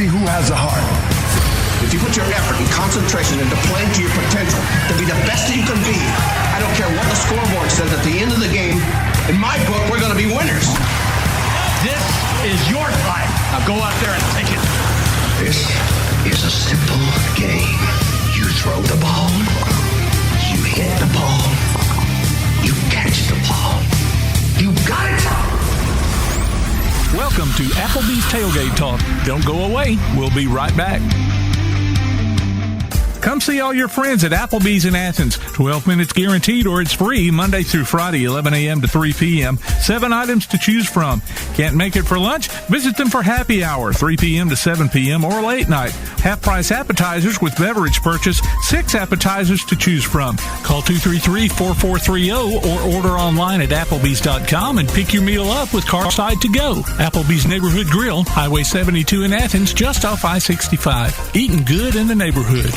see who has a heart. If you put your effort and concentration into playing to your potential to be the best that you can be, I don't care what the scoreboard says at the end of the game, in my book, we're going to be winners. This is your fight. Now go out there and take it. This is a simple game. You throw the ball, you hit the ball, you catch the ball. You got it! Welcome to Applebee's Tailgate Talk. Don't go away. We'll be right back. Come see all your friends at Applebee's in Athens. 12 minutes guaranteed or it's free Monday through Friday, 11 a.m. to 3 p.m. 7 items to choose from. Can't make it for lunch? Visit them for happy hour, 3 p.m. to 7 p.m. or late night. Half-price appetizers with beverage purchase, 6 appetizers to choose from. Call 233-4430 or order online at Applebee's.com and pick your meal up with Carside to go. Applebee's Neighborhood Grill, Highway 72 in Athens, just off I-65. Eating good in the neighborhood.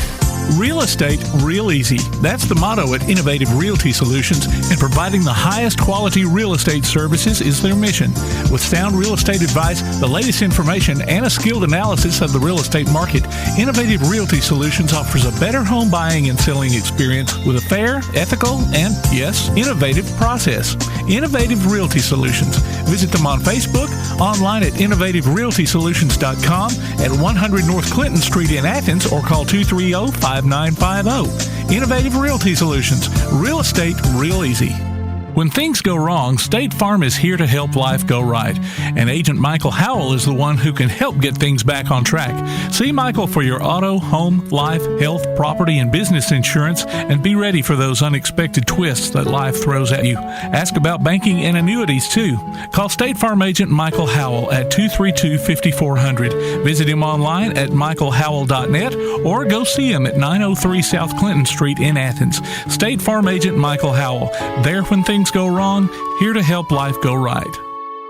Real estate, real easy. That's the motto at Innovative Realty Solutions, and providing the highest quality real estate services is their mission. With sound real estate advice, the latest information, and a skilled analysis of the real estate market, Innovative Realty Solutions offers a better home buying and selling experience with a fair, ethical, and, yes, innovative process. Innovative Realty Solutions. Visit them on Facebook, online at innovativerealtysolutions.com, at 100 North Clinton Street in Athens, or call 230-5950. Innovative Realty Solutions. Real estate, real easy. When things go wrong, State Farm is here to help life go right. And Agent Michael Howell is the one who can help get things back on track. See Michael for your auto, home, life, health, property, and business insurance, and be ready for those unexpected twists that life throws at you. Ask about banking and annuities, too. Call State Farm Agent Michael Howell at 232-5400. Visit him online at michaelhowell.net or go see him at 903 South Clinton Street in Athens. State Farm Agent Michael Howell. There when things go wrong, here to help life go right.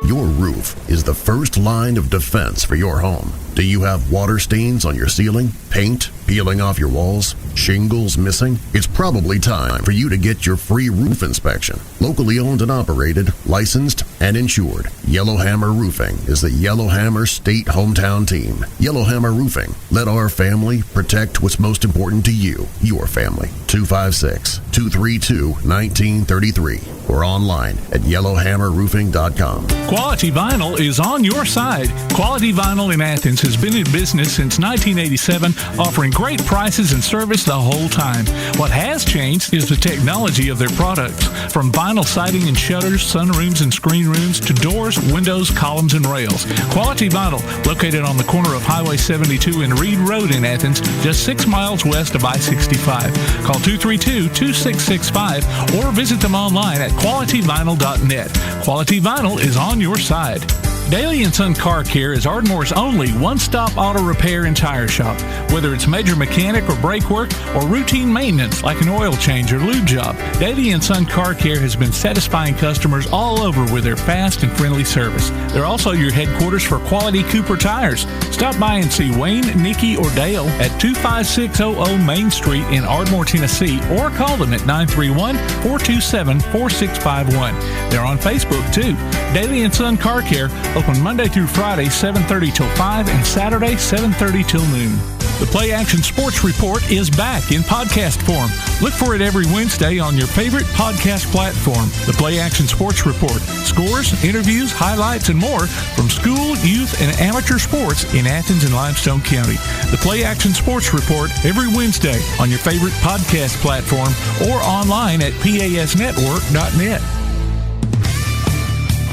Your roof is the first line of defense for your home. Do you have water stains on your ceiling, paint peeling off your walls, shingles missing? It's probably time for you to get your free roof inspection. Locally owned and operated, licensed, and insured, Yellowhammer Roofing is the Yellowhammer State hometown team. Yellowhammer Roofing. Let our family protect what's most important to you, your family. 256-232-1933 or online at yellowhammerroofing.com. Quality Vinyl is on your side. Quality Vinyl in Athens has been in business since 1987, offering great prices and service the whole time. What has changed is the technology of their products. From vinyl siding and shutters, sunrooms and screen rooms, to doors, windows, columns, and rails. Quality Vinyl, located on the corner of Highway 72 and Reed Road in Athens, just 6 miles west of I-65. Call 232-2665 or visit them online at qualityvinyl.net. Quality Vinyl is on your side. Daly & Son Car Care is Ardmore's only one-stop auto repair and tire shop. Whether it's major mechanic or brake work or routine maintenance like an oil change or lube job, Daly & Son Car Care has been satisfying customers all over with their fast and friendly service. They're also your headquarters for quality Cooper tires. Stop by and see Wayne, Nikki, or Dale at 25600 Main Street in Ardmore, Tennessee, or call them at 931-427-4651. They're on Facebook, too. Daly & Son Car Care, open Monday through Friday, 7:30 till 5, and Saturday, 7:30 till noon. The Play Action Sports Report is back in podcast form. Look for it every Wednesday on your favorite podcast platform. The Play Action Sports Report. Scores, interviews, highlights, and more from school, youth, and amateur sports in Athens and Limestone County. The Play Action Sports Report every Wednesday on your favorite podcast platform or online at pasnetwork.net.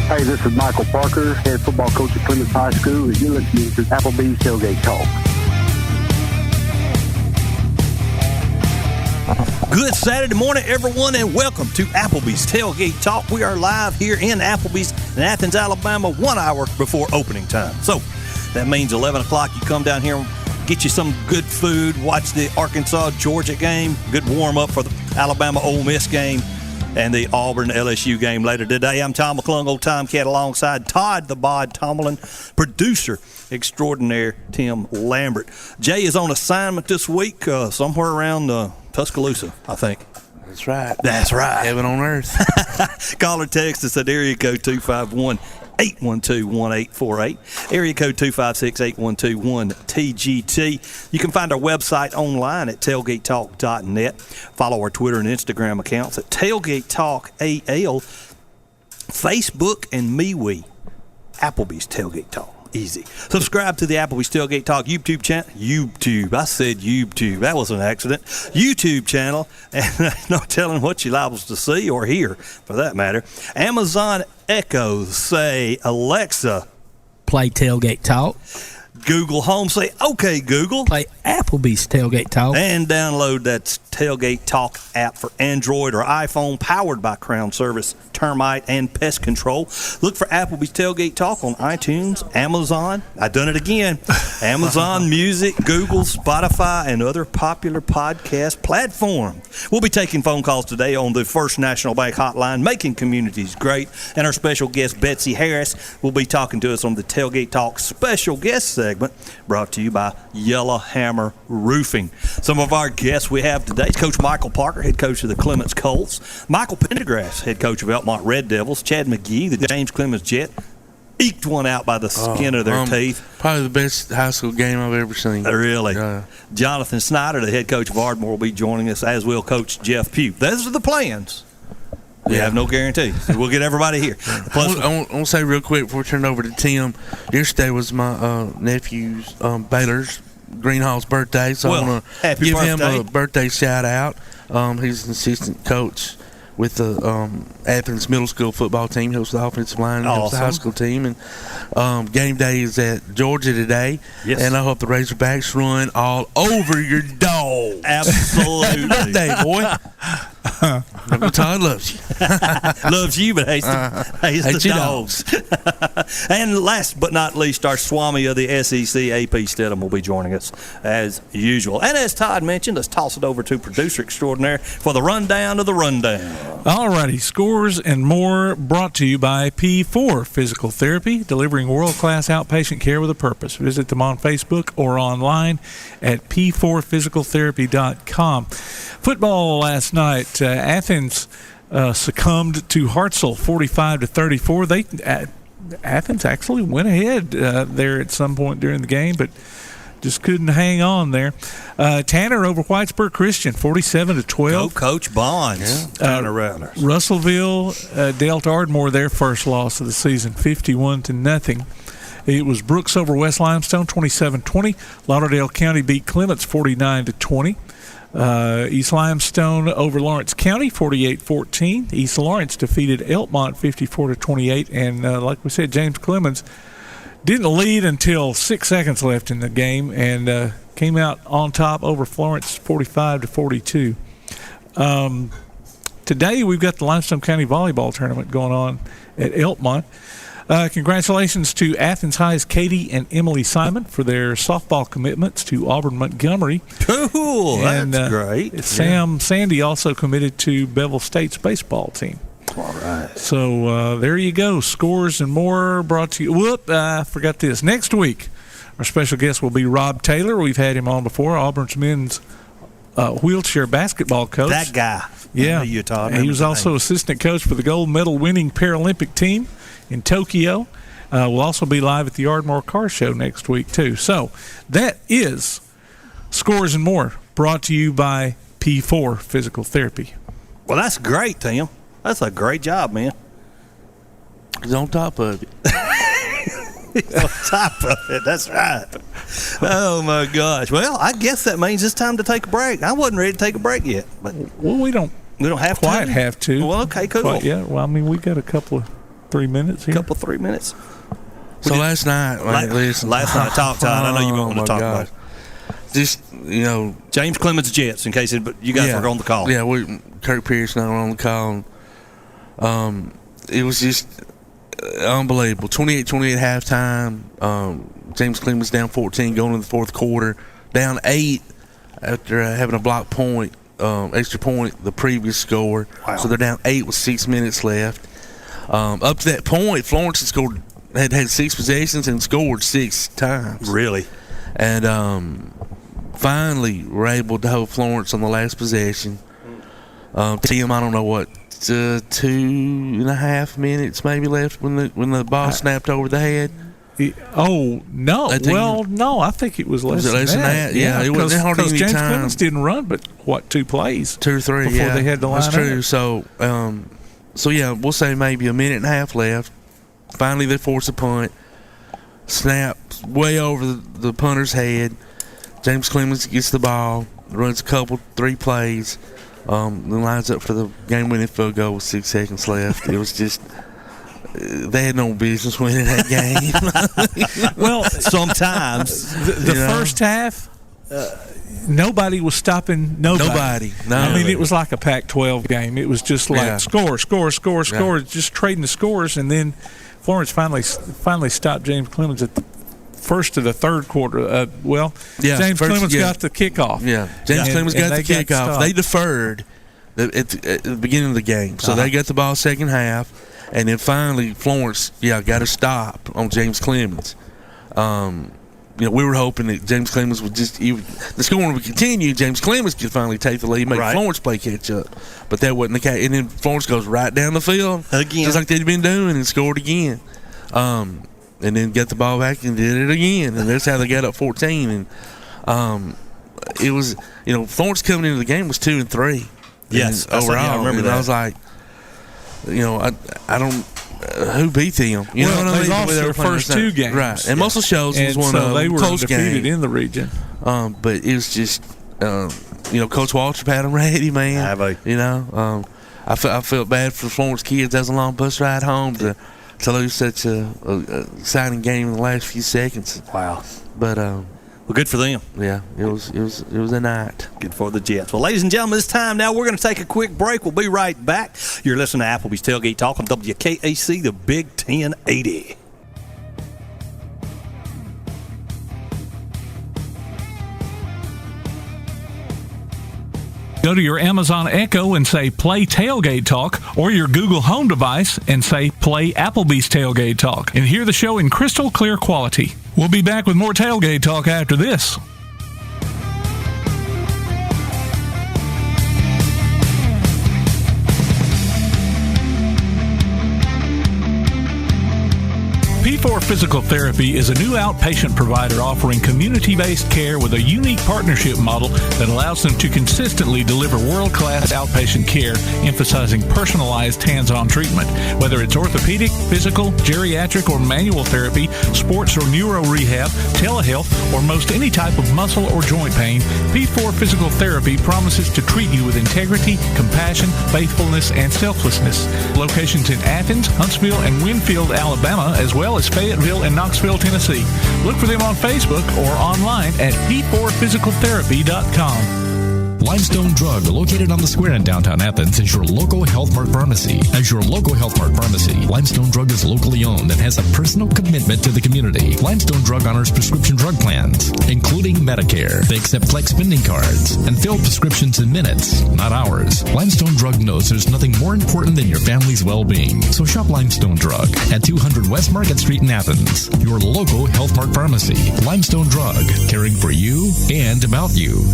Hey, this is Michael Parker, head football coach at Clements High School, and you're listening to Applebee's Tailgate Talk. Good Saturday morning, everyone, and welcome to Applebee's Tailgate Talk. We are live here in Applebee's in Athens, Alabama, 1 hour before opening time. So that means 11 o'clock. You come down here and get you some good food, watch the Arkansas-Georgia game, good warm-up for the Alabama-Ole Miss game, and the Auburn-LSU game later today. I'm Tom McClung, Old Time Cat, alongside Todd the Bod Tomlin, producer extraordinaire Tim Lambert. Jay is on assignment this week, somewhere around Tuscaloosa, I think. That's right. That's right. Heaven on earth. Call or text us at area code 251 812-1848. Area code 256-812-1TGT. You can find our website online at tailgatetalk.net. Follow our Twitter and Instagram accounts at Tailgate Talk AL. Facebook and MeWe, Applebee's Tailgate Talk. Easy. Subscribe to the Applebee's Tailgate Talk YouTube channel. I said YouTube. That was an accident. YouTube channel. And no telling what you're liable to see or hear, for that matter. Amazon Echo, say, Alexa, play Tailgate Talk. Google Home, say, okay, Google. Play Applebee's Tailgate Talk. And download that Tailgate Talk app for Android or iPhone, powered by Crown Service, Termite, and Pest Control. Look for Applebee's Tailgate Talk on iTunes, Amazon. I done it again. Amazon Music, Google, Spotify, and other popular podcast platforms. We'll be taking phone calls today on the First National Bank Hotline, making communities great. And our special guest, Betsy Harris, will be talking to us on the Tailgate Talk special guest segment, brought to you by Yellow Hammer Roofing. Some of our guests we have today is Coach Michael Parker, head coach of the Clements Colts. Michael Pendergrass, head coach of Elmont Red Devils. Chad McGehee, the James Clemens Jet, eked one out by the skin of their teeth. Probably the best high school game I've ever seen. Really? Jonathan Snider, the head coach of Ardmore, will be joining us, as will Coach Jeff Pugh. Those are the plans. We have no guarantees. We'll get everybody here. Plus, I want to say real quick before we turn it over to Tim, yesterday was my nephew's Baylor's Greenhall's birthday, so I want to give him a birthday shout-out. He's an assistant coach with the Athens Middle School football team. He hosts the offensive line and helps the high school team. And game day is at Georgia today. Yes. And I hope the Razorbacks run all over your dog. Absolutely. Happy birthday, boy. Uncle Todd loves you. Loves you, but hates the dogs. And last but not least, our Swami of the SEC, AP Steadham, will be joining us as usual. And as Todd mentioned, let's toss it over to producer extraordinaire for the rundown of the rundown. All righty, scores and more brought to you by P4 Physical Therapy, delivering world-class outpatient care with a purpose. Visit them on Facebook or online at p4physicaltherapy.com. Football last night, Athens succumbed to Hartselle 45-34. Athens actually went ahead there at some point during the game, but just couldn't hang on there. Tanner over Whitesburg Christian, 47-12. Go Coach Bonds. Russellville dealt Ardmore their first loss of the season, 51-0. It was Brooks over West Limestone, 27-20. Lauderdale County beat Clements 49-20. East Limestone over Lawrence County, 48-14. East Lawrence defeated Elmont 54-28. And like we said, James Clemens didn't lead until 6 seconds left in the game and came out on top over Florence 45-42. Today we've got the Limestone County Volleyball Tournament going on at Elmont. Congratulations to Athens High's Katie and Emily Simon for their softball commitments to Auburn Montgomery. Cool, that's great. Sandy also committed to Bevel State's baseball team. All right. So there you go. Scores and more brought to you. I forgot this. Next week, our special guest will be Rob Taylor. We've had him on before, Auburn's men's wheelchair basketball coach. That guy. Yeah. He was also assistant coach for the gold medal winning Paralympic team in Tokyo. We'll also be live at the Ardmore Car Show next week, too. So that is Scores and More, brought to you by P4 Physical Therapy. Well, that's great, Tim. That's a great job, man. He's on top of it. He's on top of it. That's right. Oh, my gosh. Well, I guess that means it's time to take a break. I wasn't ready to take a break yet. But well, we don't have quite to. have to. Well, okay, cool. Well, we got a couple of 3 minutes here. 3 minutes. So last night, last night, talk, Todd. I know you want to talk about it. Just, James Clemens Jets, in case you guys were on the call. Yeah, Kirk Pierce and I were on the call. It was just unbelievable. 28-28 halftime. James Clemens down 14 going into the fourth quarter. Down 8 after having a block point, extra point, the previous score. Wow. So they're down 8 with 6 minutes left. Up to that point, Florence had 6 possessions and scored 6 times. Really? And finally, we're able to hold Florence on the last possession. Tim, I don't know what 2.5 minutes maybe left when the ball snapped over the head. No. Well, no, I think it was less than that. Yeah, it wasn't hardly any James time. Clemens didn't run, but 2 plays? 2 or 3, before they had to line That's true. up. So yeah, we'll say maybe a minute and a half left. Finally, they force a punt. Snap way over the punter's head. James Clemens gets the ball, runs a 3 plays, then lines up for the game-winning field goal with 6 seconds left. It was just they had no business winning that game. Well, sometimes the first half, nobody was stopping nobody. No. I mean, it was like a Pac-12 game. It was just like score, just trading the scores, and then Florence finally stopped James Clemens at the first of the third quarter. James Clemens got the kickoff. Yeah, James Clemens got the kickoff. They deferred at the beginning of the game, so they got the ball second half, and then finally Florence got a stop on James Clemens. We were hoping that James Clemens would the scoring would continue. James Clemens could finally take the lead, make Florence play catch up, but that wasn't the case. And then Florence goes right down the field again, just like they'd been doing, and scored again. And then got the ball back and did it again, and that's how they got up 14. And it was, Florence coming into the game was 2-3. Yes, overall. I remember that. I was like, I don't. Who beat them? They lost their first 2 games, right? And Muscle Shoals was one of they were close defeated game in the region. But it was just, Coach Waltrip had them ready, man. I felt bad for the Florence kids. That was a long bus ride home to lose such a exciting game in the last few seconds. Wow. But well, good for them. Yeah, it was a night. Good for the Jets. Well, ladies and gentlemen, it's time now. We're going to take a quick break. We'll be right back. You're listening to Applebee's Tailgate Talk on WKAC, the Big 1080. Go to your Amazon Echo and say Play Tailgate Talk, or your Google Home device and say Play Applebee's Tailgate Talk, and hear the show in crystal clear quality. We'll be back with more Tailgate Talk after this. P4 Physical Therapy is a new outpatient provider offering community-based care with a unique partnership model that allows them to consistently deliver world-class outpatient care, emphasizing personalized hands-on treatment. Whether it's orthopedic, physical, geriatric, or manual therapy, sports or neuro rehab, telehealth, or most any type of muscle or joint pain, P4 Physical Therapy promises to treat you with integrity, compassion, faithfulness, and selflessness. Locations in Athens, Huntsville, and Winfield, Alabama, as well as Fayetteville and Knoxville, Tennessee. Look for them on Facebook or online at p4physicaltherapy.com. Limestone Drug, located on the square in downtown Athens, is your local Health Mart pharmacy. As your local Health Mart pharmacy, Limestone Drug is locally owned and has a personal commitment to the community. Limestone Drug honors prescription drug plans, including Medicare. They accept flex spending cards and fill prescriptions in minutes, not hours. Limestone Drug knows there's nothing more important than your family's well-being. So shop Limestone Drug at 200 West Market Street in Athens, your local Health Mart pharmacy. Limestone Drug, caring for you and about you.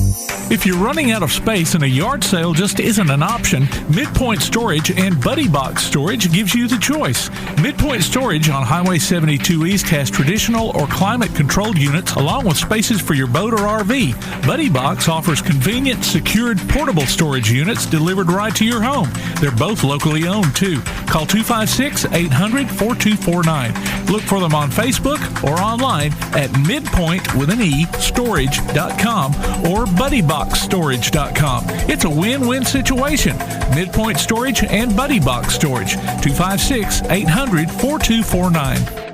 If you're running out of space and a yard sale just isn't an option, Midpoint Storage and Buddy Box Storage gives you the choice. Midpoint Storage on Highway 72 East has traditional or climate-controlled units along with spaces for your boat or RV. Buddy Box offers convenient, secured, portable storage units delivered right to your home. They're both locally owned, too. Call 256-800-4249. Look for them on Facebook or online at midpoint.storage.com or buddyboxstorage.com. It's a win-win situation. Midpoint Storage and Buddy Box Storage. 256-800-4249.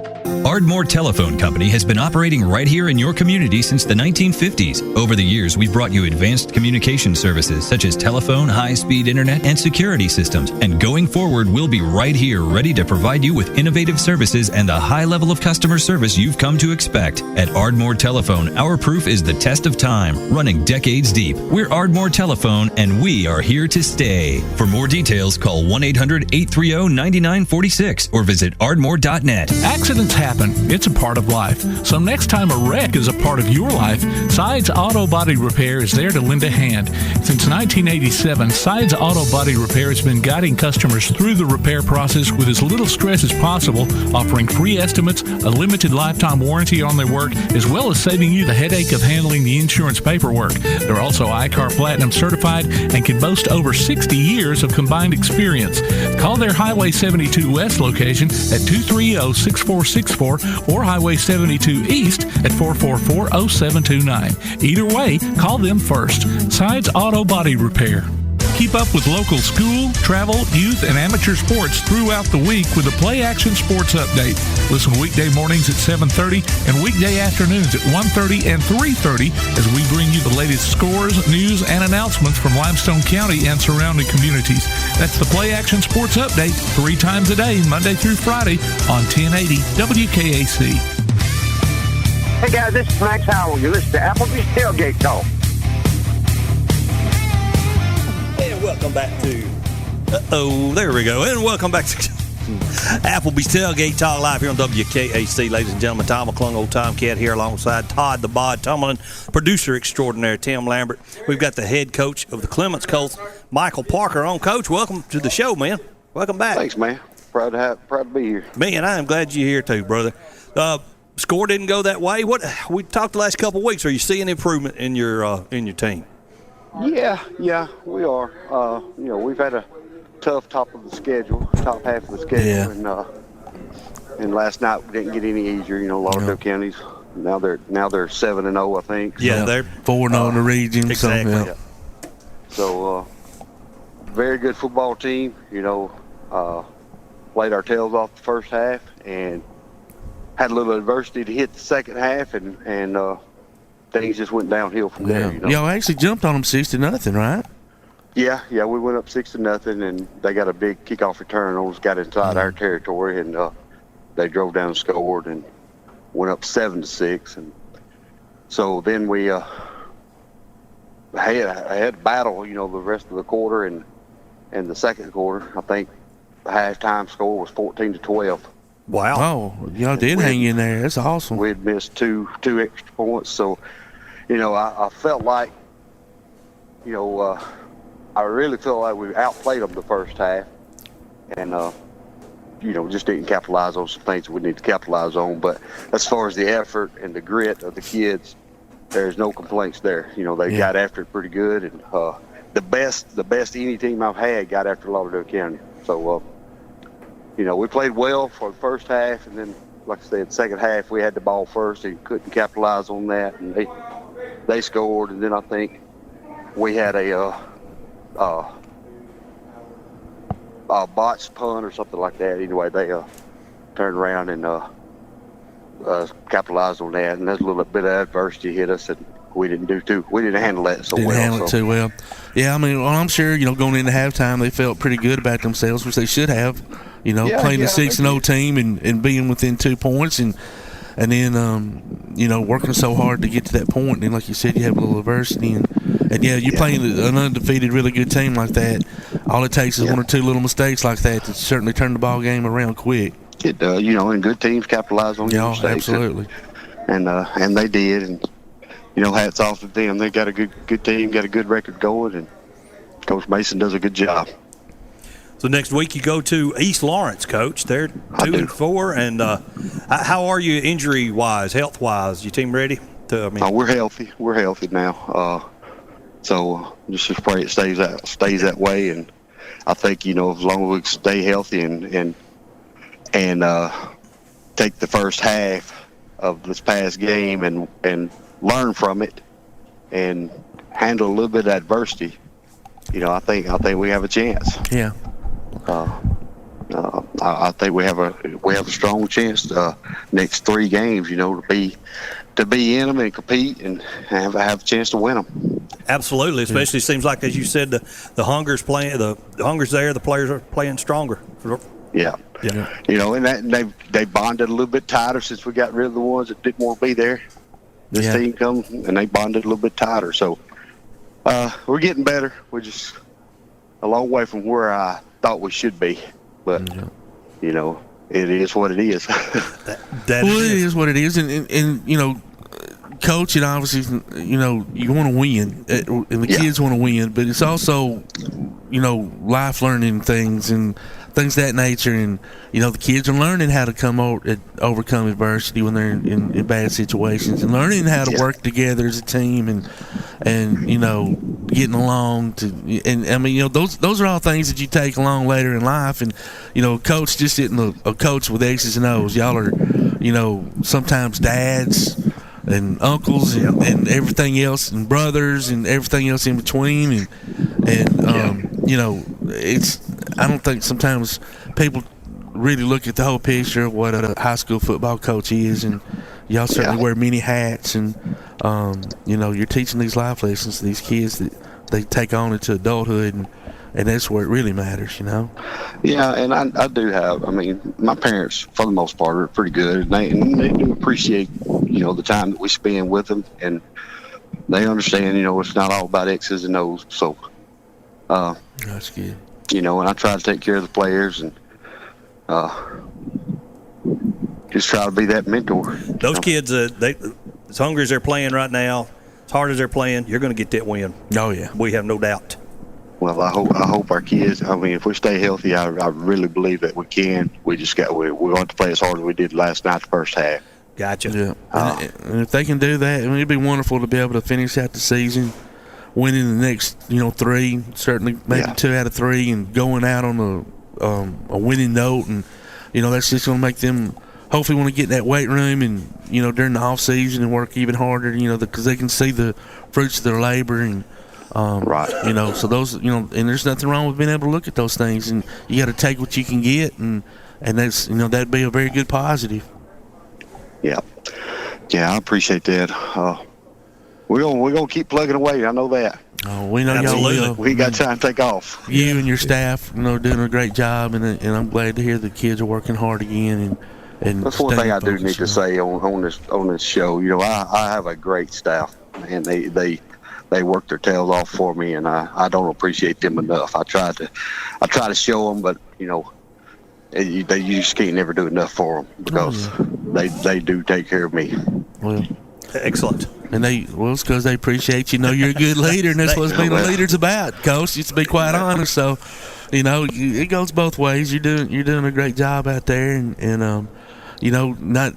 Ardmore Telephone Company has been operating right here in your community since the 1950s. Over the years, we've brought you advanced communication services such as telephone, high-speed internet, and security systems. And going forward, we'll be right here ready to provide you with innovative services and the high level of customer service you've come to expect. At Ardmore Telephone, our proof is the test of time, running decades deep. We're Ardmore Telephone, and we are here to stay. For more details, call 1-800-830-9946 or visit ardmore.net. Accidents happen. It's a part of life. So next time a wreck is a part of your life, Sides Auto Body Repair is there to lend a hand. Since 1987, Sides Auto Body Repair has been guiding customers through the repair process with as little stress as possible, offering free estimates, a limited lifetime warranty on their work, as well as saving you the headache of handling the insurance paperwork. They're also ICAR Platinum certified and can boast over 60 years of combined experience. Call their Highway 72 West location at 230-6464 or Highway 72 East at 444-0729. Either way, call them first. Sides Auto Body Repair. Keep up with local school, travel, youth, and amateur sports throughout the week with the Play Action Sports Update. Listen weekday mornings at 7:30 and weekday afternoons at 1:30 and 3:30 as we bring you the latest scores, news, and announcements from Limestone County and surrounding communities. That's the Play Action Sports Update 3 times a day, Monday through Friday on 1080 WKAC. Hey guys, this is Max Howell. You listen to Applebee's Tailgate Talk. And welcome back to, there we go. And welcome back to Applebee's Tailgate Talk live here on WKAC. Ladies and gentlemen, Tom McClung, old Tomcat here alongside Todd the Bod Tumlin, producer extraordinaire Tim Lambert. We've got the head coach of the Clements Colts, Michael Parker, on. Coach, welcome to the show, man. Welcome back. Thanks, man. Proud to be here. Man, I am glad you're here too, brother. Score didn't go that way. What we talked the last couple of weeks. Are you seeing improvement in your team? Yeah, we are. We've had a tough top half of the schedule, and last night we didn't get any easier. Lauderdale County's now they're 7-0, I think. Yeah, they're 4-0 in the region. Exactly. So, very good football team. Played our tails off the first half and had a little adversity to hit the second half, and things just went downhill from there. Y'all actually jumped on them 6-0, right? Yeah, we went up 6-0, and they got a big kickoff return on us, got inside our territory, and they drove down and scored and went up 7-6, and so then we had a battle, the rest of the quarter and the second quarter. I think the halftime score was 14-12. Wow! Oh, y'all did hang in there. That's awesome. We had missed two extra points, so I felt like, I really felt like we outplayed them the first half, and just didn't capitalize on some things we need to capitalize on. But as far as the effort and the grit of the kids, there's no complaints there. They got after it pretty good, and the best any team I've had got after Lauderdale County. So. We played well for the first half, and then, like I said, second half we had the ball first and couldn't capitalize on that, and they scored, and then I think we had a botched punt or something like that. Anyway, they turned around and capitalized on that, and there's a little bit of adversity hit us, and we didn't handle that so well. Didn't handle it too well. Yeah, I'm sure, going into halftime they felt pretty good about themselves, which they should have. Playing a 6-0 team and being within 2 points and then, working so hard to get to that point. And like you said, you have a little adversity. And you're playing an undefeated, really good team like that. All it takes is one or two little mistakes like that to certainly turn the ball game around quick. It does, and good teams capitalize on your mistakes. Absolutely. And they did. And, hats off to them. They got a good team, got a good record going, and Coach Mason does a good job. So next week you go to East Lawrence, Coach. They're 2-4, and how are you injury-wise, health-wise? Your team ready? We're healthy. We're healthy now. So just pray it stays that way, and I think as long as we stay healthy and take the first half of this past game and learn from it and handle a little bit of adversity, I think we have a chance. Yeah. I think we have a strong chance next 3 games, to be in them and compete and have a chance to win them. Absolutely, especially it seems like, as you said, the hunger's playing. The hunger's there. The players are playing stronger. Yeah. And they bonded a little bit tighter since we got rid of the ones that didn't want to be there. This team comes and they bonded a little bit tighter. So we're getting better. We're just a long way from where I thought we should be, but it is what it is. It is what it is, and you know, Coach, and obviously, you know, you want to win, and the kids want to win, but it's also, you know, life learning things and things of that nature, and you know, the kids are learning how to overcome adversity when they're in bad situations, and learning how to work together as a team, and you know, getting along and I mean, you know, those are all things that you take along later in life, and you know, Coach just isn't a coach with X's and O's. Y'all are, you know, sometimes dads and uncles and everything else, and brothers and everything else in between, and you know, I don't think sometimes people really look at the whole picture of what a high school football coach is, and y'all certainly wear many hats, and you know, you're teaching these life lessons to these kids that they take on into adulthood, and that's where it really matters, you know. Yeah, and I do have. I mean, my parents, for the most part, are pretty good, and they do appreciate, you know, the time that we spend with them, and they understand, you know, it's not all about X's and O's. So, that's good. You know, and I try to take care of the players, and just try to be that mentor. Those kids, they as hungry as they're playing right now, as hard as they're playing, you're going to get that win. Oh yeah, we have no doubt. Well, I hope our kids. I mean, if we stay healthy, I really believe that we can. We just we want to play as hard as we did last night, the first half. Gotcha. Yeah, and if they can do that, I mean, it'd be wonderful to be able to finish out the season, winning the next, you know, 3, certainly maybe 2 out of 3, and going out on a winning note, and you know, that's just going to make them hopefully want to get in that weight room, and you know, during the off season, and work even harder, you know, because they can see the fruits of their labor, and you know, so those, you know, and there's nothing wrong with being able to look at those things, and you got to take what you can get, and that's, you know, that'd be a very good positive. Yeah, I appreciate that. We're gonna keep plugging away. I know that. Oh, we know y'all will. We got time to take off. You and your staff, you know, doing a great job, and I'm glad to hear the kids are working hard again. And that's one thing I do need to say on this show. You know, I have a great staff, and they work their tails off for me, and I don't appreciate them enough. I try to show them, but you know, you just can't never do enough for them, because they do take care of me. Well, excellent. And it's because they appreciate you. Know you're a good leader, and that's what being a leader's about, Coach. Just to be quite honest. So, you know, it goes both ways. You're doing a great job out there, and you know, not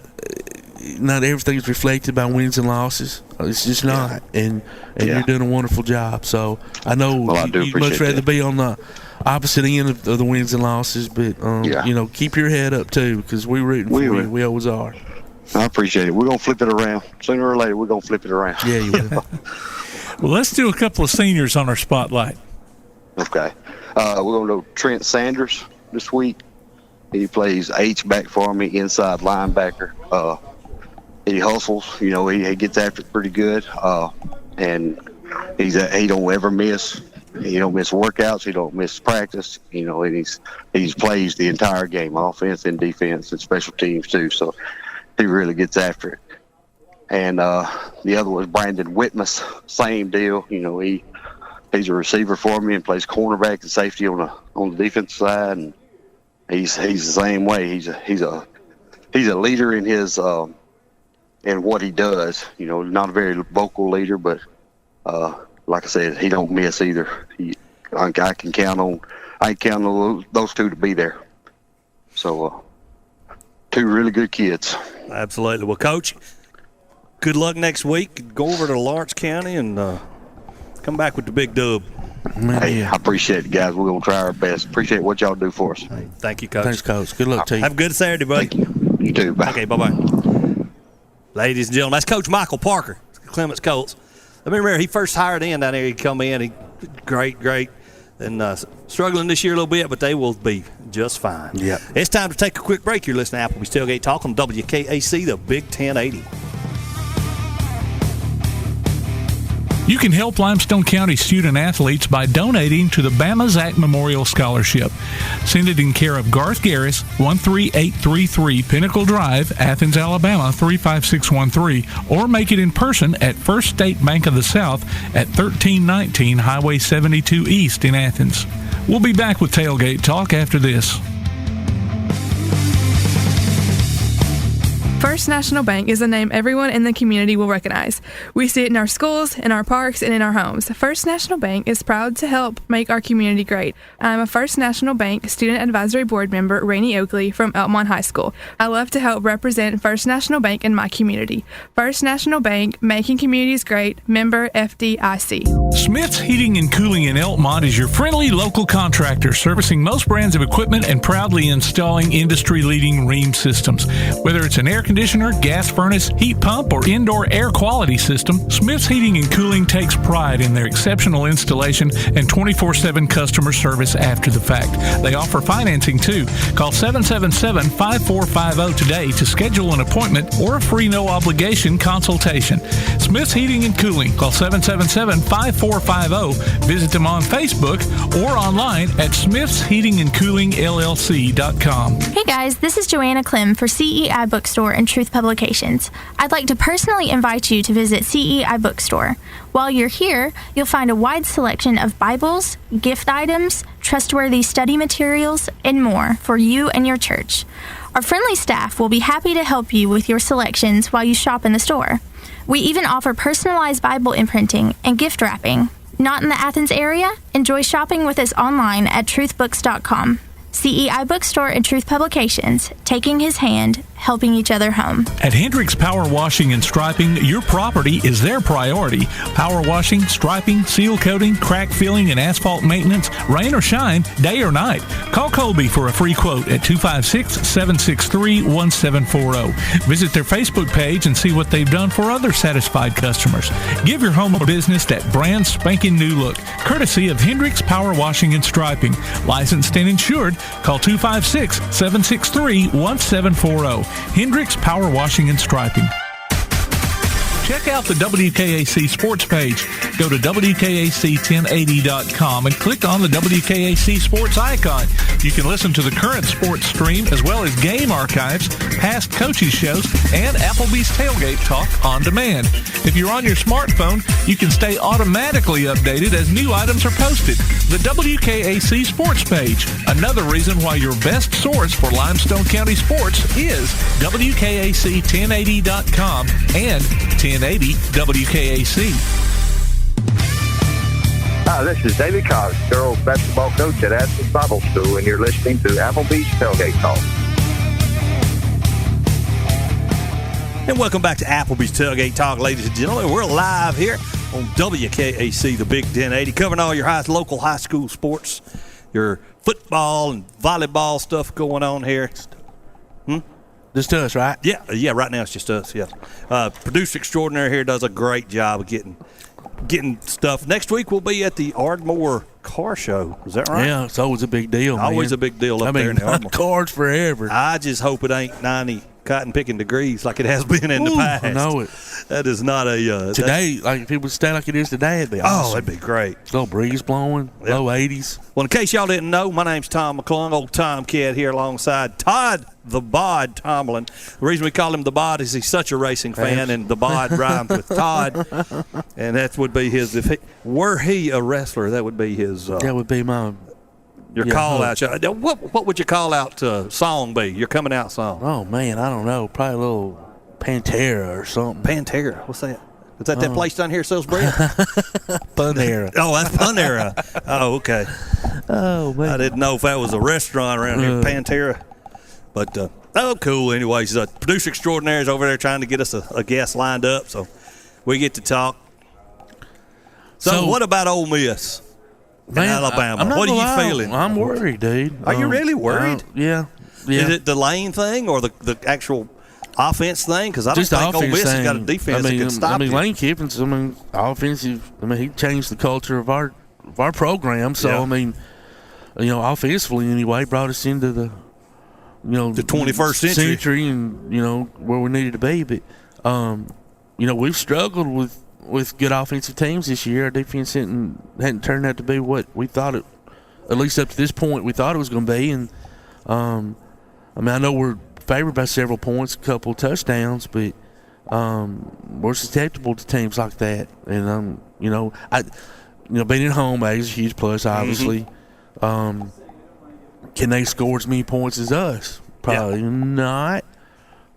everything's reflected by wins and losses. It's just not, and you're doing a wonderful job. So I know you'd much rather be on the opposite end of the wins and losses, but you know, keep your head up too, because we're rooting for you. We always are. I appreciate it. We're going to flip it around. Sooner or later, we're going to flip it around. Yeah, you will. Well, let's do a couple of seniors on our spotlight. Okay. We're going to do Trent Sanders this week. He plays H-back for me, inside linebacker. He hustles. You know, he gets after it pretty good. And he don't ever miss. He don't miss workouts. He don't miss practice. You know, and he's plays the entire game, offense and defense and special teams too. So he really gets after it. And the other was Brandon Whitmus, same deal. You know, he's a receiver for me and plays cornerback and safety on the defensive side, and he's the same way. He's a leader in his in what he does. You know, not a very vocal leader, but like I said, he don't miss either. I can count on those two to be there. So 2 really good kids. Absolutely. Well, Coach, good luck next week. Go over to Lawrence County and come back with the big dub. Hey, I appreciate it, guys. We're going to try our best. Appreciate what y'all do for us. Hey, thank you, Coach. Thanks, Coach. Good luck to you. Have a good Saturday, buddy. Thank you. You too. Bye. Okay, bye-bye. Ladies and gentlemen, that's Coach Michael Parker, Clements Colts. Let me remember, he first hired in down there. He come in. Great. And struggling this year a little bit, but they will be just fine. Yep. It's time to take a quick break. You're listening to Applebee's Tailgate Talk on WKAC, the Big 1080. You can help Limestone County student-athletes by donating to the Bama Zach Memorial Scholarship. Send it in care of Garth Garris, 13833 Pinnacle Drive, Athens, Alabama, 35613, or make it in person at First State Bank of the South at 1319 Highway 72 East in Athens. We'll be back with Tailgate Talk after this. First National Bank is a name everyone in the community will recognize. We see it in our schools, in our parks, and in our homes. First National Bank is proud to help make our community great. I'm a First National Bank Student Advisory Board member, Rainey Oakley, from Elmont High School. I love to help represent First National Bank in my community. First National Bank, making communities great. Member FDIC. Smith's Heating and Cooling in Elmont is your friendly local contractor servicing most brands of equipment and proudly installing industry-leading Rheem systems. Whether it's an air conditioner, gas furnace, heat pump, or indoor air quality system, Smith's Heating and Cooling takes pride in their exceptional installation and 24/7 customer service after the fact. They offer financing too. Call 777-5450 today to schedule an appointment or a free no-obligation consultation. Smith's Heating and Cooling. Call 777-5450. Visit them on Facebook or online at smithsheatingandcoolingllc.com. Hey guys, this is Joanna Clem for CEI Bookstore and Truth Publications. I'd like to personally invite you to visit CEI Bookstore. While you're here, you'll find a wide selection of Bibles, gift items, trustworthy study materials, and more for you and your church. Our friendly staff will be happy to help you with your selections while you shop in the store. We even offer personalized Bible imprinting and gift wrapping. Not in the Athens area? Enjoy shopping with us online at truthbooks.com. CEI Bookstore and Truth Publications, taking his hand, helping each other home. At Hendricks Power Washing and Striping, your property is their priority. Power washing, striping, seal coating, crack filling, and asphalt maintenance, rain or shine, day or night. Call Colby for a free quote at 256-763-1740. Visit their Facebook page and see what they've done for other satisfied customers. Give your home or business that brand spanking new look, courtesy of Hendricks Power Washing and Striping. Licensed and insured. Call 256-763-1740. Hendricks Power Washing and Striping. Check out the WKAC sports page. Go to WKAC1080.com and click on the WKAC sports icon. You can listen to the current sports stream as well as game archives, past coaches shows, and Applebee's Tailgate Talk on demand. If you're on your smartphone, you can stay automatically updated as new items are posted. The WKAC sports page. Another reason why your best source for Limestone County sports is WKAC1080.com and 1080 WKAC. Hi, this is David Cox, girls basketball coach at Athens Bible School, and you're listening to Applebee's Tailgate Talk. And welcome back to Applebee's Tailgate Talk, ladies and gentlemen. We're live here on WKAC, the Big 1080, covering all your local high school sports, your football and volleyball stuff going on here. Just us, right? Yeah, right now it's just us, yeah. Producer extraordinary here does a great job of getting stuff. Next week we'll be at the Ardmore car show. Is that right? Yeah, it's always a big deal, Always a big deal up there in the Ardmore. Cars forever. I just hope it ain't 90 cotton-picking degrees like it has been in the past. I know it. That is not a... today, like if it would stay like it is today, it'd be awesome. Oh, it'd be great. Little breeze blowing, low 80s. Well, in case y'all didn't know, my name's Tom McClung, old Tomcat here alongside Todd the Bod Tomlin. The reason we call him the Bod is he's such a racing fan, and the Bod rhymes with Todd, and that would be his... Were he a wrestler, that would be his... that would be my... Your call out. What would your call out song be? Your coming out song? Oh man, I don't know. Probably a little Pantera or something. Pantera. What's that? Is that place down here sells bread? Panera. Oh, that's Panera. Oh, okay. Oh man, I didn't know if that was a restaurant around here, Pantera. But cool. Anyways, producer extraordinaire is over there trying to get us a guest lined up, so we get to talk. So what about Ole Miss? Man, Alabama. What are you feeling? I'm worried, dude. Are you really worried? Yeah. Is it the lane thing or the actual offense thing? Because I don't think Ole Miss has got a defense that can stop you. Lane Kiffin's, offensive. He changed the culture of our program. So, offensively anyway, brought us into the 21st century and, where we needed to be. But, we've struggled with good offensive teams this year. Our defense hadn't turned out to be what we thought it, at least up to this point, we thought it was going to be. And, I know we're favored by several points, a couple of touchdowns, but we're susceptible to teams like that. And, being at home is a huge plus, obviously. Mm-hmm. Can they score as many points as us? Probably not.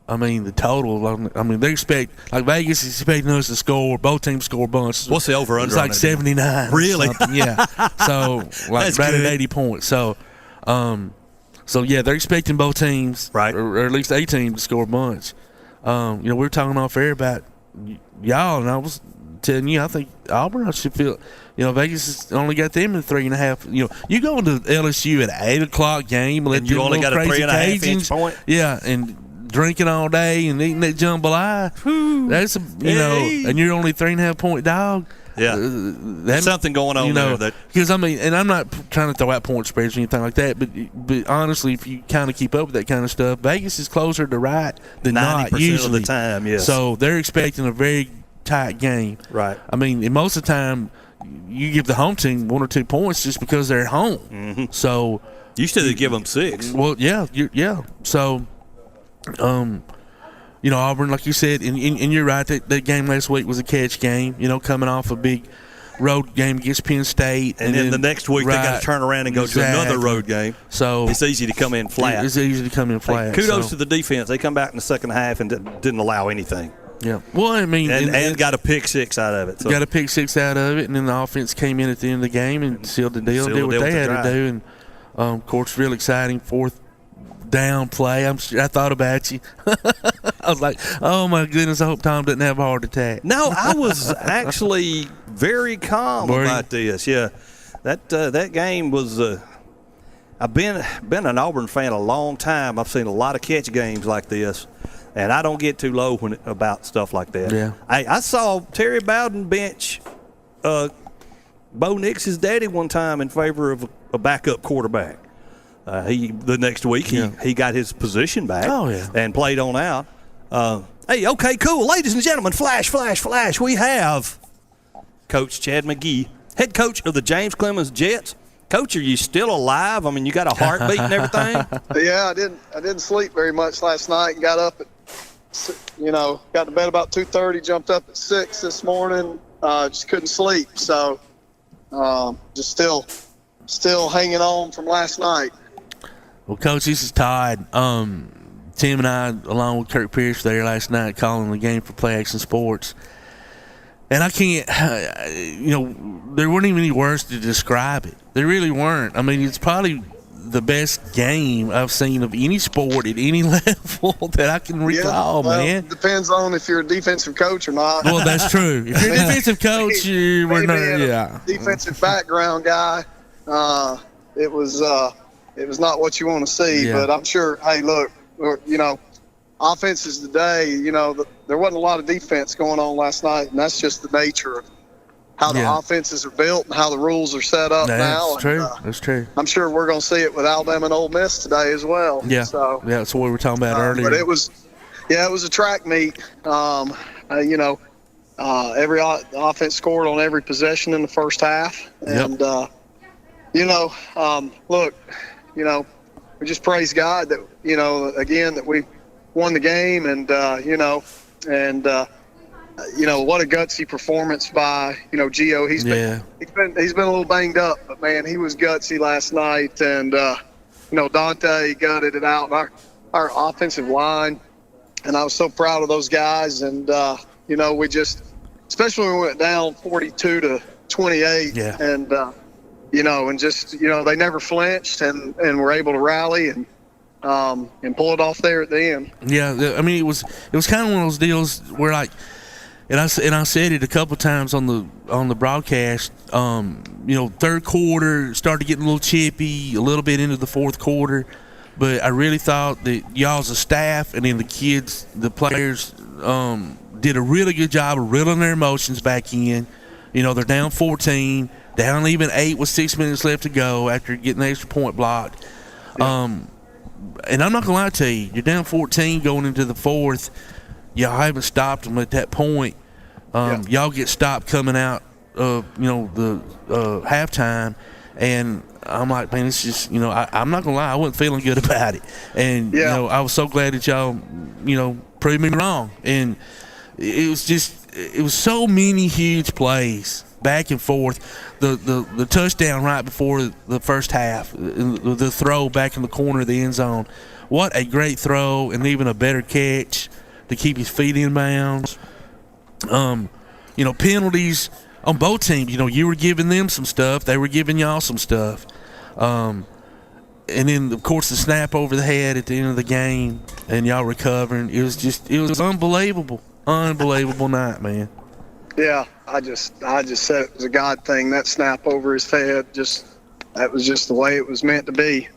I mean, the total. I mean, they expect Vegas is expecting us to score. Both teams score a bunch. What's the over under? It's like 79. Really? Yeah. So like right at 80 points. So, yeah, they're expecting both teams, right, or at least a team to score a bunch. We were talking off air about y'all, and I was telling you, I think Auburn should feel. Vegas has only got them in 3.5. You go into LSU at 8 o'clock game, and you only got a 3.5 inch point. Yeah, and drinking all day and eating that jambalaya. That's and you're only 3.5 point dog. Yeah, there's something going on there. Because and I'm not trying to throw out point spreads or anything like that, but honestly, if you kind of keep up with that kind of stuff, Vegas is closer to right than 90% not usually of the time. Yes. So they're expecting a very tight game. Right. I mean, and most of the time, you give the home team 1 or 2 points just because they're at home. Mm-hmm. So used to give them 6. Well, yeah. So, Auburn, like you said, and you're right, that game last week was a catch game, coming off a big road game against Penn State. And then the next week they got to turn around and go to another road game. So it's easy to come in flat. It's easy to come in flat. Hey, kudos to the defense. They come back in the second half and didn't allow anything. Yeah. Well, I mean. And got a pick 6 out of it. So. Got a pick 6 out of it, and then the offense came in at the end of the game and sealed the deal, did what they had to do. And, of course, real exciting 4th down play. I thought about you. I was like, oh, my goodness, I hope Tom doesn't have a heart attack. No, I was actually very calm about this. Yeah. That game was I've been an Auburn fan a long time. I've seen a lot of catch games like this. And I don't get too low about stuff like that. Yeah. I saw Terry Bowden bench Bo Nix's daddy one time in favor of a backup quarterback. The next week he got his position back. Oh, yeah. And played on out. Hey, okay, cool. Ladies and gentlemen, flash. We have Coach Chad McGehee, head coach of the James Clemens Jets. Coach, are you still alive? I mean, you got a heartbeat and everything? Yeah, I didn't sleep very much last night and got up at got to bed about 2:30, jumped up at 6 this morning, just couldn't sleep. So just still hanging on from last night. Well, Coach, this is Todd. Tim and I, along with Kirk Pierce, there last night calling the game for Play Action Sports. And I can't, there weren't even any words to describe it. There really weren't. I mean, it's probably the best game I've seen of any sport at any level that I can recall, man. It depends on if you're a defensive coach or not. Well, that's true. If you're a defensive coach, we're not, defensive background guy, it was not what you want to see. Yeah. But I'm sure, hey, look, offenses today, there wasn't a lot of defense going on last night, and that's just the nature of how the offenses are built and how the rules are set up now. That's true. I'm sure we're going to see it with Alabama and Ole Miss today as well. Yeah, so, that's what we were talking about earlier. But it was a track meet. Every offense scored on every possession in the first half. And, look, we just praise God that, again, that we won the game and, what a gutsy performance by, Gio. He's been a little banged up, but man, he was gutsy last night. And, Dante gutted it out. Our offensive line, and I was so proud of those guys. And, we just, especially when we went down 42-28 and, they never flinched and were able to rally and pull it off there at the end. Yeah. I mean, it was kind of one of those deals where and I said it a couple of times on the broadcast. Third quarter started getting a little chippy, a little bit into the fourth quarter, but I really thought that y'all as a staff and then the players, did a really good job of reeling their emotions back in. They're down 14, down even 8 with 6 minutes left to go after getting the extra point blocked. Yeah. And I'm not gonna lie to you, you're down 14 going into the fourth. Y'all haven't stopped them at that point. Y'all get stopped coming out of, the halftime. And I'm like, man, it's just, I'm not going to lie, I wasn't feeling good about it. And, I was so glad that y'all, proved me wrong. And it was so many huge plays back and forth. The touchdown right before the first half, the throw back in the corner of the end zone what a great throw and even a better catch to keep his feet in bounds. Penalties on both teams. You were giving them some stuff. They were giving y'all some stuff. And then, of course, the snap over the head at the end of the game and y'all recovering. It was unbelievable. Unbelievable night, man. Yeah, I just said it was a God thing. That snap over his head, that was just the way it was meant to be.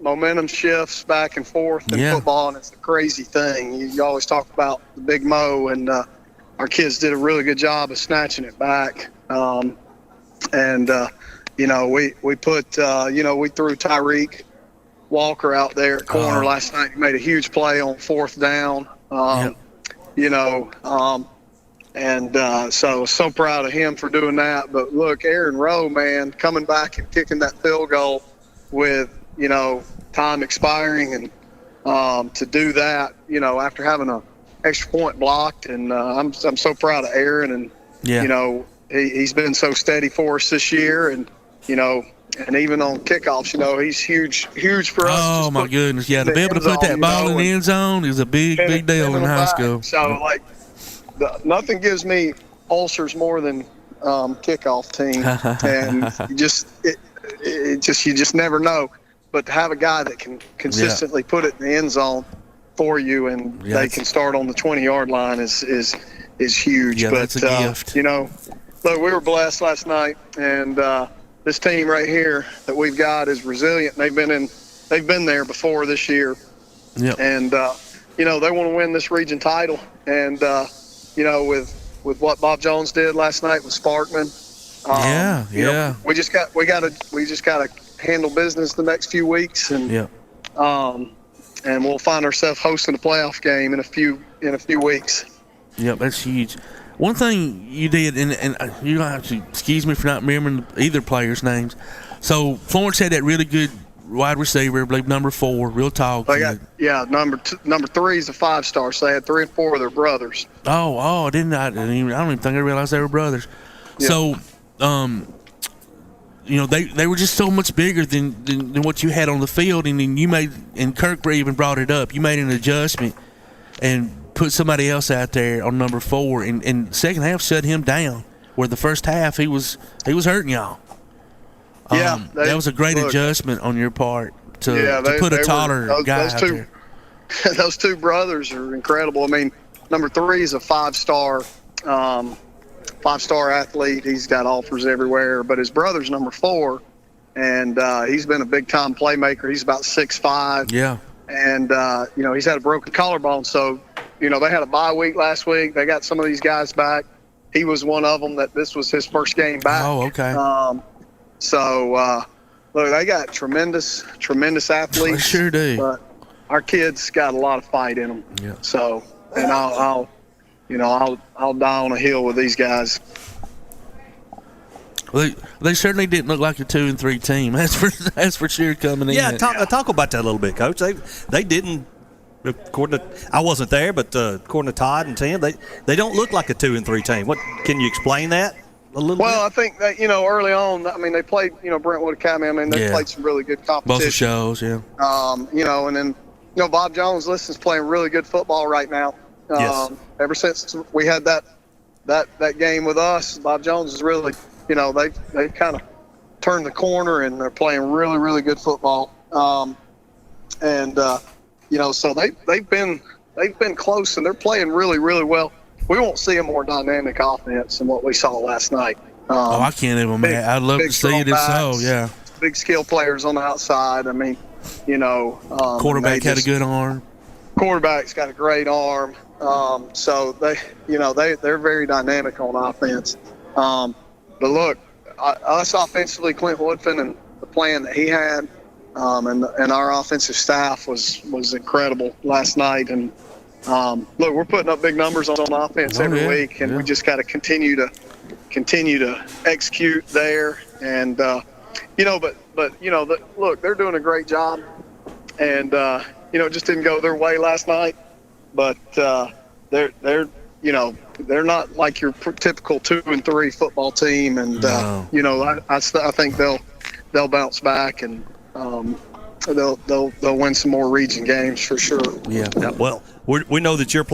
Momentum shifts back and forth in football, and it's a crazy thing. You always talk about the Big Mo, and our kids did a really good job of snatching it back. We threw Tyreek Walker out there at corner last night. He made a huge play on 4th down. So proud of him for doing that. But look, Aaron Rowe, man, coming back and kicking that field goal with, time expiring and to do that, after having an extra point blocked. And I'm so proud of Aaron. And, he's been so steady for us this year. And, and even on kickoffs, he's huge for us. Oh, my goodness. Yeah, to be able to put that ball in the end zone is a big deal in high school. So, nothing gives me ulcers more than kickoff team. And you just never know. But to have a guy that can consistently put it in the end zone for you and they can start on the 20-yard line is huge. Yeah, but, that's a gift. Look, we were blessed last night, and this team right here that we've got is resilient. They've been there before this year. Yep. And, they want to win this region title. And, with what Bob Jones did last night with Sparkman. We just got to handle business the next few weeks, and and we'll find ourselves hosting a playoff game in a few weeks. Yep, that's huge. One thing you did, and you don't have to excuse me for not remembering either players' names. So Florence had that really good wide receiver, I believe number 4, real tall kid. Number 3 is a 5-star. So they had 3 and 4 of their brothers. I don't even think I realized they were brothers. Yeah. So, they were just so much bigger than what you had on the field, and then and Kirk even brought it up. You made an adjustment and put somebody else out there on number 4, and second half shut him down. Where the first half he was hurting y'all. That was a great adjustment on your part to put a taller guy out there. Those 2 brothers are incredible. I mean, number 3 is a 5-star. 5-star athlete. He's got offers everywhere, but his brother's number 4, and he's been a big-time playmaker. He's about 6'5". Yeah. And, he's had a broken collarbone. So, they had a bye week last week. They got some of these guys back. He was one of them that this was his first game back. Oh, okay. Look, they got tremendous athletes. They sure do. But our kids got a lot of fight in them. Yeah. So, and I'll die on a hill with these guys. Well, they certainly didn't look like a 2 and 3 team. That's for sure coming in. Yeah, talk about that a little bit, Coach. They didn't. According to, I wasn't there, but according to Todd and Tim, they don't look like a 2 and 3 team. What can you explain that a little bit? Well, I think that early on, they played Brentwood Academy. They played some really good competition. Both the shows, yeah. And then Bob Jones is playing really good football right now. Yes. Ever since we had that game with us, Bob Jones is really, they've kind of turned the corner and they're playing really, really good football. So they've been close and they're playing really, really well. We won't see a more dynamic offense than what we saw last night. I can't even imagine. I'd love to see it so, yeah. Big skill players on the outside. I mean, quarterback had a good arm. Quarterback's got a great arm. So they're very dynamic on offense. But look, us offensively, Clint Woodfin and the plan that he had, and our offensive staff was incredible last night. And look, we're putting up big numbers on offense every week, and we just got to continue to execute there. And look, they're doing a great job, and it just didn't go their way last night. But they're not like your typical 2 and 3 football team, and I think they'll they'll bounce back and they'll win some more region games for sure. Yeah. Well, we know that your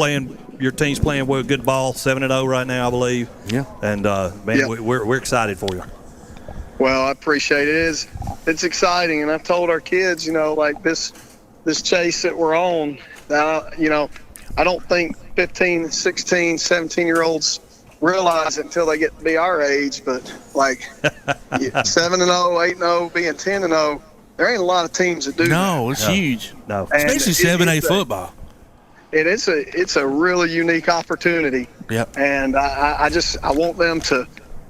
team's playing well, good ball, 7-0 right now, I believe. Yeah. And man, we're excited for you. Well, I appreciate it. It's exciting, and I've told our kids, like this chase that we're on. I don't think 15, 16, 17-year-olds realize it until they get to be our age. But like 7-0, 8-0, being 10-0, there ain't a lot of teams that do. No, it's huge. No, especially 7A football. It's a really unique opportunity. Yep. And I want them to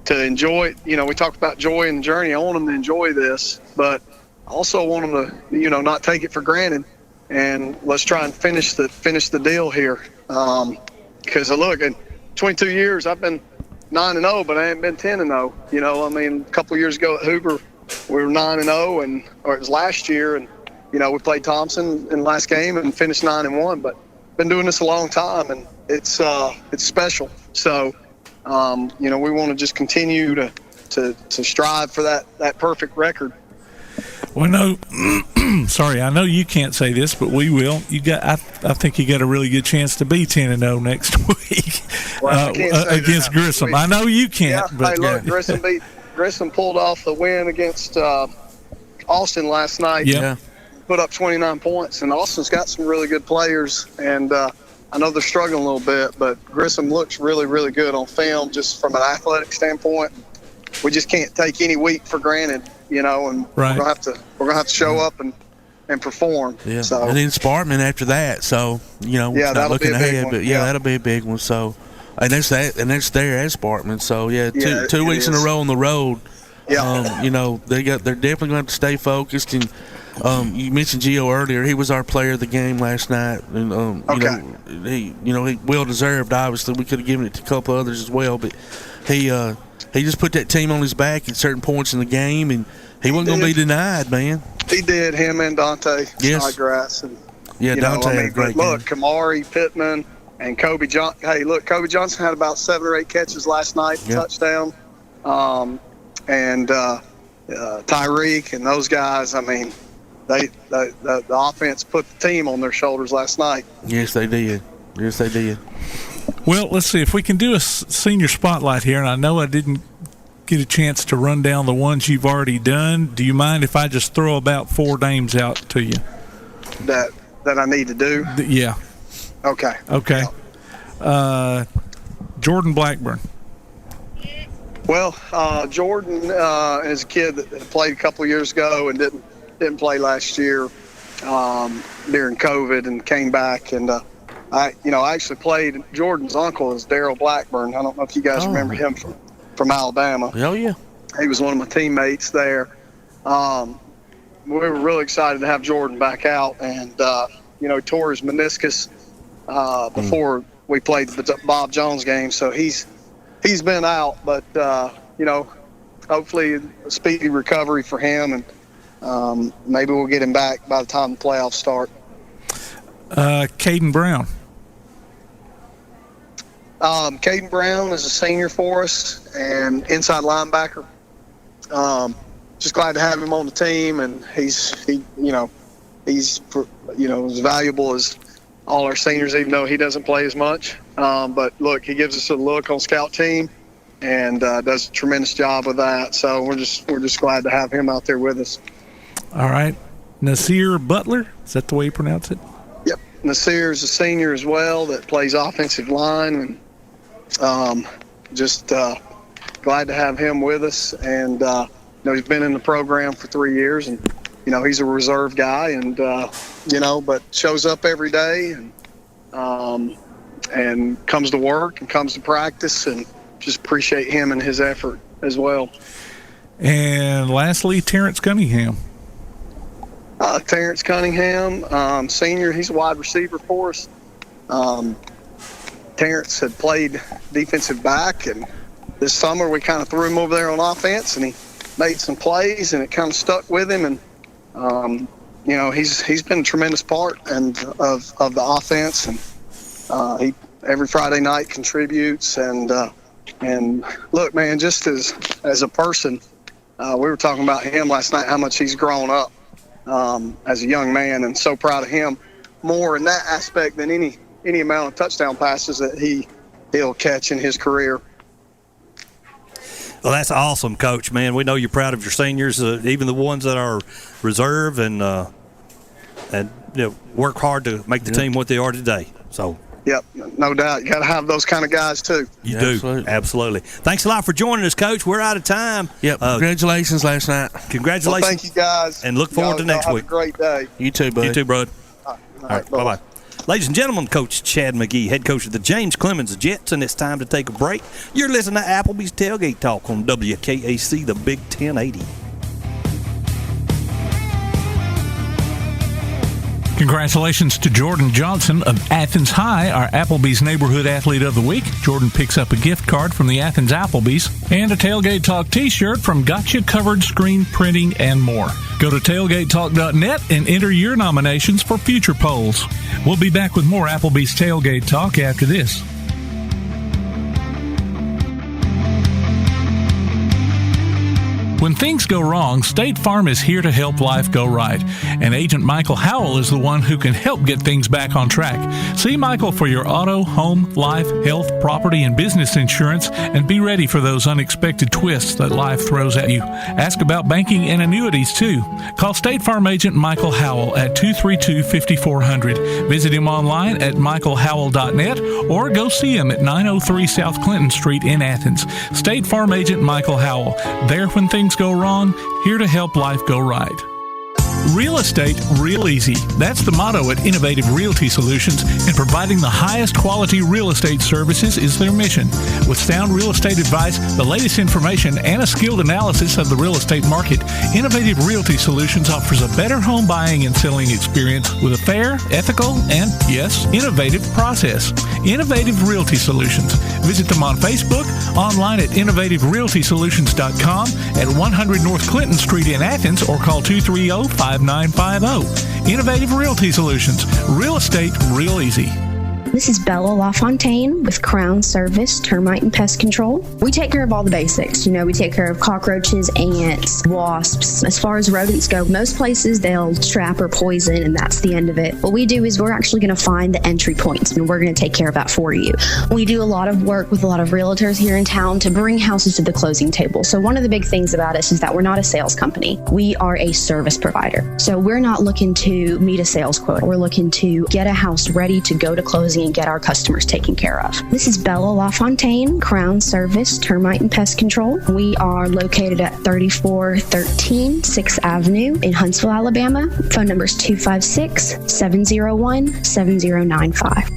enjoy it. We talked about joy and journey. I want them to enjoy this, but I also want them to, not take it for granted. And let's try and finish the deal here. Because look, in 22 years, I've been 9-0, but I ain't been 10-0. A couple of years ago at Hoover, we were 9-0, or it was last year, and we played Thompson in the last game and finished 9-1. But been doing this a long time, and it's special. So. We want to just continue to strive for that perfect record. Well, no, sorry, I know you can't say this, but we will. I think you got a really good chance to be 10-0 next week against Grissom. I know you can't. Yeah, but look, Grissom pulled off the win against Austin last night. Yeah, put up 29 points, and Austin's got some really good players, and. I know they're struggling a little bit, but Grissom looks really, really good on film just from an athletic standpoint. We just can't take any week for granted, and right. we're gonna have to show up and perform. Yeah. So, and then Sparkman after that. So it's not looking ahead, but that'll be a big one. So and that's there at Sparkman. So two weeks in a row on the road. Yeah. They're definitely going to have to stay focused. And you mentioned Gio earlier. He was our player of the game last night, and he well deserved. Obviously, we could have given it to a couple others as well, but he just put that team on his back at certain points in the game, and he wasn't going to be denied, man. He did. Him and Dante Snodgrass, and Dante had a great game. Look, Kamari Pittman and Kobe Johnson. Hey, look, Kobe Johnson had about 7 or 8 catches last night, touchdown. And Tyreek and those guys, the offense put the team on their shoulders last night. Yes, they did. Well, let's see if we can do a senior spotlight here. And I know I didn't get a chance to run down the ones you've already done. Do you mind if I just throw about 4 names out to you? That I need to do? Yeah. Okay. Jordan Blackburn. Well, Jordan is a kid that played a couple of years ago and didn't play last year during COVID and came back. And I actually played. Jordan's uncle is Daryl Blackburn. I don't know if you guys remember him from Alabama. Oh yeah, he was one of my teammates there. We were really excited to have Jordan back out, and he tore his meniscus before we played the Bob Jones game, so he's been out, but hopefully a speedy recovery for him, and maybe we'll get him back by the time the playoffs start. Caden Brown. Caden Brown is a senior for us and inside linebacker. Just glad to have him on the team, and he's as valuable as all our seniors, even though he doesn't play as much. But look, he gives us a look on scout team and does a tremendous job with that. So we're just glad to have him out there with us. All right. Nasir Butler, is that the way you pronounce it? Yep. Nasir is a senior as well that plays offensive line, and glad to have him with us. And he's been in the program for 3 years, and he's a reserve guy, and but shows up every day and comes to work and comes to practice, and just appreciate him and his effort as well. And lastly, Terrence Cunningham. Terrence Cunningham, senior, he's a wide receiver for us. Terrence had played defensive back, and this summer we kind of threw him over there on offense, and he made some plays, and it kind of stuck with him. And he's been a tremendous part of the offense, and he every Friday night contributes. And look, man, just as a person, We were talking about him last night, how much he's grown up as a young man, and so proud of him more in that aspect than any amount of touchdown passes that he'll catch in his career. Well, that's awesome, Coach, man. We know you're proud of your seniors, even the ones that are reserve and work hard to make the team what they are today. So. Yep, no doubt. You got to have those kind of guys, too. You do. Absolutely. Thanks a lot for joining us, Coach. We're out of time. Yep. Congratulations last night. Congratulations. Well, thank you, guys. And look forward to next week. Have a great day. You too, bud. You too, bud. All right, bye-bye. Ladies and gentlemen, Coach Chad McGehee, head coach of the James Clemens Jets, and it's time to take a break. You're listening to Applebee's Tailgate Talk on WKAC, the Big 1080. Congratulations to Jordan Johnson of Athens High, our Applebee's Neighborhood Athlete of the Week. Jordan picks up a gift card from the Athens Applebee's and a Tailgate Talk t-shirt from Gotcha Covered Screen Printing and more. Go to tailgatetalk.net and enter your nominations for future polls. We'll be back with more Applebee's Tailgate Talk after this. When things go wrong, State Farm is here to help life go right. And Agent Michael Howell is the one who can help get things back on track. See Michael for your auto, home, life, health, property, and business insurance, and be ready for those unexpected twists that life throws at you. Ask about banking and annuities, too. Call State Farm Agent Michael Howell at 232-5400. Visit him online at michaelhowell.net or go see him at 903 South Clinton Street in Athens. State Farm Agent Michael Howell. There when things go wrong, here to help life go right. Real estate real easy. That's the motto at Innovative Realty Solutions, and providing the highest quality real estate services is their mission. With sound real estate advice, the latest information, and a skilled analysis of the real estate market, Innovative Realty Solutions offers a better home buying and selling experience with a fair, ethical, and, yes, innovative process. Innovative Realty Solutions. Visit them on Facebook, online at innovativerealtysolutions.com, at 100 North Clinton Street in Athens, or call 230-5950. Innovative Realty Solutions. Real estate real easy. This is Bella LaFontaine with Crown Service Termite and Pest Control. We take care of all the basics. We take care of cockroaches, ants, wasps. As far as rodents go, most places they'll trap or poison, and that's the end of it. What we do is we're actually going to find the entry points, and we're going to take care of that for you. We do a lot of work with a lot of realtors here in town to bring houses to the closing table. So one of the big things about us is that we're not a sales company. We are a service provider. So we're not looking to meet a sales quota. We're looking to get a house ready to go to closing and get our customers taken care of. This is Bella LaFontaine, Crown Service Termite and Pest Control. We are located at 3413 6th Avenue in Huntsville, Alabama. Phone number is 256-701-7095.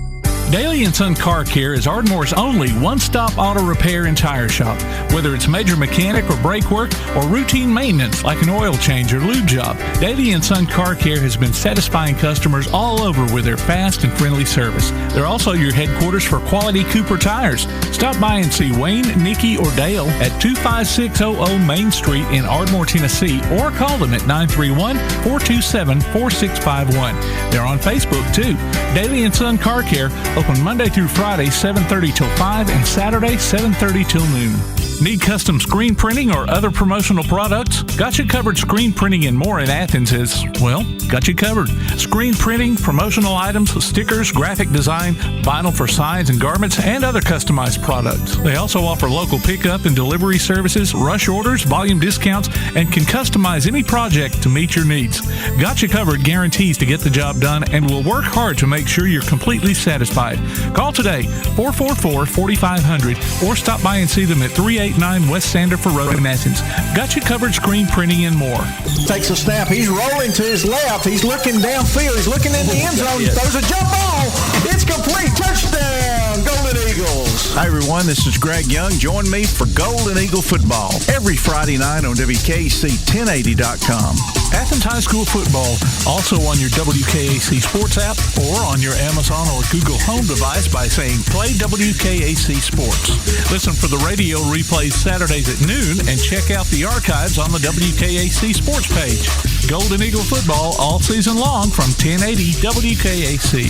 Daly & Son Car Care is Ardmore's only one-stop auto repair and tire shop. Whether it's major mechanic or brake work or routine maintenance like an oil change or lube job, Daly & Son Car Care has been satisfying customers all over with their fast and friendly service. They're also your headquarters for quality Cooper tires. Stop by and see Wayne, Nikki, or Dale at 25600 Main Street in Ardmore, Tennessee, or call them at 931-427-4651. They're on Facebook, too. Daly & Son Car Care, open Monday through Friday, 7:30 till 5, and Saturday, 7:30 till noon. Need custom screen printing or other promotional products? Got you covered. Screen printing and more in Athens is, well, got you covered. Screen printing, promotional items, stickers, graphic design, vinyl for signs and garments, and other customized products. They also offer local pickup and delivery services, rush orders, volume discounts, and can customize any project to meet your needs. Got you covered guarantees to get the job done and will work hard to make sure you're completely satisfied. Call today, 444-4500, or stop by and see them at 389 West Sandifer Road in Athens. Got you covered. Screen printing and more. Takes a snap. He's rolling to his left. He's looking downfield. He's looking in the end zone. Yes. Throws a jump ball. It's complete. Touchdown. Golden Eagles. Hi, everyone. This is Greg Young. Join me for Golden Eagle football every Friday night on WKAC1080.com. Athens High School football, also on your WKAC Sports app or on your Amazon or Google Home device by saying Play WKAC Sports. Listen for the radio replays Saturdays at noon and check out the archives on the WKAC Sports page. Golden Eagle football all season long from 1080 WKAC.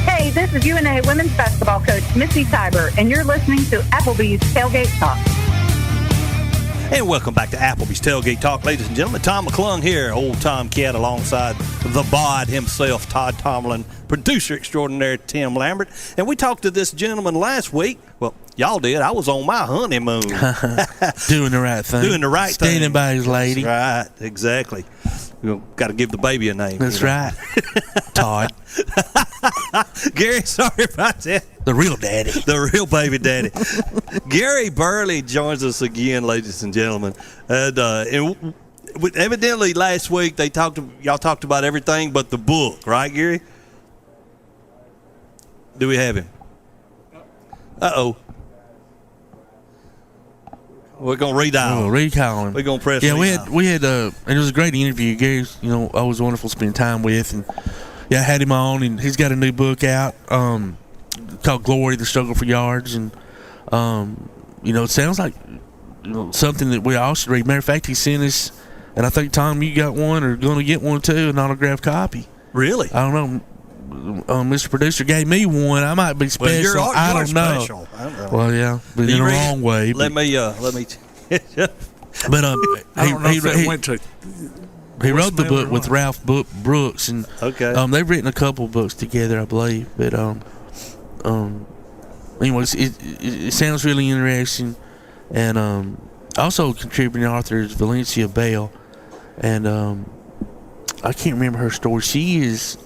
Hey, this is UNA women's basketball coach Missy Cyber, and you're listening to Applebee's Tailgate Talk. And welcome back to Applebee's Tailgate Talk, ladies and gentlemen. Tom McClung here, old Tom Cat, alongside the bod himself, Todd Tomlin, producer extraordinaire Tim Lambert. And we talked to this gentleman last week. Well, y'all did. I was on my honeymoon. Doing the right thing. Doing the right thing. Standing by his lady. That's right, exactly. Got to give the baby a name. That's right. Todd. Gary, sorry about that. The real daddy. The real baby daddy. Gary Burley joins us again, ladies and gentlemen. And evidently last week y'all talked about everything but the book, right, Gary? Do we have him? Uh-oh. We're gonna redial. Recall him. We're gonna press. Yeah, we had and it was a great interview. Gary's, always wonderful to spend time with, and I had him on, and he's got a new book out called "Glory: The Struggle for Yards," and it sounds like something that we all should read. Matter of fact, he sent us, and I think Tom, you got one or going to get one too, an autographed copy. Really? I don't know. Mr. Producer gave me one. I might be special. Well, I don't know. Special. I don't know. Well, yeah, but in the wrong way. Let me. But I don't know if it went to. He wrote the book with Ralph Brooks, and they've written a couple books together, I believe. But anyways, it sounds really interesting, and also contributing author is Valencia Bell, and I can't remember her story. She is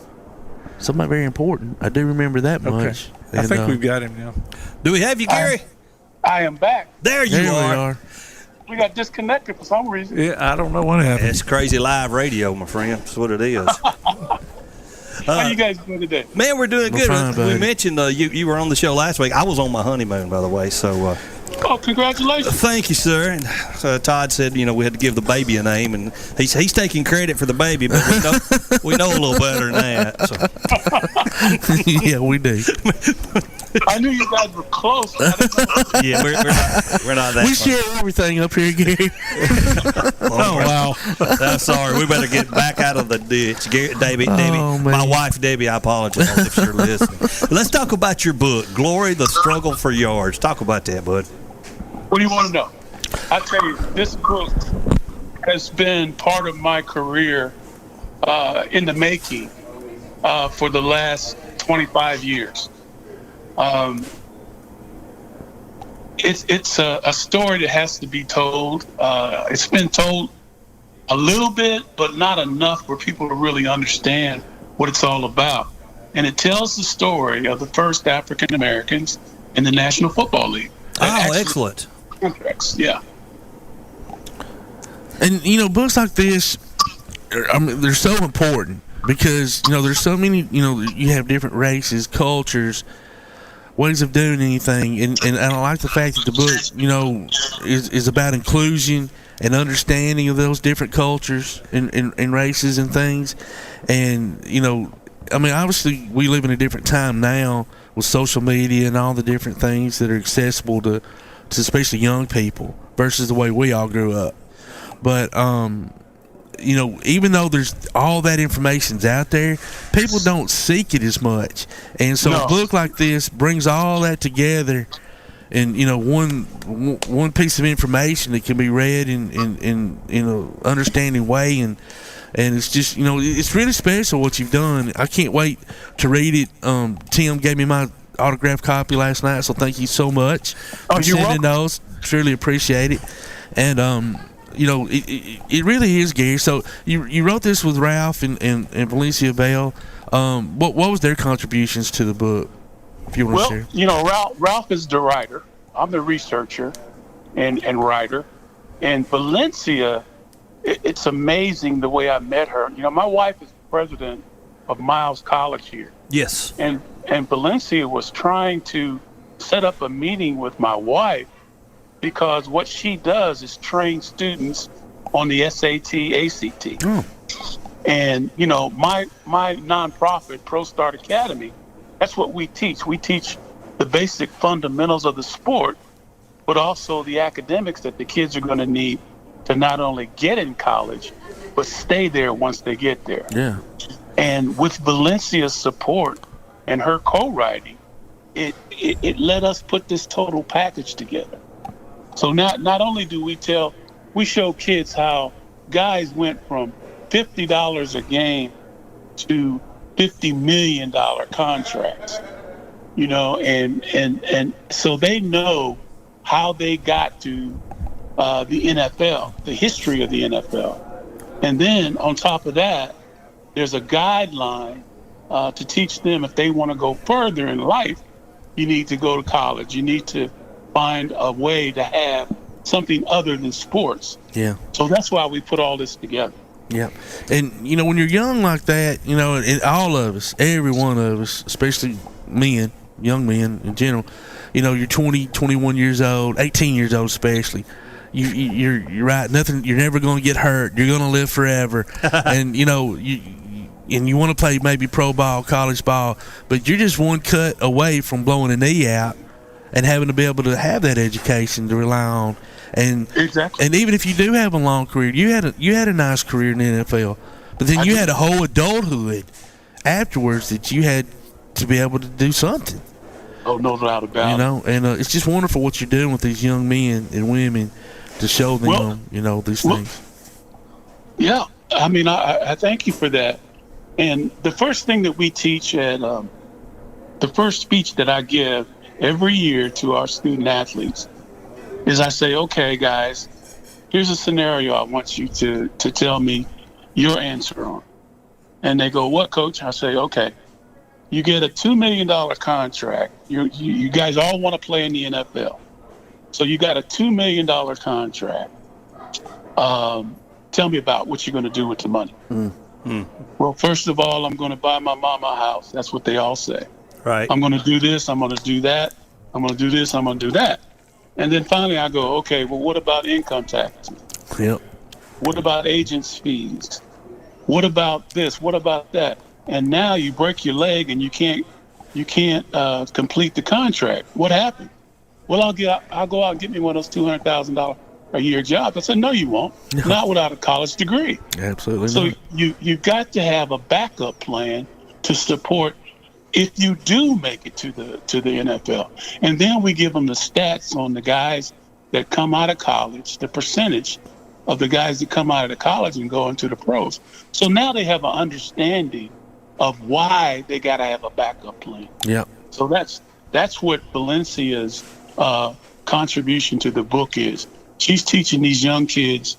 somebody very important. I do remember that much. I think we've got him now. Do we have you, Gary? I am back. There you are. We got disconnected for some reason. Yeah, I don't know what happened. It's crazy live radio, my friend. That's what it is. How you guys doing today? Man, we're doing good. Fine, we mentioned you were on the show last week. I was on my honeymoon, by the way. So. Congratulations. Thank you, sir. And so Todd said, we had to give the baby a name, and he's taking credit for the baby, but we know a little better than that. So. Yeah, we do. I knew you guys were close. Yeah, we're not that. We share everything up here, Gary. Oh wow! I'm sorry. We better get back out of the ditch, Debbie. My wife, Debbie. I apologize if you're listening. Let's talk about your book, "Glory: The Struggle for Yards." Talk about that, bud. What do you want to know? I tell you, this book has been part of my career in the making for the last 25 years. It's a story that has to be told. It's been told a little bit, but not enough for people to really understand what it's all about. And it tells the story of the first African Americans in the National Football League. Oh, excellent. Contracts, yeah. And books like this, they're so important because there's so many. You have different races, cultures, ways of doing anything, and I like the fact that the book, is about inclusion and understanding of those different cultures and races and things. And obviously we live in a different time now with social media and all the different things that are accessible to especially young people versus the way we all grew up. But even though there's all that information's out there, people don't seek it as much. And so a book like this brings all that together in one piece of information that can be read in understanding way, and it's just it's really special what you've done. I can't wait to read it. Tim gave me my autographed copy last night, so thank you so much for sending those. Truly appreciate it. And it really is, Gary. So you wrote this with Ralph and Valencia Bell. What was their contributions to the book, if you want to share? Ralph is the writer. I'm the researcher and writer. And Valencia, it's amazing the way I met her. My wife is president of Miles College here. Yes. And Valencia was trying to set up a meeting with my wife because what she does is train students on the SAT, ACT. And, my nonprofit, Pro Start Academy, that's what we teach. We teach the basic fundamentals of the sport, but also the academics that the kids are going to need to not only get in college, but stay there once they get there. Yeah. And with Valencia's support and her co-writing, it let us put this total package together. So not only do we tell we show kids how guys went from $50 a game to $50 million contracts, you know, and so they know how they got to the NFL, the history of the NFL. And then on top of that, there's a guideline to teach them if they want to go further in life, you need to go to college. You need to find a way to have something other than sports. Yeah. So that's why we put all this together. Yeah. And, you know, when you're young like that, you know, and all of us, every one of us, especially men, young men in general, you know, you're 20, 21 years old, 18 years old especially. You're right. Nothing. You're never going to get hurt. You're going to live forever. And, you know, you want to play maybe pro ball, college ball, but you're just one cut away from blowing a knee out and having to be able to have that education to rely on. And exactly. And even if you do have a long career, you had a nice career in the NFL, but then you had a whole adulthood afterwards that you had to be able to do something. Oh, no doubt about it. You know, and it's just wonderful what you're doing with these young men and women to show them, you know, these things. Yeah, I mean, I thank you for that. And the first thing that we teach at the first speech that I give every year to our student athletes is I say, okay, guys, here's a scenario I want you to tell me your answer on. And they go, what, coach? I say, okay, you get a $2 million contract. You guys all want to play in the NFL. So you got a $2 million contract. Tell me about what you're going to do with the money. Well, first of all, I'm going to buy my mama a house. That's what they all say. Right. I'm going to do this. I'm going to do that. I'm going to do this. I'm going to do that. And then finally I go, okay, well, what about income taxes? Yep. What about agents' fees? What about this? What about that? And now you break your leg and you can't complete the contract. What happened? Well, I'll go out and get me one of those $200,000 a year jobs. I said, no, you won't. Not without a college degree. Absolutely So not. you got to have a backup plan to support if you do make it to the NFL. And then we give them the stats on the guys that come out of college, the percentage of the guys that come out of the college and go into the pros. So now they have an understanding of why they got to have a backup plan. Yep. So that's what Valencia's contribution to the book is. She's teaching these young kids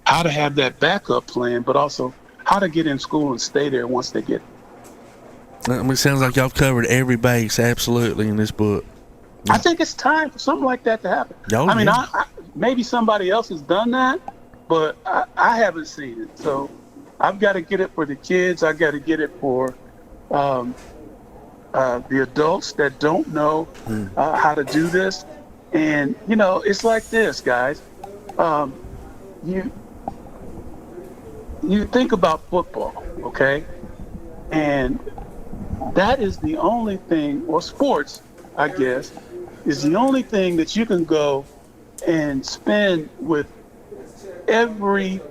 how to have that backup plan, but also how to get in school and stay there once they get there. I mean, it sounds like y'all covered every base absolutely in this book. I think it's time for something like that to happen. I mean, I maybe somebody else has done that, but I haven't seen it. So I've got to get it for the kids. I've got to get it for the adults that don't know how to do this. And, you know, it's like this, guys. You think about football, okay? And that is the only thing, or sports, I guess, is the only thing that you can go and spend with every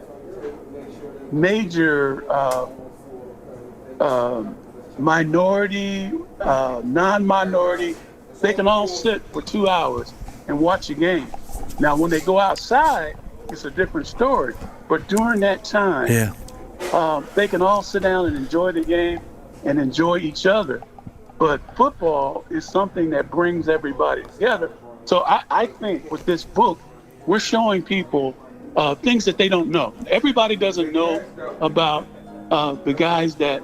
major minority, non-minority. They can all sit for 2 hours and watch a game. Now, when they go outside, it's a different story. But during that time, they can all sit down and enjoy the game and enjoy each other. But football is something that brings everybody together. So I think with this book, we're showing people things that they don't know. Everybody doesn't know about the guys that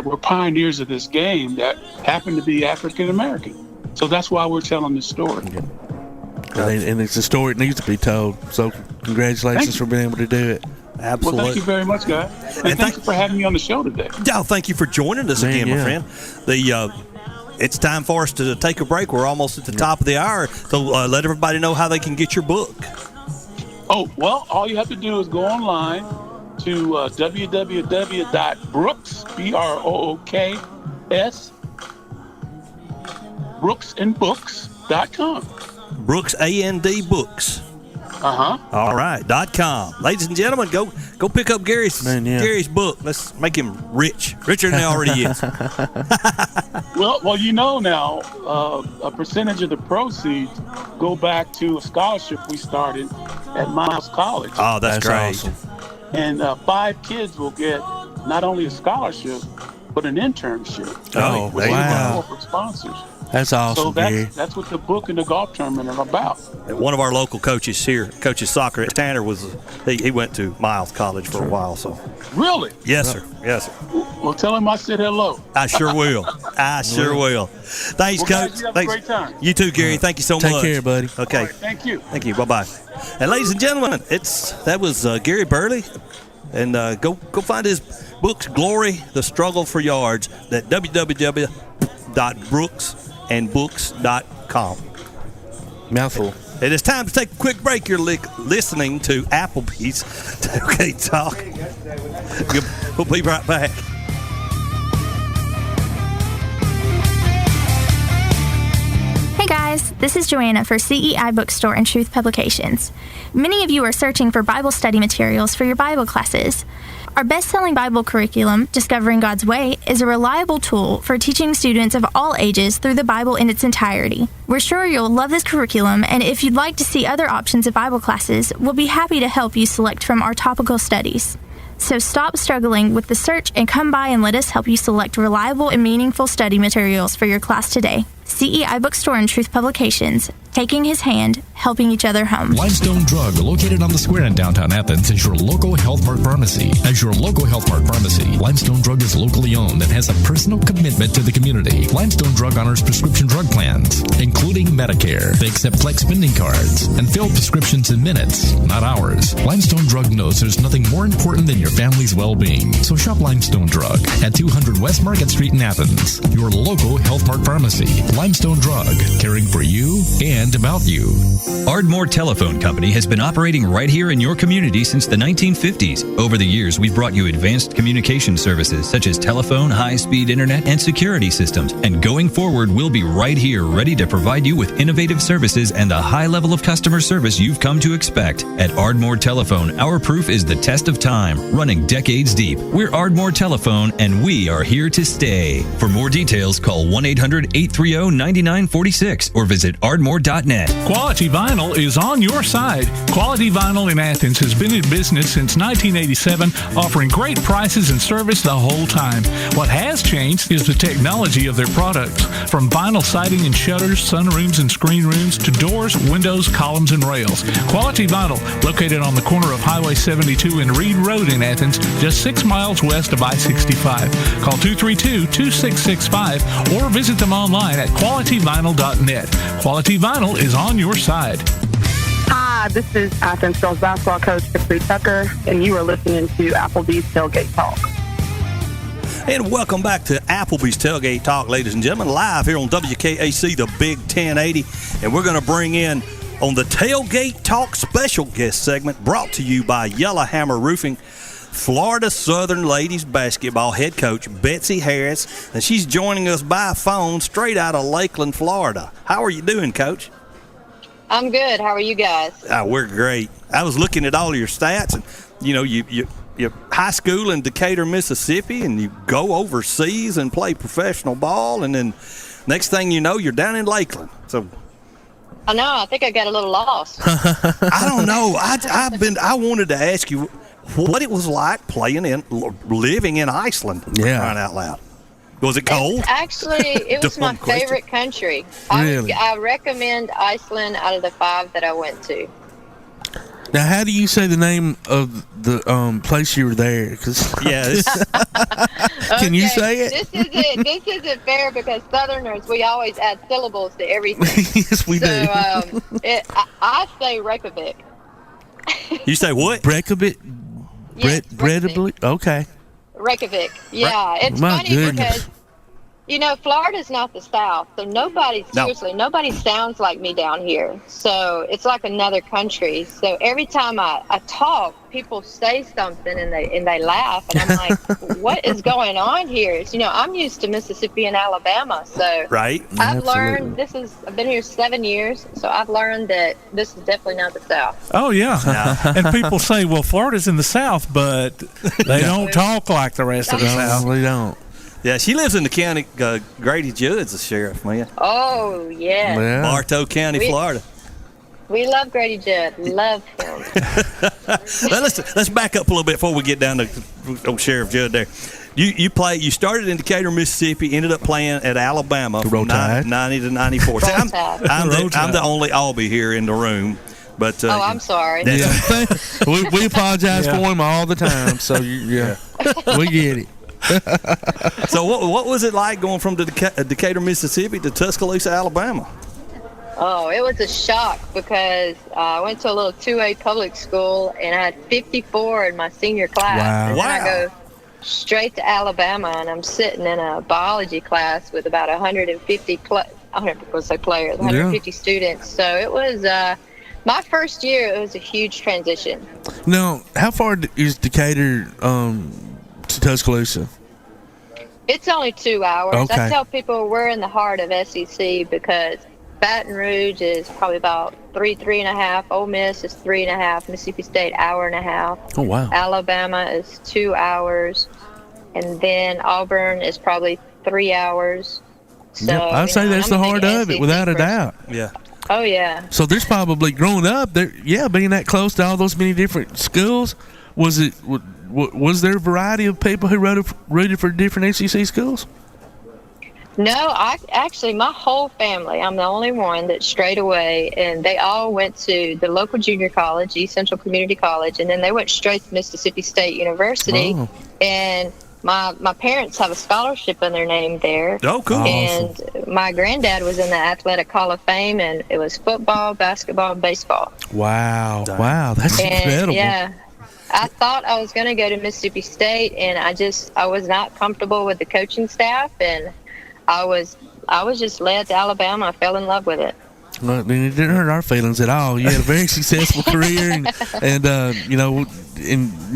were pioneers of this game that happen to be African American. So that's why we're telling this story. And it's a story that needs to be told. So congratulations for being able to do it. Absolutely. Well, thank you very much, guys. And thank you for having me on the show today. Oh, thank you for joining us again, my friend. It's time for us to take a break. We're almost at the top of the hour. So let everybody know how they can get your book. Oh, well, all you have to do is go online to www.brooks, BROOKS, brooksandbooks.com. Brooks, A-N-D, books. All right, .com. Ladies and gentlemen, go pick up Gary's book. Let's make him richer than he already is. Well, you know now, a percentage of the proceeds go back to a scholarship we started at Miles College. Oh, that's great. Awesome. And 5 kids will get not only a scholarship, but an internship. Oh, with wow. corporate sponsors. That's awesome, So Gary. that's what the book and the golf tournament are about. One of our local coaches here, coaches soccer at Tanner, he went to Miles College for a while. So Really? yes, sir. Yes, sir. Well, tell him I said hello. I sure will. I sure will. Thanks, Well, Coach. guys, you have Thanks. a great time. You too, Gary. Thank you so Take much. care, buddy. Okay. All right, thank you. Thank you. Bye-bye. And ladies and gentlemen, that was Gary Burley. And go find his books, Glory, The Struggle for Yards, at www.brooksandbooks.com. Mouthful. It is time to take a quick break. You're listening to Applebee's Tailgate Talk. We'll be right back. Hey guys, this is Joanna for CEI Bookstore and Truth Publications. Many of you are searching for Bible study materials for your Bible classes. Our best-selling Bible curriculum, Discovering God's Way, is a reliable tool for teaching students of all ages through the Bible in its entirety. We're sure you'll love this curriculum, and if you'd like to see other options of Bible classes, we'll be happy to help you select from our topical studies. So stop struggling with the search and come by and let us help you select reliable and meaningful study materials for your class today. CEI Bookstore and Truth Publications, taking his hand, helping each other home. Limestone Drug, located on the square in downtown Athens, is your local Health Mart pharmacy. As your local Health Mart pharmacy, Limestone Drug is locally owned and has a personal commitment to the community. Limestone Drug honors prescription drug plans, including Medicare. They accept flex spending cards and fill prescriptions in minutes, not hours. Limestone Drug knows there's nothing more important than your family's well-being. So shop Limestone Drug at 200 West Market Street in Athens, your local Health Mart pharmacy. Limestone Drug, caring for you and about you. Ardmore Telephone Company has been operating right here in your community since the 1950s. Over the years, we've brought you advanced communication services such as telephone, high-speed internet, and security systems. And going forward, we'll be right here ready to provide you with innovative services and the high level of customer service you've come to expect. At Ardmore Telephone, our proof is the test of time, running decades deep. We're Ardmore Telephone, and we are here to stay. For more details, call 1-800-830-9946 or visit ardmore.net. Quality Vinyl is on your side. Quality Vinyl in Athens has been in business since 1987, offering great prices and service the whole time. What has changed is the technology of their products. From vinyl siding and shutters, sunrooms and screen rooms, to doors, windows, columns, and rails. Quality Vinyl, located on the corner of Highway 72 and Reed Road in Athens, just 6 miles west of I-65. Call 232-2665 or visit them online at qualityvinyl.net. Quality Vinyl is on your side. Hi, this is Athens girls basketball coach Jeffrey Tucker, and you are listening to Applebee's Tailgate Talk. And welcome back to Applebee's Tailgate Talk, ladies and gentlemen, live here on WKAC, the Big 1080. And we're going to bring in on the Tailgate Talk special guest segment brought to you by Yellowhammer Roofing, Florida Southern Ladies Basketball head coach Betsy Harris. And she's joining us by phone straight out of Lakeland, Florida. How are you doing, Coach? I'm good. How are you guys? We're great. I was looking at all your stats, and you're high school in Decatur, Mississippi, and you go overseas and play professional ball, and then next thing you know, you're down in Lakeland. So I know. I think I got a little lost. I don't know. I wanted to ask you what it was like living in Iceland. Yeah. Crying out loud. Was it cold? It was my favorite country. Really? I recommend Iceland out of the 5 that I went to. Now, how do you say the name of the place you were there? Can you say it? This isn't fair because Southerners, we always add syllables to everything. Yes, we do. I say Reykjavik. You say what? Reykjavik? Yes, Reykjavik? Okay. Reykjavik. Yeah, it's funny because, Florida's not the South, so nobody sounds like me down here. So it's like another country. So every time I talk, people say something and they laugh, and I'm like, what is going on here? I'm used to Mississippi and Alabama, so right. I've learned I've been here 7 years, so I've learned that this is definitely not the South. Oh yeah, and people say, well, Florida's in the South, but they don't talk like the rest of the South. They don't. Yeah, she lives in the county. Grady Judd's the sheriff, man. Oh, yeah. Bartow County, Florida. We love Grady Judd. Love him. Now let's back up a little bit before we get down to Sheriff Judd there. You started in Decatur, Mississippi, ended up playing at Alabama from 90 to 94. See, I'm the only Albie here in the room. But I'm sorry. We apologize for him all the time. So we get it. So what was it like going from Decatur, Mississippi to Tuscaloosa, Alabama? Oh, it was a shock because I went to a little 2A public school and I had 54 in my senior class. Wow. And then I go straight to Alabama and I'm sitting in a biology class with about 150 students. So it was my first year. It was a huge transition. Now, how far is Decatur to Tuscaloosa? It's only 2 hours. Okay. I tell people we're in the heart of SEC because Baton Rouge is probably about 3.5. Ole Miss is 3.5. Mississippi State, 1.5 hours. Oh, wow. Alabama is 2 hours. And then Auburn is probably 3 hours. So, I'd say that's the heart of it, without a doubt. Yeah. Oh, yeah. So there's probably, growing up, being that close to all those many different schools, was there a variety of people who rooted for different SEC schools? No, my whole family, I'm the only one that strayed away, and they all went to the local junior college, East Central Community College, and then they went straight to Mississippi State University. Oh. And my parents have a scholarship in their name there. Oh, cool. And my granddad was in the Athletic Hall of Fame, and it was football, basketball, and baseball. Wow. Wow, that's incredible. Yeah. I thought I was going to go to Mississippi State, and I was not comfortable with the coaching staff, and I was just led to Alabama. I fell in love with it. Well, it didn't hurt our feelings at all. You had a very successful career, and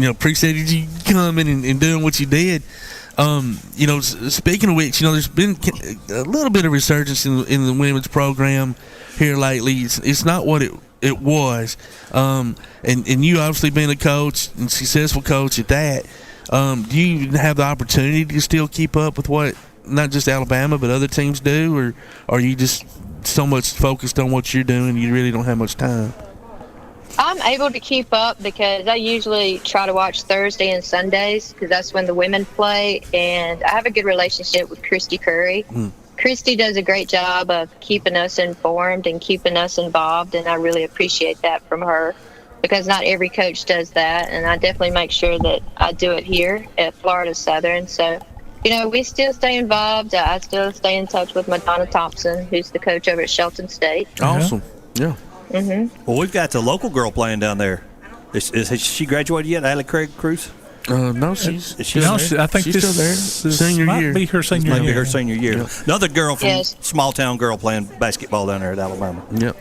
appreciated you coming and doing what you did. Speaking of which, there's been a little bit of resurgence in the women's program here lately. It's not what it was, and you obviously being a coach and successful coach at that. Do you have the opportunity to still keep up with what not just Alabama but other teams do, or are you just so much focused on what you're doing you really don't have much time? I'm able to keep up because I usually try to watch Thursday and Sundays because that's when the women play, and I have a good relationship with Christy Curry. Christy does a great job of keeping us informed and keeping us involved, and I really appreciate that from her because not every coach does that, and I definitely make sure that I do it here at Florida Southern. So, we still stay involved. I still stay in touch with Madonna Thompson, who's the coach over at Shelton State. Awesome. Yeah. Mm-hmm. Well, we've got the local girl playing down there. Has she graduated yet, Allie Craig Cruz? No, she's still there. I think she's still there. Senior might year. be her senior Might year. be her senior year. Yep. Another girl from small town girl playing basketball down there at Alabama. Yep.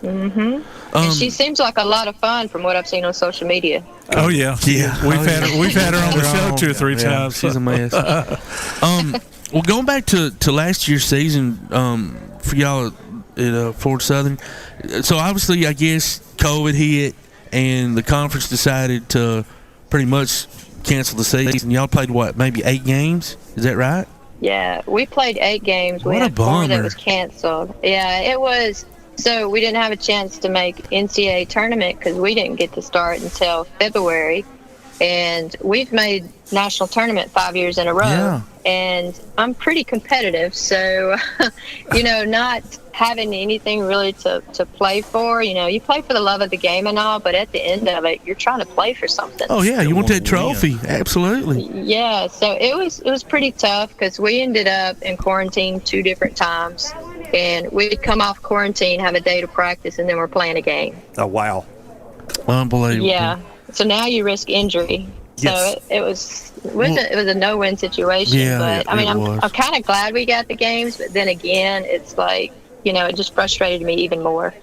Mm-hmm. And she seems like a lot of fun from what I've seen on social media. Oh yeah. We've had her on the show 2 or 3 times. She's a mess. Well, going back to last year's season for y'all at Florida Southern, so obviously I guess COVID hit and the conference decided to pretty much cancel the season. Y'all played maybe 8 games? Is that right? Yeah, we played 8 games. We had 4 that was canceled. Yeah, it was. So we didn't have a chance to make NCAA tournament because we didn't get to start until February. And we've made national tournament 5 years in a row. Yeah. And I'm pretty competitive. So, not having anything really to play for, you play for the love of the game and all, but at the end of it, you're trying to play for something. Oh, yeah, you want that trophy. Absolutely. Yeah, so it was pretty tough because we ended up in quarantine 2 different times. And we'd come off quarantine, have a day to practice, and then we're playing a game. Oh, wow. Unbelievable. Yeah. So now you risk injury. Yes. So it was a no-win situation. Yeah, but, I'm kind of glad we got the games, but then again, it's like, it just frustrated me even more.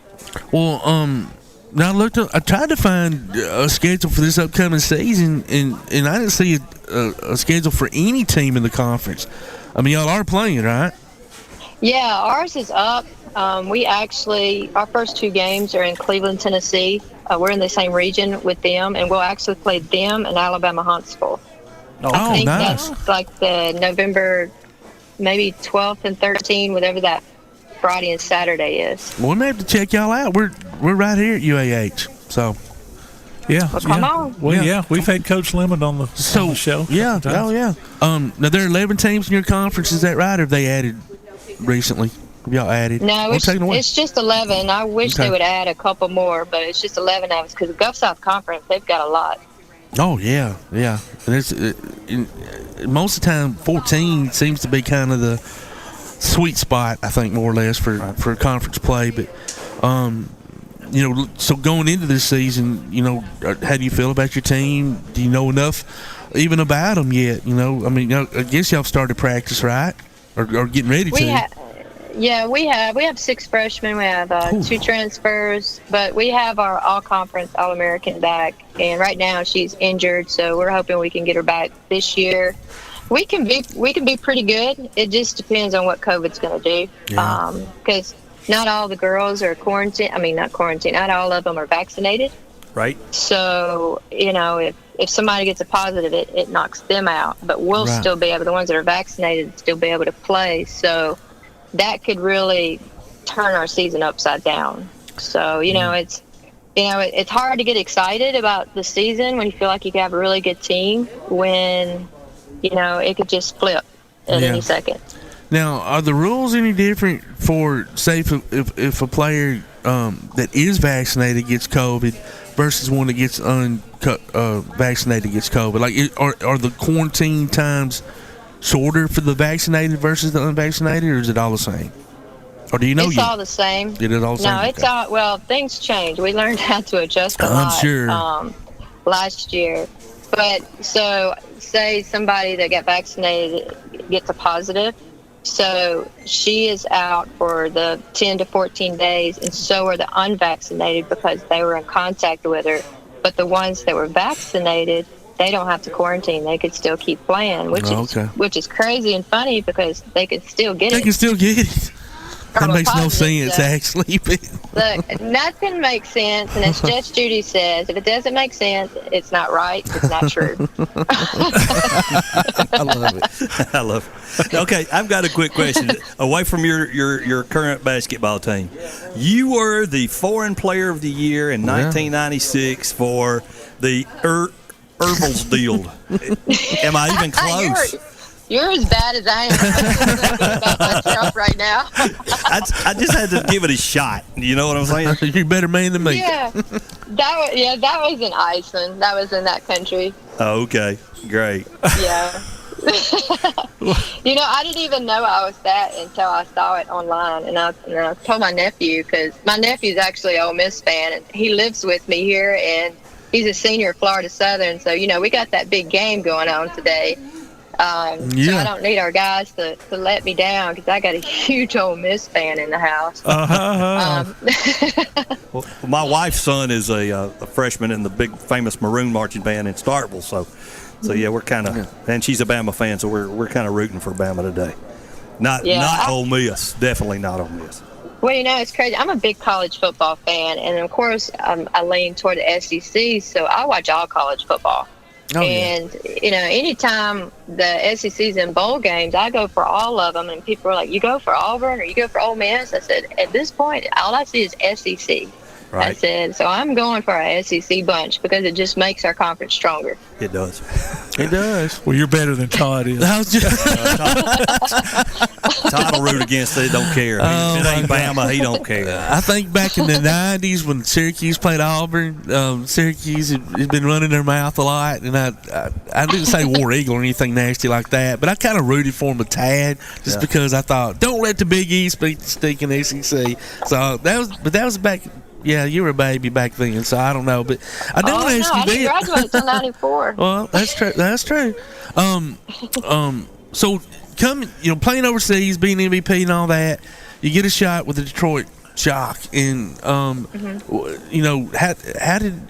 Well, now I tried to find a schedule for this upcoming season, and I didn't see a schedule for any team in the conference. Y'all are playing, right? Yeah, ours is up. Our first 2 games are in Cleveland, Tennessee. We're in the same region with them, and we'll actually play them in Alabama Huntsville. I think nice. That's like the November, maybe 12th and 13th, whatever that Friday and Saturday is. Well, we may have to check y'all out. We're right here at UAH, so. Yeah. Well, come on. Well, we've had Coach Lemon on the show. Yeah. Oh, yeah. Now, there are 11 teams in your conference. Is that right? Or have they added recently? Have y'all added? No, it's just 11. I wish they would add a couple more, but it's just 11 of us because the Gulf South Conference, they've got a lot. Oh, yeah. And it's, most of the time, 14 seems to be kind of the sweet spot, I think, more or less, for conference play. But, so going into this season, how do you feel about your team? Do you know enough even about them yet? I guess y'all started practice, right? Or getting ready to? We have 6 freshmen. We have 2 transfers, but we have our all-conference All-American back, and right now she's injured, so we're hoping we can get her back this year. We can be pretty good. It just depends on what COVID's going to do, because not all the girls are quarantined. I mean, not quarantined. Not all of them are vaccinated. Right. So, if somebody gets a positive, it knocks them out. But we'll still be able, the ones that are vaccinated, still be able to play. So that could really turn our season upside down. So, it's hard to get excited about the season when you feel like you have a really good team when, it could just flip at any second. Now, are the rules any different for, say, if a player that is vaccinated gets COVID versus one that gets vaccinated gets COVID? Like, are the quarantine times shorter for the vaccinated versus the unvaccinated, or is it all the same? Or do you know? It's all the same. It is all the same? No, it's all, well, things change. We learned how to adjust a lot. I'm sure. Last year. But, so, say somebody that got vaccinated gets a positive, so she is out for the 10 to 14 days, and so are the unvaccinated because they were in contact with her. But the ones that were vaccinated, they don't have to quarantine. They could still keep playing, which is crazy and funny because they could still get it. They can still get it. That makes no sense, actually. Look, nothing makes sense, and as Judge Judy says, if it doesn't make sense, it's not right, it's not true. I love it. Okay, I've got a quick question. Away from your current basketball team, you were the foreign player of the year in 1996 for the Herbals deal. Am I even close? You're as bad as I am about myself right now. I just had to give it a shot. You know what I'm saying? You're a better man than me. Yeah, that was in Iceland. That was in that country. Oh, okay, great. Yeah. I didn't even know I was that until I saw it online, and I told my nephew, because my nephew's actually an Ole Miss fan, and he lives with me here, and he's a senior at Florida Southern, so we got that big game going on today. So I don't need our guys to let me down because I got a huge Ole Miss fan in the house. Well, my wife's son is a freshman in the big famous Maroon marching band in Starkville, so yeah, we're kind of, and she's a Bama fan, so we're kind of rooting for Bama today. Not Ole Miss, definitely not Ole Miss. Well, it's crazy. I'm a big college football fan, and of course, I lean toward the SEC, so I watch all college football. Anytime the SEC's in bowl games, I go for all of them, and people are like, you go for Auburn or you go for Ole Miss? I said, at this point, all I see is SEC. Right. I said, so I'm going for a SEC bunch because it just makes our conference stronger. It does. It does. Well, you're better than Todd is. Todd will root against it. Don't care. If it ain't Bama, he don't care. I think back in the 90s when Syracuse played Auburn, Syracuse has been running their mouth a lot. And I didn't say War Eagle or anything nasty like that, but I kind of rooted for them a tad just because I thought, don't let the Big East beat the stinking SEC. So that was back. Yeah, you were a baby back then, so I don't know. But I do want to ask you this. I didn't graduate until 94. Well, that's true. That's true. So playing overseas, being MVP and all that, you get a shot with the Detroit Shock, and how did?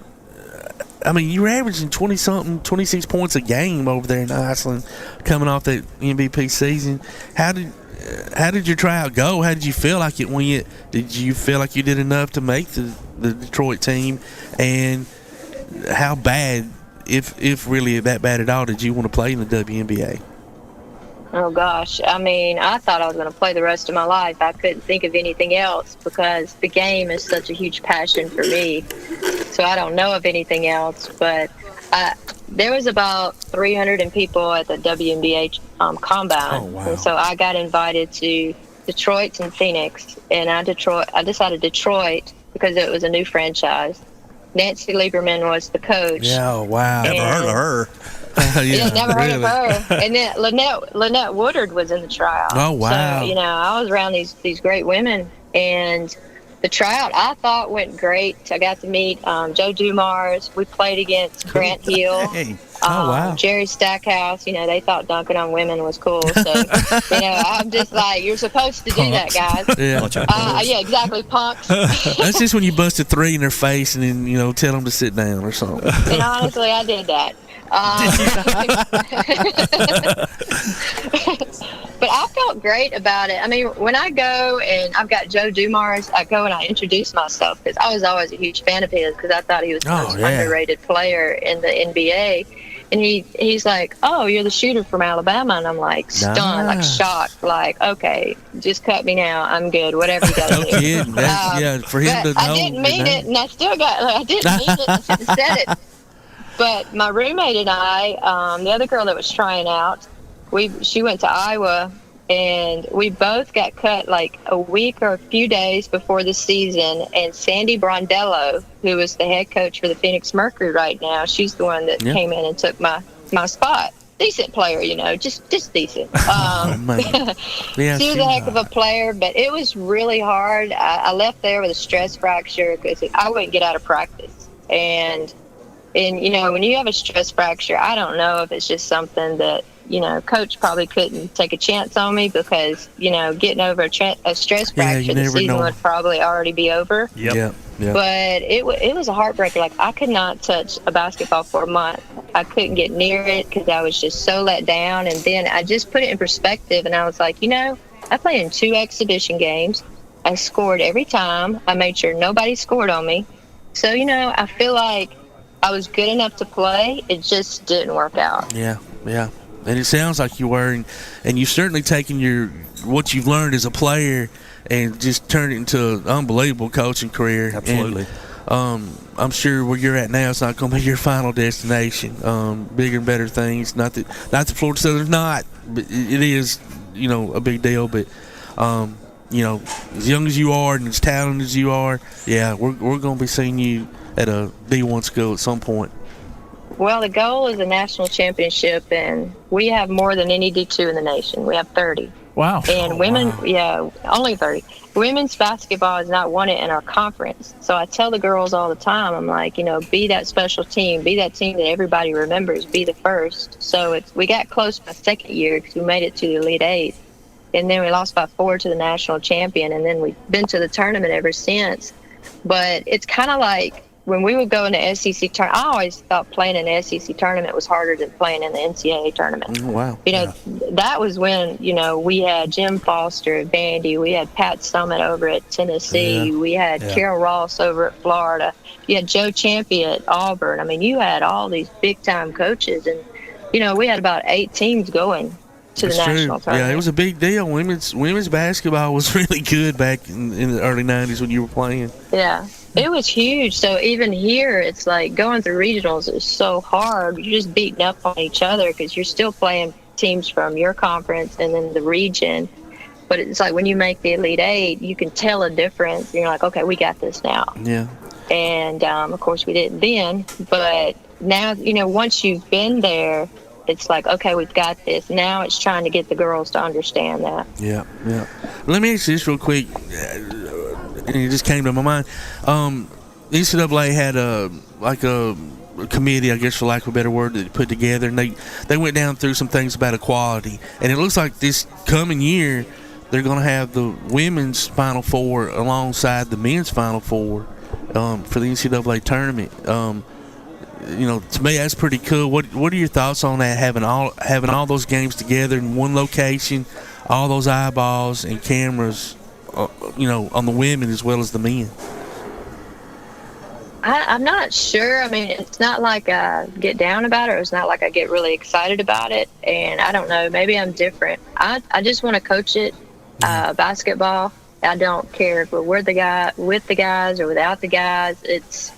I mean, you were averaging 20-something, 26 points a game over there in Iceland, coming off that MVP season. How did your tryout go? How did you feel like it went? Did you feel like you did enough to make the Detroit team? And how bad, if really that bad at all, did you want to play in the WNBA? Oh, gosh. I mean, I thought I was going to play the rest of my life. I couldn't think of anything else because the game is such a huge passion for me. So I don't know of anything else. But there was about 300 people at the WNBA Combine. Oh, wow. And so I got invited to Detroit and Phoenix. And I decided Detroit because it was a new franchise. Nancy Lieberman was the coach. Yeah, wow. Never heard of her. Never heard of her. And then Lynette Woodard was in the tryout. Oh, wow. So, I was around these great women. And the tryout, I thought, went great. I got to meet Joe Dumars. We played against Grant Hill. Hey. Wow. Jerry Stackhouse. They thought dunking on women was cool. So, I'm just like, you're supposed to do that, guys. Yeah. Exactly, punks. That's just when you bust a 3 in their face and then, tell them to sit down or something. And honestly, I did that. But I felt great about it. I mean, when I go and I've got Joe Dumars, I go and I introduce myself because I was always a huge fan of his because I thought he was the most underrated player in the NBA. And he's like, "Oh, you're the shooter from Alabama," and I'm like stunned, like shocked, like, "Okay, just cut me now. I'm good. Whatever you got to do." No kidding. For him to know. I didn't mean it, and I still got. I didn't mean it. I shouldn't have said it. But my roommate and I, the other girl that was trying out, she went to Iowa, and we both got cut like a week or a few days before the season. And Sandy Brondello, who is the head coach for the Phoenix Mercury right now, she's the one that came in and took my spot. Decent player, just decent. She was a heck of a player, but it was really hard. I left there with a stress fracture because I wouldn't get out of practice. And when you have a stress fracture, I don't know if it's just something that, coach probably couldn't take a chance on me because, getting over a stress fracture, the season would probably already be over. Yep. But it was a heartbreaker. Like, I could not touch a basketball for a month. I couldn't get near it because I was just so let down. And then I just put it in perspective, and I was like, I played in 2 exhibition games. I scored every time. I made sure nobody scored on me. So, I feel like I was good enough to play. It just didn't work out. Yeah. And it sounds like you were, and you've certainly taken what you've learned as a player and just turned it into an unbelievable coaching career. Absolutely. And, I'm sure where you're at now, it's not going to be your final destination. Bigger and better things. Not that Florida Southern's not, but it is, a big deal. But as young as you are and as talented as you are, we're going to be seeing you at a D1 school at some point. Well, the goal is a national championship, and we have more than any D2 in the nation. We have 30. Wow. And women, only 30. Women's basketball has not won it in our conference. So I tell the girls all the time, I'm like, be that special team, be that team that everybody remembers, be the first. So we got close my second year because we made it to the Elite Eight. And then we lost by 4 to the national champion, and then we've been to the tournament ever since. But it's kind of like, when we would go in the SEC tournament, I always thought playing in the SEC tournament was harder than playing in the NCAA tournament. Oh, wow. That was when, we had Jim Foster at Vandy. We had Pat Summitt over at Tennessee. We had Carol Ross over at Florida. You had Joe Champion at Auburn. I mean, you had all these big-time coaches. And, we had about 8 teams going to the national tournament. Yeah, it was a big deal. Women's basketball was really good back in the early 90s when you were playing. Yeah. It was huge. So even here, it's like going through regionals is so hard. You're just beating up on each other because you're still playing teams from your conference and then the region. But it's like when you make the Elite Eight, you can tell a difference. You're like, okay, we got this now. Yeah. And, of course, we didn't then. But now, once you've been there, it's like, okay, we've got this. Now it's trying to get the girls to understand that. Yeah. Let me ask you this real quick. And it just came to my mind. NCAA had a committee, I guess for lack of a better word, that they put together, and they went down through some things about equality. And it looks like this coming year they're going to have the women's Final Four alongside the men's Final Four for the NCAA tournament. To me that's pretty cool. What are your thoughts on that? Having all those games together in one location, all those eyeballs and cameras. On the women as well as the men. I'm not sure. I mean, it's not like I get down about it, or it's not like I get really excited about it. And I don't know, maybe I'm different. I just want to coach it, basketball. I don't care if we're with the guys or without the guys. It's,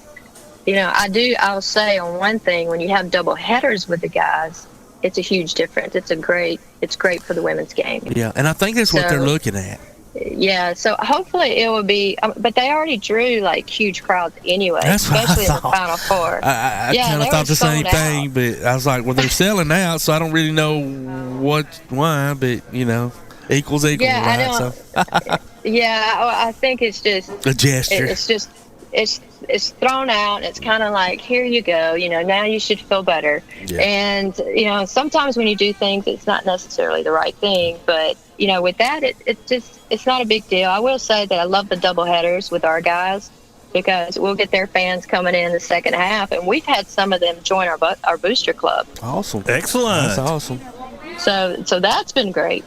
I'll say on one thing, when you have double headers with the guys, it's a huge difference. It's great for the women's game. Yeah, and I think that's what they're looking at. Yeah, so hopefully it will be, but they already drew like huge crowds anyway, especially in the Final Four. I kind of thought the same thing, but I was like, well, they're selling out, so I don't really know why, but equals, yeah, right? I think it's just a gesture. It's thrown out. It's kind of like, here you go. Now you should feel better. Yeah. And sometimes when you do things, it's not necessarily the right thing. But with that, it's not a big deal. I will say that I love the doubleheaders with our guys, because we'll get their fans coming in the second half, and we've had some of them join our booster club. Awesome, excellent, that's awesome. So that's been great.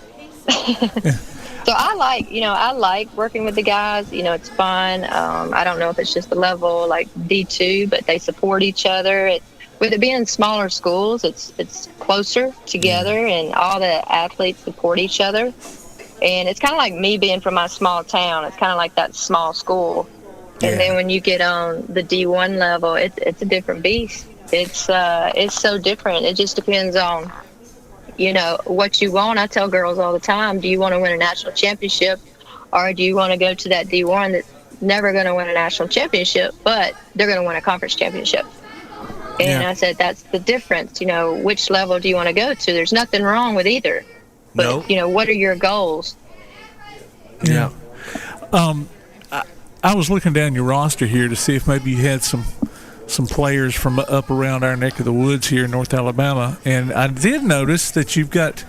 So I like working with the guys. It's fun. I don't know if it's just the level like D2, but they support each other. With it being smaller schools, it's closer together, and all the athletes support each other. And it's kind of like me being from my small town. It's kind of like that small school. And then when you get on the D1 level, it's a different beast. It's so different. It just depends on what you want. I tell girls all the time, do you want to win a national championship, or do you want to go to that D1 that's never going to win a national championship, but they're going to win a conference championship? And I said, that's the difference. Which level do you want to go to? There's nothing wrong with either. But, what are your goals? Yeah. I was looking down your roster here to see if maybe you had some players from up around our neck of the woods here in North Alabama, and I did notice that you got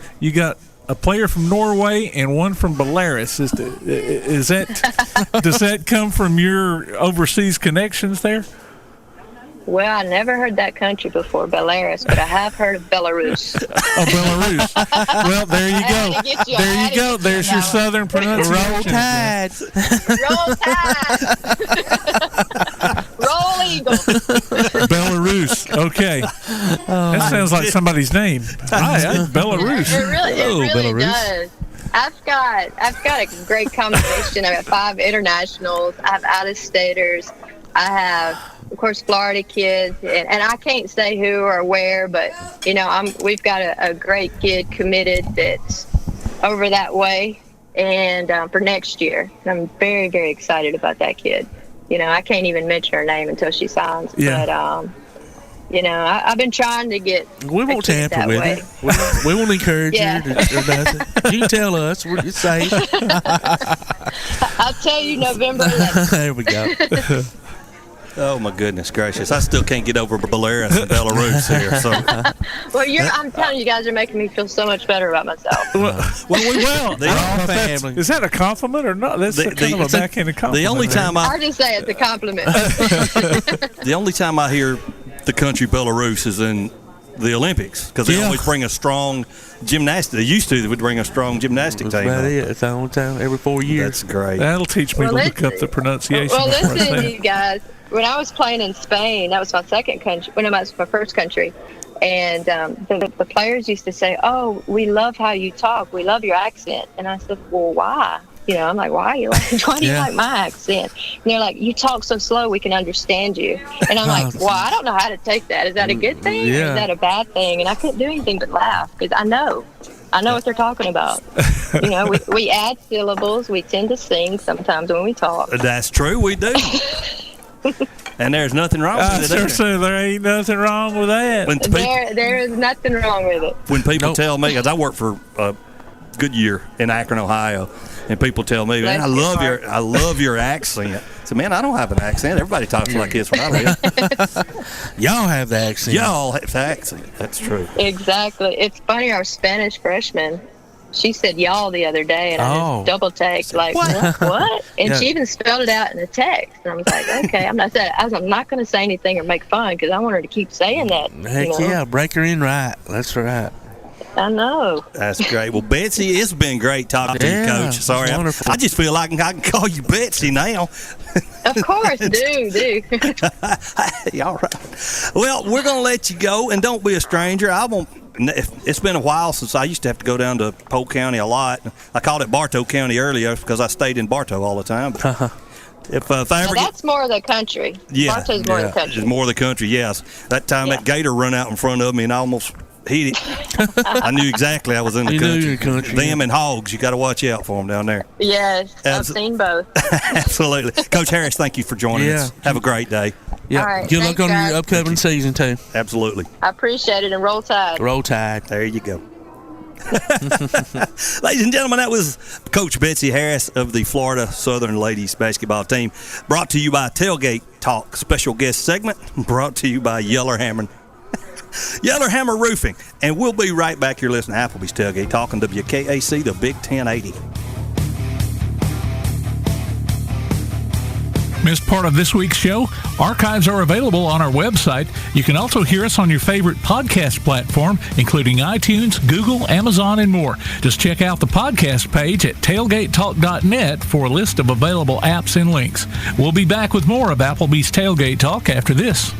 a player from Norway and one from Belarus. Is that does that come from your overseas connections there? Well, I never heard that country before, Belarus, but I have heard of Belarus. Oh, Belarus. Well, there you go. There you go. There's your southern pronunciation. Roll Tides. Roll Tides. Roll Eagles. Belarus. Okay. That sounds like somebody's name. Belarus. It really does. I've got a great combination. I've got 5 internationals. I have out-of-staters. I have, of course, Florida kids, and I can't say who or where, but we've got a great kid committed that's over that way, and for next year, and I'm very, very excited about that kid. I can't even mention her name until she signs, but I've been trying to get. We won't tamper with it. We won't encourage you or nothing. You can tell us. It's safe. I'll tell you November 11th. There we go. Oh my goodness gracious! I still can't get over Belarus and Belarus here. So, well, I'm telling you, guys are making me feel so much better about myself. Well, they're all family. Is that a compliment or not? That's kind of a backhanded compliment. The only time I just say it's a compliment. The only time I hear the country Belarus is in the Olympics, because they always bring a strong gymnastic. They used to. They would bring a strong gymnastic team. That's about it. It's the only time every 4 years. That's great. That'll teach me to look up the pronunciation. Well, listen, you guys. When I was playing in Spain, that was my second country. When it was my first country, and the players used to say, "Oh, we love how you talk. We love your accent." And I said, "Well, why?" I'm like, "Why do you like my accent?" And they're like, "You talk so slow, we can understand you." And I'm like, "Well, I don't know how to take that. Is that a good thing? Or is that a bad thing?" And I couldn't do anything but laugh, because I know what they're talking about. We add syllables. We tend to sing sometimes when we talk. That's true. We do. And there's nothing wrong with it. There ain't nothing wrong with that. There is nothing wrong with it. When people tell me, because I worked for a good year in Akron, Ohio, and people tell me, "Man, I love your accent." So, man, I don't have an accent. Everybody talks like this when I live. Y'all have the accent. Y'all have the accent. That's true. Exactly. It's funny. Our Spanish freshman, she said y'all the other day, and I just double taked, like, what? And she even spelled it out in the text. And I was like, okay, I'm not going to say anything or make fun, because I want her to keep saying that. Heck yeah, break her in right. That's right. I know. That's great. Well, Betsy, it's been great talking to you, Coach. Sorry, I just feel like I can call you Betsy now. Of course, do. All right. Well, we're going to let you go, and don't be a stranger. It's been a while since I used to have to go down to Polk County a lot. I called it Bartow County earlier because I stayed in Bartow all the time. But if I ever that's more of the country. Bartow's more of the country. It's more of the country, yes. That time that gator run out in front of me and I almost hit it. I knew exactly I was in the country. Them and hogs, you got to watch out for them down there. Yes, I've seen both. Absolutely. Coach Harris, thank you for joining us. Have a great day. Yeah. All right, good luck on your upcoming season, too. Absolutely. I appreciate it, and roll tide. Roll tide. There you go. Ladies and gentlemen, that was Coach Betsy Harris of the Florida Southern Ladies basketball team. Brought to you by Tailgate Talk, special guest segment. Brought to you by Yellerhammer Roofing. And we'll be right back here listening to Applebee's Tailgate Talk on WKAC, the Big 1080. Missed part of this week's show? Archives are available on our website. You can also hear us on your favorite podcast platform, including iTunes, Google, Amazon, and more. Just check out the podcast page at tailgatetalk.net for a list of available apps and links. We'll be back with more of Applebee's Tailgate Talk after this.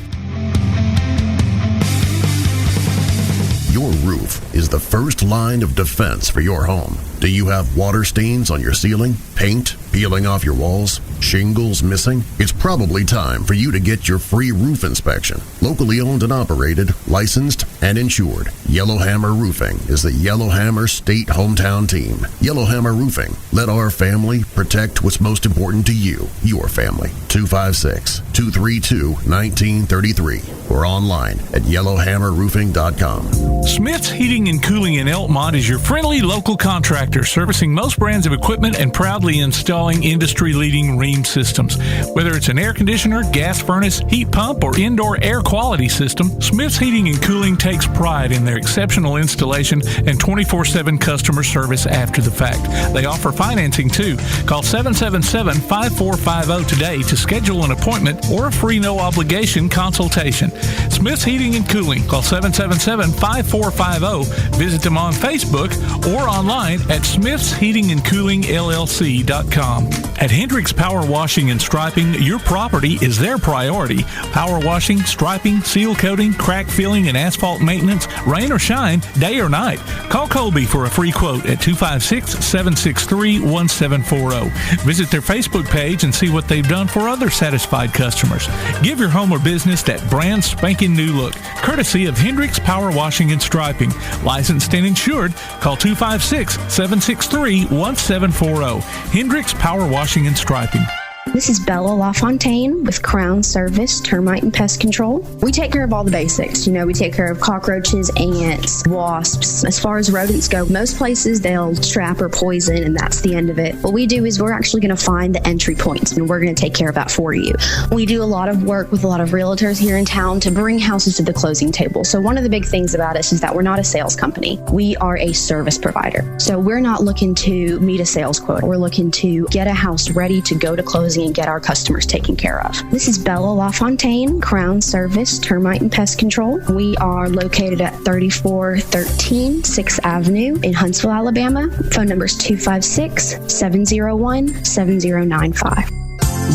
Your roof is the first line of defense for your home. Do you have water stains on your ceiling, paint peeling off your walls, shingles missing? It's probably time for you to get your free roof inspection. Locally owned and operated, licensed, and insured, Yellowhammer Roofing is the Yellowhammer State hometown team. Yellowhammer Roofing. Let our family protect what's most important to you, your family. 256-232-1933 or online at yellowhammerroofing.com. Smith's Heating and Cooling in Elkmont is your friendly local contractor servicing most brands of equipment and proudly installing industry-leading Rheem systems. Whether it's an air conditioner, gas furnace, heat pump, or indoor air quality system, Smith's Heating and Cooling takes pride in their exceptional installation and 24/7 customer service after the fact. They offer financing too. Call 777-5450 today to schedule an appointment or a free no-obligation consultation. Smith's Heating and Cooling. Call 777-5450. Visit them on Facebook or online at smithsheatingandcoolingllc.com. At Hendricks Power Washing and Striping, your property is their priority. Power washing, striping, seal coating, crack filling, and asphalt maintenance, rain or shine, day or night. Call Colby for a free quote at 256-763-1740. Visit their Facebook page and see what they've done for other satisfied customers. Give your home or business that brand spanking new look, courtesy of Hendricks Power Washing and Striping. Licensed and insured. Call 256-763-1740. Hendricks Power Washing and Striping. This is Bella LaFontaine with Crown Service Termite and Pest Control. We take care of all the basics. We take care of cockroaches, ants, wasps. As far as rodents go, most places they'll trap or poison, and that's the end of it. What we do is we're actually going to find the entry points, and we're going to take care of that for you. We do a lot of work with a lot of realtors here in town to bring houses to the closing table. So one of the big things about us is that we're not a sales company. We are a service provider. So we're not looking to meet a sales quota. We're looking to get a house ready to go to closing and get our customers taken care of. This is Bella LaFontaine, Crown Service Termite and Pest Control. We are located at 3413 6th Avenue in Huntsville, Alabama. Phone number is 256-701-7095.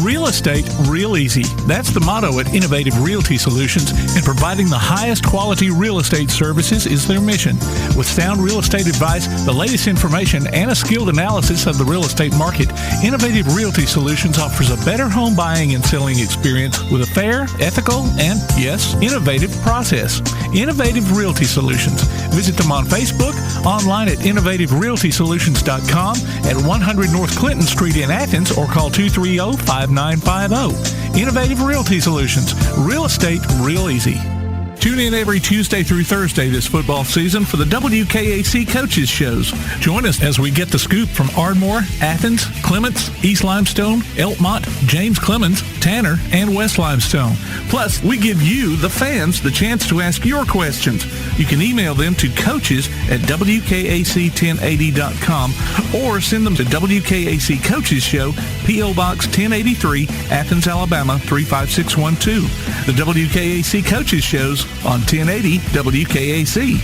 Real estate, real easy. That's the motto at Innovative Realty Solutions, and providing the highest quality real estate services is their mission. With sound real estate advice, the latest information, and a skilled analysis of the real estate market, Innovative Realty Solutions offers a better home buying and selling experience with a fair, ethical, and, yes, innovative process. Innovative Realty Solutions. Visit them on Facebook, online at innovativerealtysolutions.com, at 100 North Clinton Street in Athens, or call 230-5950. Innovative Realty Solutions. Real estate, real easy. Tune in every Tuesday through Thursday this football season for the WKAC Coaches Shows. Join us as we get the scoop from Ardmore, Athens, Clements, East Limestone, Elkmont, James Clemens, Tanner, and West Limestone. Plus, we give you, the fans, the chance to ask your questions. You can email them to coaches at WKAC1080.com or send them to WKAC Coaches Show, P.O. Box 1083, Athens, Alabama 35612. The WKAC Coaches Shows on 1080 WKAC.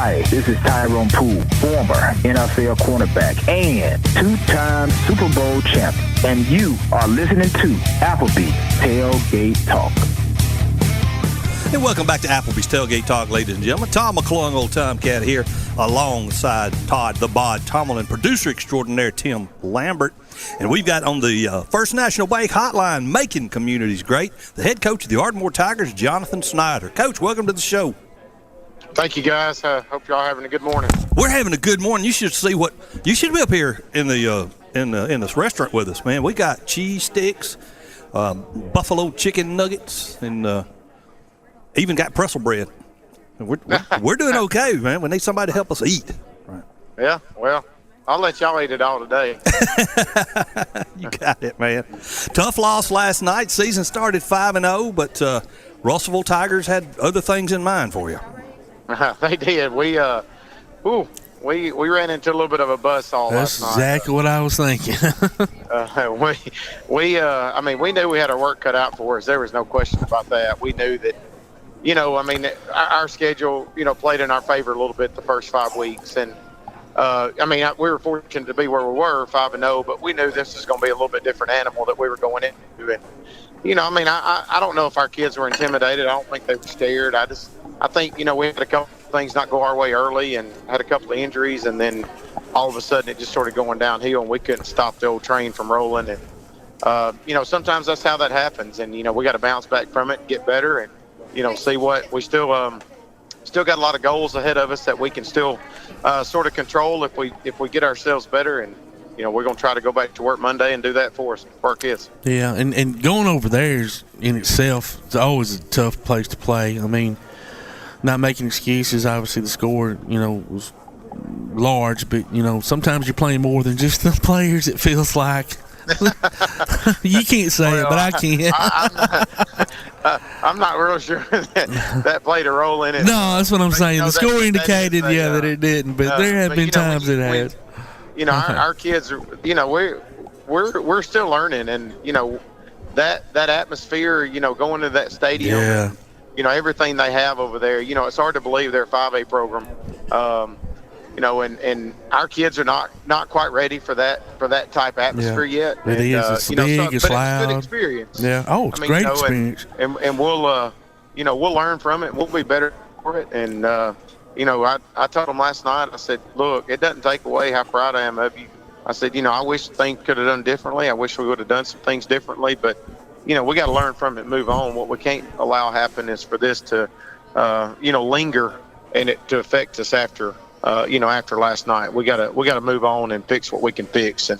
Hi, this is Tyrone Poole, former NFL cornerback and two-time Super Bowl champ. And you are listening to Applebee's Tailgate Talk. And welcome back to Applebee's Tailgate Talk, ladies and gentlemen. Tom McClung, old Tomcat here, alongside Todd the Bod Tomlin, producer extraordinaire Tim Lambert. And we've got on the First National Bank hotline, making communities great, the head coach of the Ardmore Tigers, Jonathan Snider. Coach, welcome to the show. Thank you, guys. Hope y'all having a good morning. We're having a good morning. You should see you should be up here in the in this restaurant with us, man. We got cheese sticks, buffalo chicken nuggets, and even got pretzel bread. We're doing okay, man. We need somebody to help us eat. Right. Yeah, well, I'll let y'all eat it all today. You got it, man. Tough loss last night. Season started 5-0, but Russellville Tigers had other things in mind for you. They did. We ran into a little bit of a buzzsaw last night. That's exactly what I was thinking. We knew we had our work cut out for us. There was no question about that. We knew that, our schedule, played in our favor a little bit the first 5 weeks. And, we were fortunate to be where we were, 5-0, but we knew this was going to be a little bit different animal that we were going into. And, I don't know if our kids were intimidated. I don't think they were scared. I think, we had a couple of things not go our way early and had a couple of injuries, and then all of a sudden it just started going downhill, and we couldn't stop the old train from rolling. And, sometimes that's how that happens. And, we got to bounce back from it and get better and, see what we still got a lot of goals ahead of us that we can still sort of control if we get ourselves better. And, we're going to try to go back to work Monday and do that for our kids. Yeah, and going over there is in itself, it's always a tough place to play. I mean, not making excuses. Obviously, the score, was large, but, sometimes you're playing more than just the players, it feels like. You can't say it, but I can. I'm not real sure that played a role in it. No, that's what I'm saying. The score indicated, that it didn't, but there have been times it has. Our kids are, we're still learning, and that atmosphere, going to that stadium. Yeah. Everything they have over there. It's hard to believe they're a 5A program. And our kids are not quite ready for that type of atmosphere yet. It is. It's big. It's loud. It's a good experience. Yeah. Oh, it's a great experience. And we'll we'll learn from it. We'll be better for it. And I told them last night. I said, look, it doesn't take away how proud I am of you. I said, I wish things could have done differently. I wish we would have done some things differently, but. We got to learn from it and move on. What we can't allow happen is for this to, linger and it to affect us after last night. We got to move on and fix what we can fix and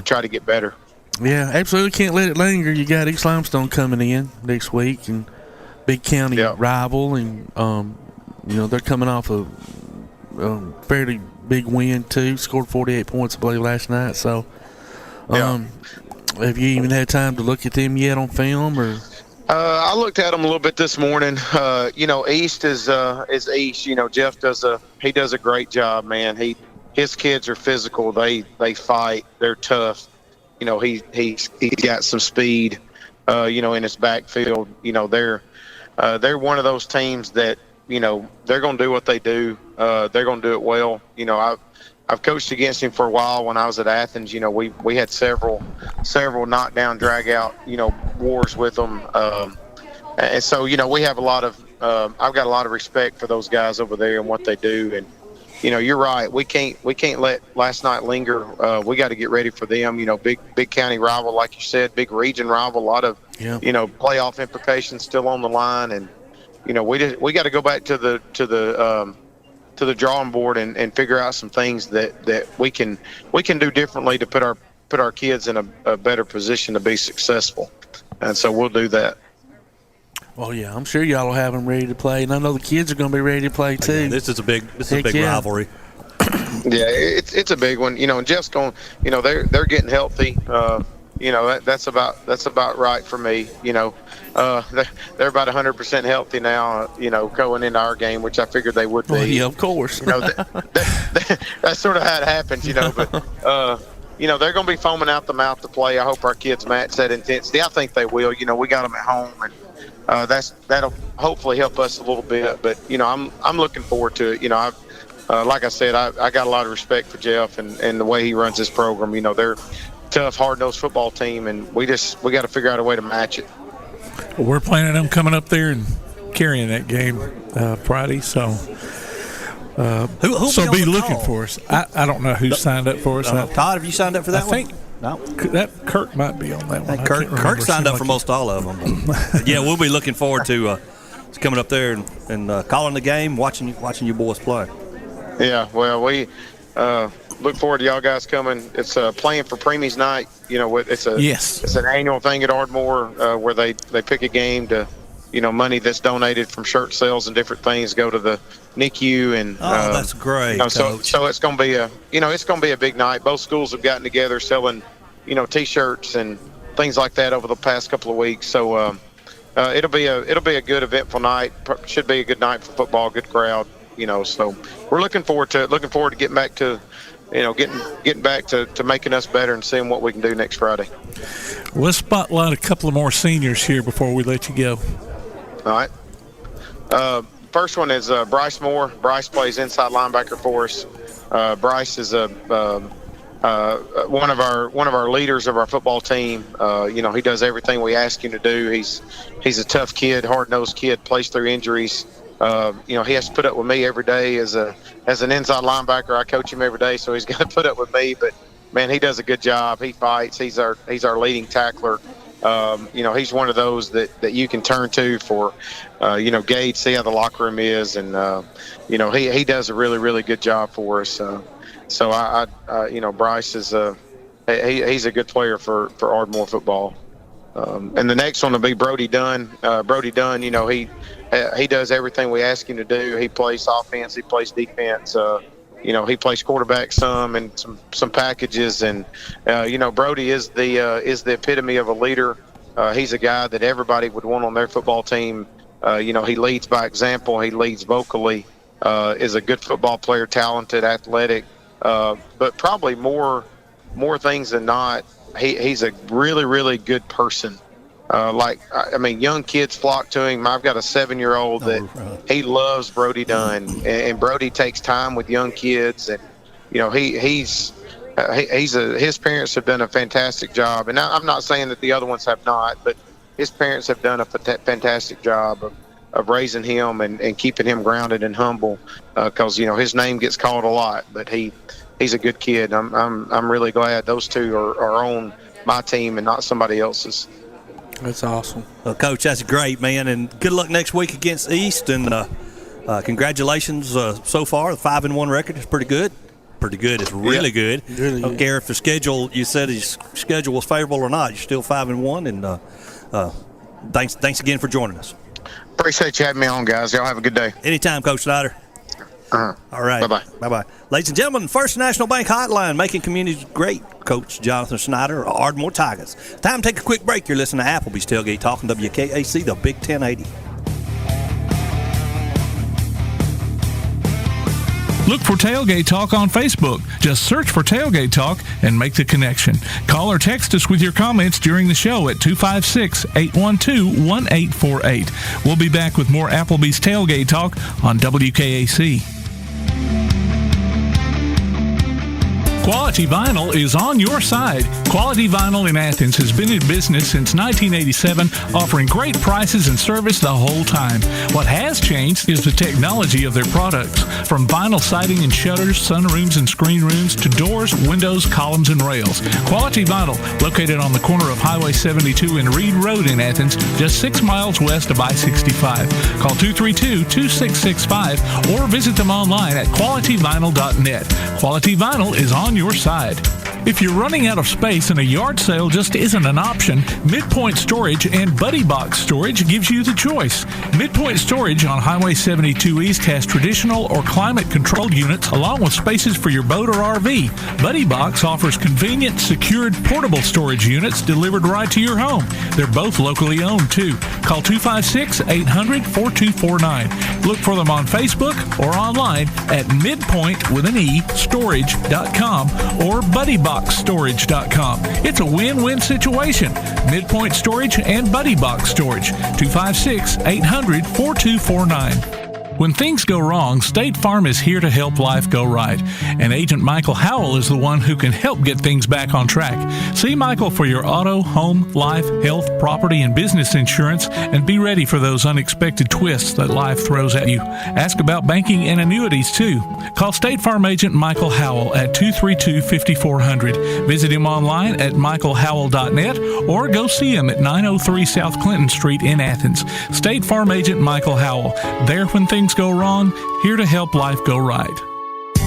try to get better. Yeah, absolutely can't let it linger. You got East Limestone coming in next week and big county rival, and they're coming off a fairly big win too. Scored 48 points, I believe, last night. So. Have you even had time to look at them yet on film, or? I looked at them a little bit this morning. East is East. Jeff does a great job, man. His kids are physical. They fight. They're tough. He's got some speed. In his backfield. They're one of those teams that they're going to do what they do. They're going to do it well. I've coached against him for a while when I was at Athens. We had several knockdown, drag out, wars with them. And so, we have a lot of, I've got a lot of respect for those guys over there and what they do. And, you're right. We can't let last night linger. We got to get ready for them. Big county rival, like you said, big region rival, a lot of, playoff implications still on the line. And, we got to go back to the drawing board and figure out some things that we can do differently to put our kids in a better position to be successful. And so we'll do that. Well, yeah, I'm sure y'all will have them ready to play, and I know the kids are going to be ready to play too. Yeah, this is a big rivalry. Yeah, it's a big one. And Jeff's going. They're getting healthy. That's about right for me. They're about 100% healthy now. Going into our game, which I figured they would be. Well, yeah, of course. That's sort of how it happens. But they're going to be foaming out the mouth to play. I hope our kids match that intensity. I think they will. We got them at home, and that'll hopefully help us a little bit. But I'm looking forward to it. like I said, I got a lot of respect for Jeff and the way he runs his program. You know, they're a tough, hard-nosed football team, and we got to figure out a way to match it. Well, we're planning on coming up there and carrying that game Friday, so who'll be looking for us. I don't know who signed up for us. Todd, have you signed up for that one? I think no. That Kirk might be on that one. Kirk signed up for most all of them. Yeah, we'll be looking forward to coming up there and calling the game, watching you boys play. Yeah, well, we look forward to y'all guys coming. It's playing for Preemie's night. You know, it's an annual thing at Ardmore where they pick a game to, you know, money that's donated from shirt sales and different things go to the NICU, and that's great. You know, so it's going to be a big night. Both schools have gotten together selling, you know, T-shirts and things like that over the past couple of weeks. So it'll be a good eventful night. Should be a good night for football. Good crowd. You know, so we're looking forward to getting back to, you know, getting back to making us better and seeing what we can do next Friday. Let's spotlight a couple of more seniors here before we let you go. All right. First one is Bryce Moore. Bryce plays inside linebacker for us. Bryce is one of our leaders of our football team. You know, he does everything we ask him to do. He's a tough kid, hard-nosed kid, plays through injuries. You know, he has to put up with me every day as an inside linebacker. I coach him every day, so he's got to put up with me. But man, he does a good job. He fights. He's our leading tackler. You know, he's one of those that you can turn to for, you know, gauge, see how the locker room is, and you know, he does a really, really good job for us. So I you know, Bryce is he's a good player for Ardmore football. And the next one will be Brody Dunn. Brody Dunn, you know, he does everything we ask him to do. He plays offense. He plays defense. You know, he plays quarterback some and some packages. And you know, Brody is the epitome of a leader. He's a guy that everybody would want on their football team. You know, he leads by example. He leads vocally. Is a good football player, talented, athletic. But probably more things than not, he's a really, really good person. I mean, young kids flock to him. I've got a 7-year-old that he loves Brody Dunn, and Brody takes time with young kids, and you know, his parents have done a fantastic job. And I'm not saying that the other ones have not, but his parents have done a fantastic job of raising him and keeping him grounded and humble, because you know, his name gets called a lot, but he's a good kid. I'm really glad those two are on my team and not somebody else's. That's awesome. Well, Coach, that's great, man, and good luck next week against East, and congratulations so far. The 5-1 record is pretty good. Pretty good. It's really good. Really Don't care if the schedule, you said his schedule was favorable or not. You're still 5-1, and thanks again for joining us. Appreciate you having me on, guys. Y'all have a good day. Anytime, Coach Snider. All right. Bye-bye. Bye-bye. Ladies and gentlemen, First National Bank Hotline, making communities great. Coach Jonathan Snider, Ardmore Tigers. Time to take a quick break. You're listening to Applebee's Tailgate Talk on WKAC, the Big 1080. Look for Tailgate Talk on Facebook. Just search for Tailgate Talk and make the connection. Call or text us with your comments during the show at 256-812-1848. We'll be back with more Applebee's Tailgate Talk on WKAC. Quality Vinyl is on your side. Quality Vinyl in Athens has been in business since 1987, offering great prices and service the whole time. What has changed is the technology of their products. From vinyl siding and shutters, sunrooms and screen rooms, to doors, windows, columns, and rails. Quality Vinyl, located on the corner of Highway 72 and Reed Road in Athens, just 6 miles west of I-65. Call 232-2665 or visit them online at qualityvinyl.net. Quality Vinyl is on your side. If you're running out of space and a yard sale just isn't an option, Midpoint Storage and Buddy Box Storage gives you the choice. Midpoint Storage on Highway 72 East has traditional or climate-controlled units along with spaces for your boat or RV. Buddy Box offers convenient, secured, portable storage units delivered right to your home. They're both locally owned, too. Call 256-800-4249. Look for them on Facebook or online at midpoint.storage.com or buddyboxstorage.com. It's a win-win situation. Midpoint Storage and Buddy Box Storage. 256-800-4249. When things go wrong, State Farm is here to help life go right. And Agent Michael Howell is the one who can help get things back on track. See Michael for your auto, home, life, health, property, and business insurance, and be ready for those unexpected twists that life throws at you. Ask about banking and annuities, too. Call State Farm Agent Michael Howell at 232-5400. Visit him online at michaelhowell.net or go see him at 903 South Clinton Street in Athens. State Farm Agent Michael Howell. There when things go wrong, here to help life go right.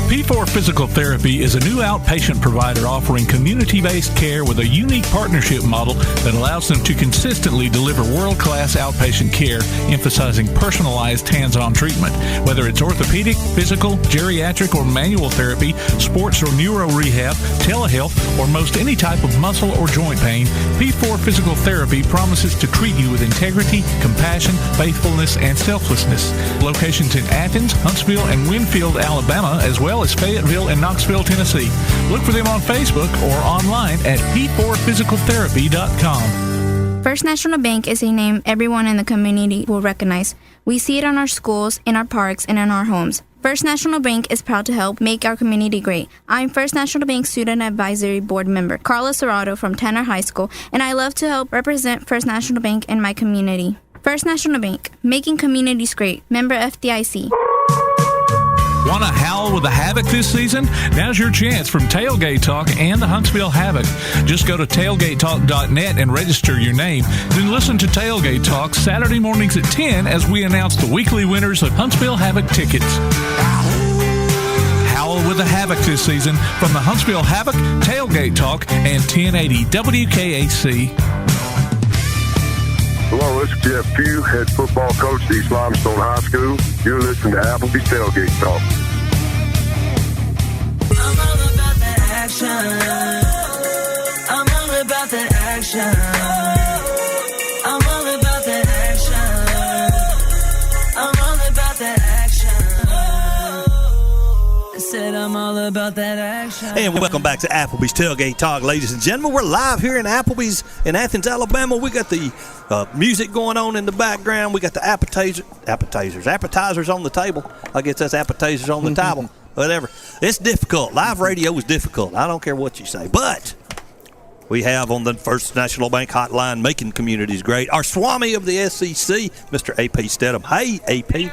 P4 Physical Therapy is a new outpatient provider offering community-based care with a unique partnership model that allows them to consistently deliver world-class outpatient care, emphasizing personalized hands-on treatment. Whether it's orthopedic, physical, geriatric, or manual therapy, sports or neuro rehab, telehealth, or most any type of muscle or joint pain, P4 Physical Therapy promises to treat you with integrity, compassion, faithfulness, and selflessness. Locations in Athens, Huntsville, and Winfield, Alabama, as well as Fayetteville and Knoxville, Tennessee. Look for them on Facebook or online at p4physicaltherapy.com. First National Bank is a name everyone in the community will recognize. We see it on our schools, in our parks, and in our homes. First National Bank is proud to help make our community great. I'm First National Bank Student Advisory Board member Carla Serrato from Tanner High School, and I love to help represent First National Bank in my community. First National Bank, making communities great. Member FDIC. Want to howl with the Havoc this season? Now's your chance from Tailgate Talk and the Huntsville Havoc. Just go to tailgatetalk.net and register your name. Then listen to Tailgate Talk Saturday mornings at 10 as we announce the weekly winners of Huntsville Havoc tickets. Howl with the Havoc this season from the Huntsville Havoc, Tailgate Talk, and 1080 WKAC. Hello, this is Jeff Pugh, head football coach at East Limestone High School. You're listening to Applebee's Tailgate Talk. I'm all about that action. I'm all about that action. I'm all about that action. I'm all about that action. I said I'm all about that action. And welcome back to Applebee's Tailgate Talk, ladies and gentlemen. We're live here in Applebee's in Athens, Alabama. We got the music going on in the background. We got the appetizers on the table. I guess that's appetizers on the table. Whatever. It's difficult. Live radio is difficult. I don't care what you say. But we have on the First National Bank hotline, making communities great, our Swami of the SEC, Mr. A.P. Steadham. Hey, A.P.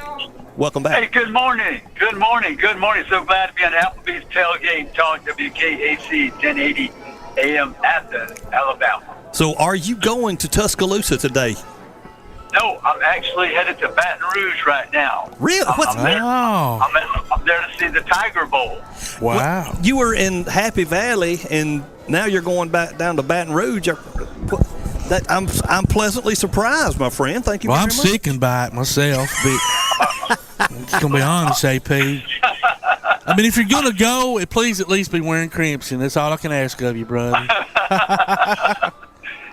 Welcome back. Hey, good morning. Good morning. Good morning. So glad to be on Applebee's Tailgate Talk, WKAC 1080 AM Athens, Alabama. So are you going to Tuscaloosa today? No, I'm actually headed to Baton Rouge right now. Really? I'm there to see the Tiger Bowl. Wow. Well, you were in Happy Valley, and now you're going back down to Baton Rouge. I'm pleasantly surprised, my friend. Thank you very much. I'm sickened by it myself. But I'm going to be honest, AP. I mean, if you're going to go, please at least be wearing crimson. That's all I can ask of you, brother.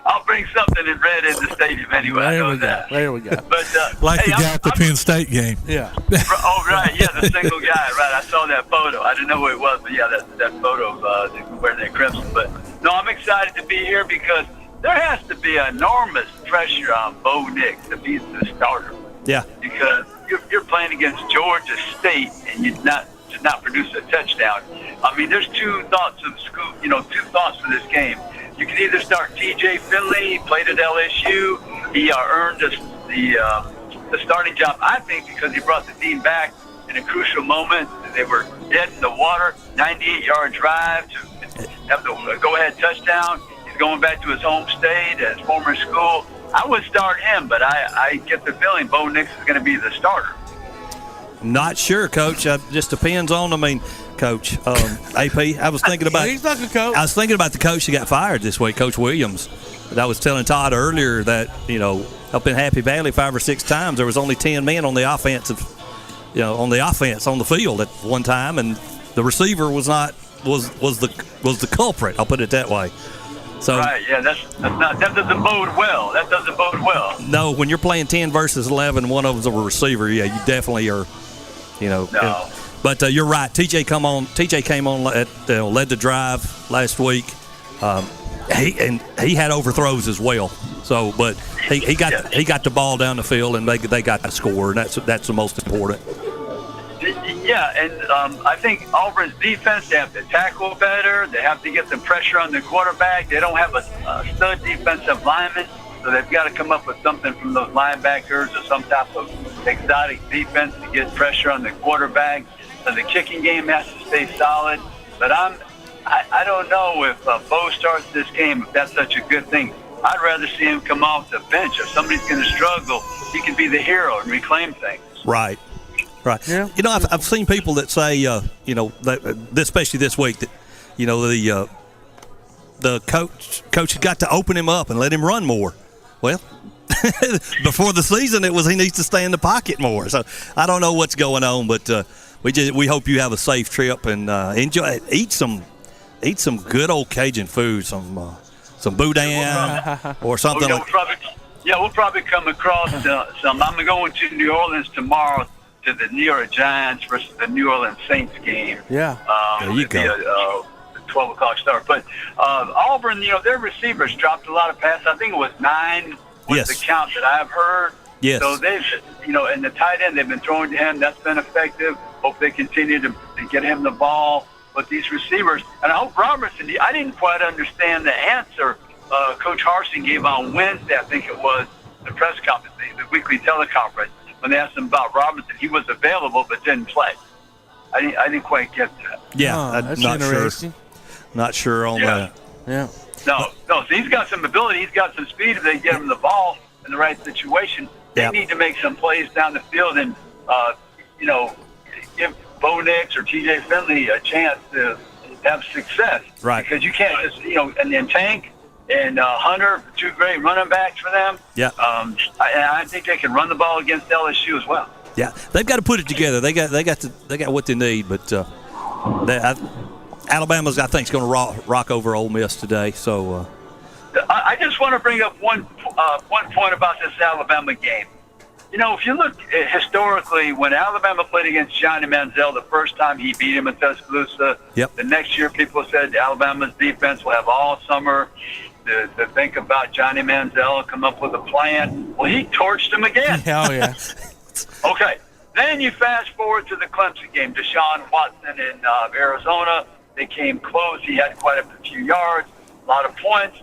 I'll bring something in red in the stadium anyway. There we go. But, like the guy at the Penn State game. Yeah. Oh, right. Yeah, the single guy. Right. I saw that photo. I didn't know who it was, but yeah, that photo of wearing that crimson. But, no, I'm excited to be here because there has to be enormous pressure on Bo Nix to be the starter. Yeah. Because you're playing against Georgia State and you did not produce a touchdown. I mean, there's two thoughts for this game. You can either start T.J. Finley, he played at LSU. He earned the starting job, I think, because he brought the team back in a crucial moment. They were dead in the water, 98-yard drive to have the go-ahead touchdown. He's going back to his home state, his former school. I would start him, but I get the feeling Bo Nix is going to be the starter. Not sure, Coach. Just depends on. I mean, Coach AP. I was thinking about. He's not the coach. I was thinking about the coach that got fired this week, Coach Williams. But I was telling Todd earlier that up in Happy Valley 5 or 6 times there was only 10 men on the offense on the field at one time, and the receiver was the culprit. I'll put it that way. So, right, yeah, that doesn't bode well. That doesn't bode well. No, when you're playing 10 versus 11, one of them's a receiver. Yeah, you definitely are. No. But you're right. TJ came on, led the drive last week. He had overthrows as well. So, but he got the ball down the field, and they got the score, and that's the most important. Yeah, and I think Auburn's defense, they have to tackle better. They have to get some pressure on the quarterback. They don't have a stud defensive lineman, so they've got to come up with something from those linebackers or some type of exotic defense to get pressure on the quarterback. So the kicking game has to stay solid. But I don't know if Bo starts this game, if that's such a good thing. I'd rather see him come off the bench. If somebody's going to struggle, he can be the hero and reclaim things. Right. Yeah. You know, I've seen people that say, you know, especially this week, that, you know, the coach has got to open him up and let him run more. Well, before the season, it was he needs to stay in the pocket more. So I don't know what's going on, but we hope you have a safe trip and enjoy it. Eat some good old Cajun food, some boudin or something. We'll probably come across some. I'm going to New Orleans tomorrow to the New York Giants versus the New Orleans Saints game. Yeah, there you go. 12 o'clock start. But Auburn, you know, their receivers dropped a lot of passes. I think it was 9 was the count that I've heard. Yes. So they've, you know, and the tight end, they've been throwing to him. That's been effective. Hope they continue to get him the ball. But these receivers, and I hope Robertson, I didn't quite understand the answer Coach Harsin gave on Wednesday, I think it was, the press conference, the weekly teleconference, when they asked him about Robertson. He was available but didn't play. I didn't quite get that. Yeah, that's not interesting. Sure. Not sure on that. Yeah. No. So he's got some ability. He's got some speed. If they get him the ball in the right situation, they need to make some plays down the field and, you know, give Bo Nix or TJ Finley a chance to have success. Right. Because you can't just, you know, and then Tank and Hunter, 2 great running backs for them. Yeah. I think they can run the ball against LSU as well. Yeah, they've got to put it together. They got what they need, but Alabama's, I think, is going to rock over Ole Miss today. So I just want to bring up one point about this Alabama game. You know, if you look historically, when Alabama played against Johnny Manziel the first time, he beat him in Tuscaloosa. Yep. The next year, people said Alabama's defense will have all summer to think about Johnny Manziel and come up with a plan. Well, he torched him again. Hell yeah. Okay. Then you fast forward to the Clemson game. Deshaun Watson in Arizona. They came close. He had quite a few yards, a lot of points.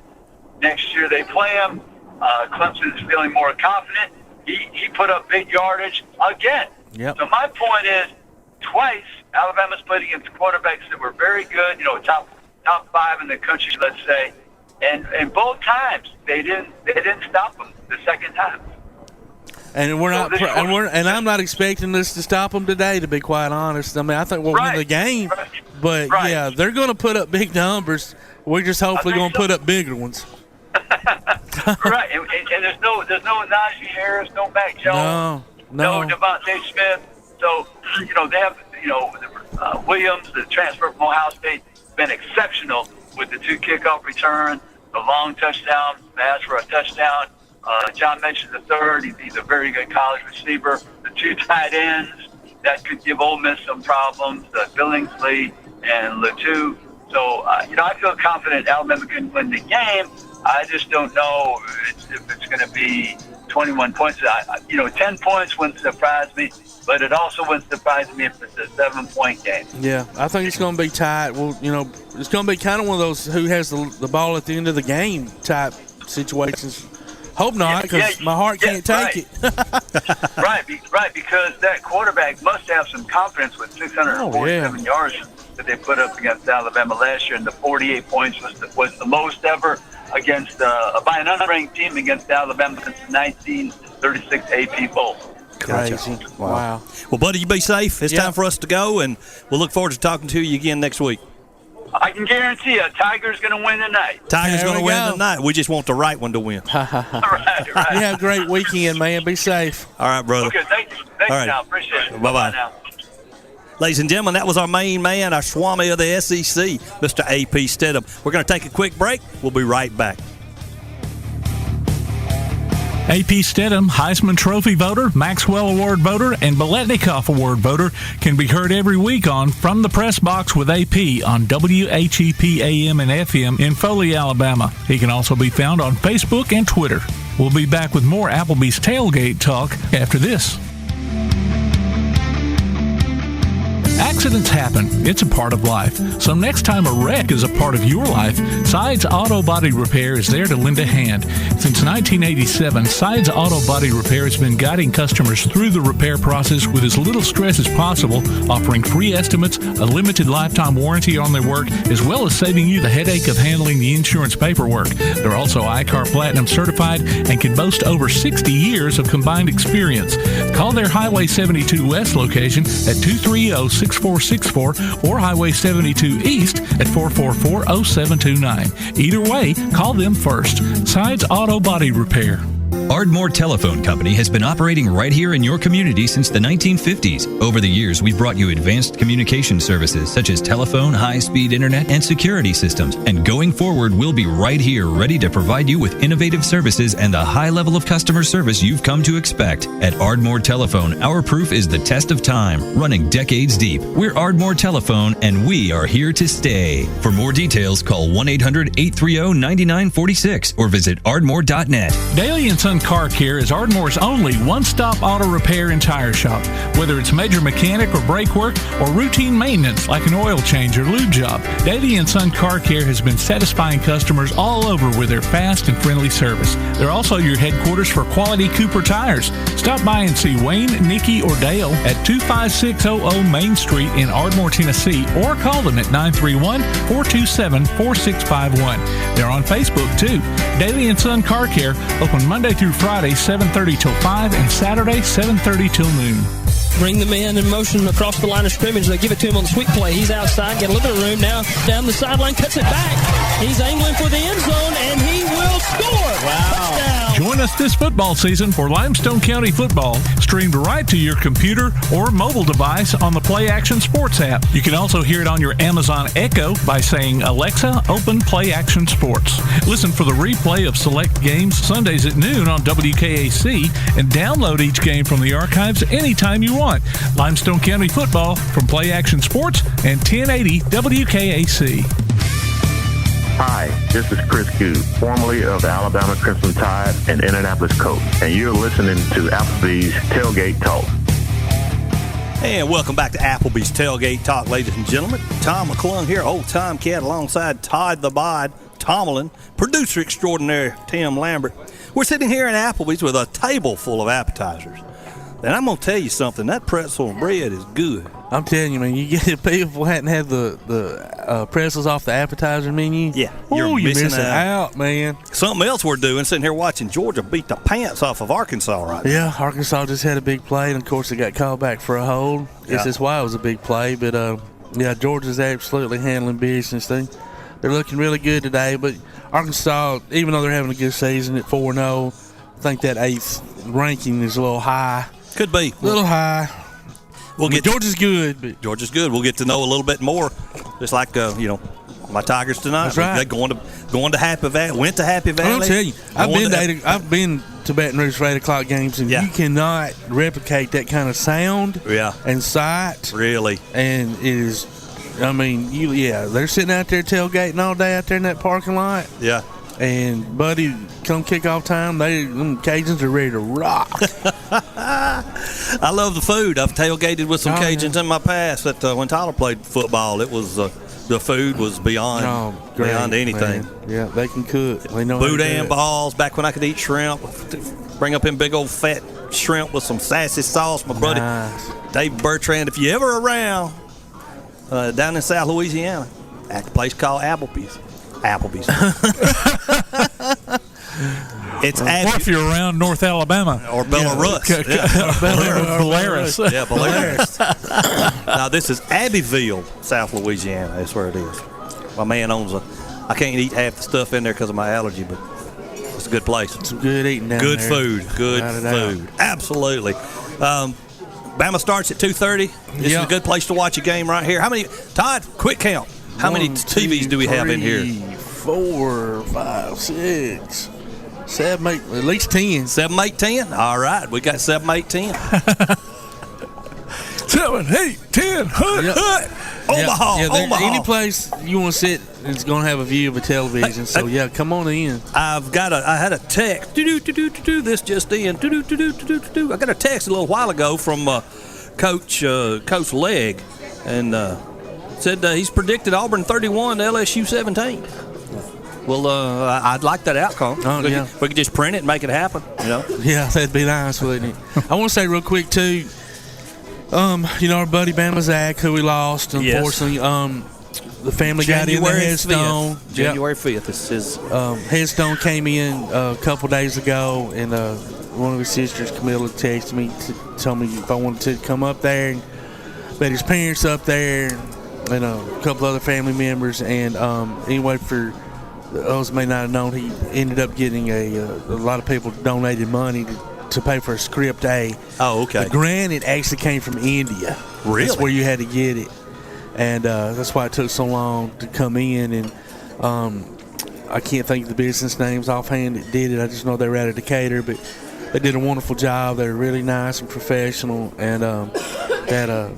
Next year they play him. Clemson is feeling more confident. He put up big yardage again. Yep. So my point is, twice Alabama's played against quarterbacks that were very good, you know, top 5 in the country, let's say, and both times they didn't stop them the second time. And I'm not expecting this to stop them today, to be quite honest. I mean, I think we'll win the game, but yeah, they're going to put up big numbers. We're just hopefully going to put up bigger ones. Right, and there's no Najee Harris, no Mac Jones, no Devontae Smith. So, you know, they have, you know, Williams, the transfer from Ohio State, been exceptional with the 2 kickoff returns, the long touchdown, pass for a touchdown. John mentioned the third. He's a very good college receiver. The 2 tight ends that could give Ole Miss some problems, Billingsley and Letou. So, you know, I feel confident Alabama can win the game. I just don't know if it's going to be 21 points. 10 points wouldn't surprise me, but it also wouldn't surprise me if it's a 7-point game. Yeah, I think it's going to be tight. Well, you know, it's going to be kind of one of those who has the ball at the end of the game type situations. Hope not, because my heart can't take it. Right, because that quarterback must have some confidence with 647 yards that they put up against Alabama last year, and the 48 points was the most ever against by an unranked team against Alabama since the 1936 AP Bowl. Crazy. Wow. Well, buddy, you be safe. It's time for us to go, and we'll look forward to talking to you again next week. I can guarantee you, Tiger's going to win tonight. Tiger's going to win tonight. We just want the right one to win. Right. You have a great weekend, man. Be safe. All right, brother. Okay, thank you. Thanks, all right. now. Appreciate it. Bye-bye. Now. Ladies and gentlemen, that was our main man, our Swami of the SEC, Mr. A.P. Steadham. We're going to take a quick break. We'll be right back. AP Steadham, Heisman Trophy voter, Maxwell Award voter, and Biletnikoff Award voter can be heard every week on From the Press Box with AP on WHEP AM and FM in Foley, Alabama. He can also be found on Facebook and Twitter. We'll be back with more Applebee's Tailgate Talk after this. Accidents happen. It's a part of life. So next time a wreck is a part of your life, Sides Auto Body Repair is there to lend a hand. Since 1987, Sides Auto Body Repair has been guiding customers through the repair process with as little stress as possible, offering free estimates, a limited lifetime warranty on their work, as well as saving you the headache of handling the insurance paperwork. They're also ICAR Platinum certified and can boast over 60 years of combined experience. Call their Highway 72 West location at 230-6464 or Highway 72 East at 444-0729. Either way, call them first. Sides Auto Body Repair. Ardmore Telephone Company has been operating right here in your community since the 1950s. Over the years, we've brought you advanced communication services such as telephone, high-speed internet, and security systems. And going forward, we'll be right here ready to provide you with innovative services and the high level of customer service you've come to expect. At Ardmore Telephone, our proof is the test of time, running decades deep. We're Ardmore Telephone, and we are here to stay. For more details, call 1-800-830-9946 or visit ardmore.net. Daily & Son Car Care is Ardmore's only one-stop auto repair and tire shop. Whether it's major mechanic or brake work or routine maintenance like an oil change or lube job, Daily & Son Car Care has been satisfying customers all over with their fast and friendly service. They're also your headquarters for quality Cooper tires. Stop by and see Wayne, Nikki, or Dale at 25600 Main Street in Ardmore, Tennessee, or call them at 931-427-4651. They're on Facebook, too. Daily & Son Car Care, open Monday through Friday, 7:30 till 5, and Saturday, 7:30 till noon. Bring the man in motion across the line of scrimmage. They give it to him on the sweep play. He's outside, got a little bit of room now. Down the sideline, cuts it back. He's angling for the end zone, and he will score. Wow. Touchdown. Join us this football season for Limestone County football, streamed right to your computer or mobile device on the Play Action Sports app. You can also hear it on your Amazon Echo by saying, Alexa, open Play Action Sports. Listen for the replay of select games Sundays at noon on WKAC and download each game from the archives anytime you want. Limestone County football from Play Action Sports and 1080 WKAC. Hi, this is Chris Q, formerly of the Alabama Crimson Tide and Indianapolis Colts, and you're listening to Applebee's Tailgate Talk. And welcome back to Applebee's Tailgate Talk, ladies and gentlemen. Tom McClung here, old Tomcat, alongside Todd the Bod Tomlin, producer extraordinaire Tim Lambert. We're sitting here in Applebee's with a table full of appetizers. And I'm going to tell you something, that pretzel and bread is good. I'm telling you, man, you get people hadn't had the pretzels off the appetizer menu. Yeah, you're missing out, man. Something else we're doing, sitting here watching Georgia beat the pants off of Arkansas right now. Yeah, Arkansas just had a big play, and of course they got called back for a hold. Yeah. That's why it was a big play, but yeah, Georgia's absolutely handling business. They're looking really good today, but Arkansas, even though they're having a good season at 4-0, I think that 8th ranking is a little high. Could be. A little high. Georgia's good. But Georgia's good. We'll get to know a little bit more. Just like, my Tigers tonight. That's right. They're going to Happy Valley. Went to Happy Valley. I'll tell you, I've been to Baton Rouge for 8 o'clock games, and you cannot replicate that kind of sound and sight. Really. And it is, they're sitting out there tailgating all day out there in that parking lot. Yeah. And, buddy, come kickoff time, them Cajuns are ready to rock. I love the food. I've tailgated with some Cajuns in my past. When Tyler played football, it was the food was beyond anything. Man. Yeah, they can cook. They know boudin balls. Back when I could eat shrimp, bring up them big old fat shrimp with some sassy sauce. My buddy Dave Bertrand. If you ever around down in South Louisiana, at the place called Applebee's. It's or if you're around North Alabama or Belarus, Belarus. Yeah, Belarus. Now this is Abbeville, South Louisiana. That's where it is. My man owns I can't eat half the stuff in there because of my allergy, but it's a good place. Some good eating down good there. Food. Good food. Absolutely. Bama starts at 2:30. This is a good place to watch a game right here. How many? Todd, quick count. How many TVs do we have in here? 4, 5, 6, 7, 8, at least 10. 7, 8, 10. All right, we got 7, 8, 10. 7, 8, 10. Hut. Omaha. Omaha. Any place you want to sit is going to have a view of a television. So yeah, come on in. I had a text. This just in. I got a text a little while ago from Coach Legg, and said he's predicted Auburn 31, LSU 17. Well, I'd like that outcome. Oh, yeah. We could just print it and make it happen. Yeah, that'd be nice, wouldn't it? I want to say real quick too. Our buddy Bama Zach, who we lost, unfortunately. Yes. The family got in the headstone. 5th. January 5th. This is headstone came in a couple days ago, and one of his sisters, Camilla, texted me to tell me if I wanted to come up there and met his parents up there, and a couple other family members. And anyway, for those may not have known, he ended up getting a lot of people donated money to pay for a script A. Oh, okay. The grant, it actually came from India. Really? That's where you had to get it. And that's why it took so long to come in. And I can't think of the business names offhand that did it. I just know they were out of Decatur, but they did a wonderful job. They were really nice and professional. And that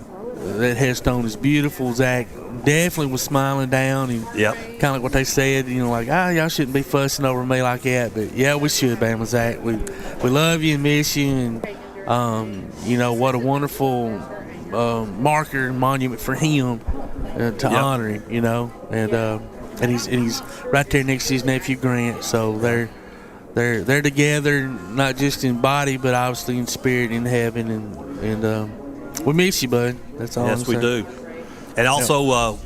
headstone is beautiful. Zach definitely was smiling down. And kind of like what they said, y'all shouldn't be fussing over me like that. But yeah, we should, Bama Zach. We love you and miss you. And what a wonderful marker and monument for him to honor him. And he's right there next to his nephew Grant. So they're together, not just in body, but obviously in spirit in heaven. And we miss you, bud. That's all. Yes, we do. And also,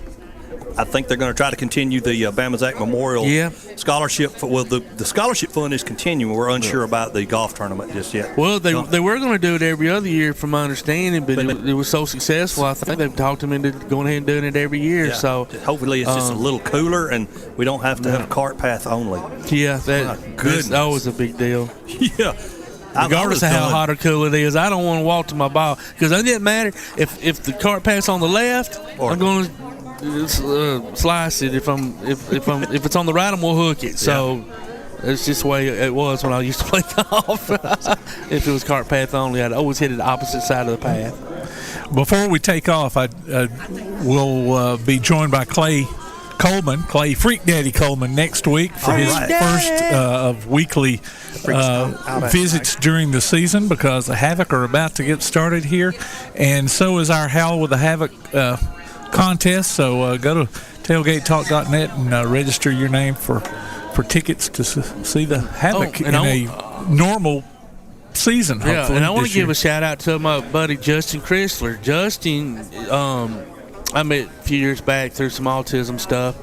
I think they're going to try to continue the Bama Zach Memorial Scholarship. Well, the scholarship fund is continuing. We're unsure about the golf tournament just yet. Well, they were going to do it every other year, from my understanding, but it was so successful. I think they've talked them into going ahead and doing it every year. Yeah. So hopefully it's just a little cooler, and we don't have to have a cart path only. Yeah, that's always a big deal. Yeah. Regardless of how hot or cool it is, I don't want to walk to my ball, because it doesn't matter if the cart path's on the left. I'm going to slice it. If it's on the right, I'm going to hook it. So it's just the way it was when I used to play golf. If it was cart path only, I'd always hit it the opposite side of the path. Before we take off, we'll be joined by Clay Freak Daddy Coleman, next week for his first of weekly visits during the season, because the Havoc are about to get started here, and so is our Howl with the Havoc contest. So go to tailgatetalk.net and register your name for tickets to see the Havoc in a normal season. Yeah, and I want to give a shout out to my buddy Justin Chrysler. Justin, I met a few years back through some autism stuff.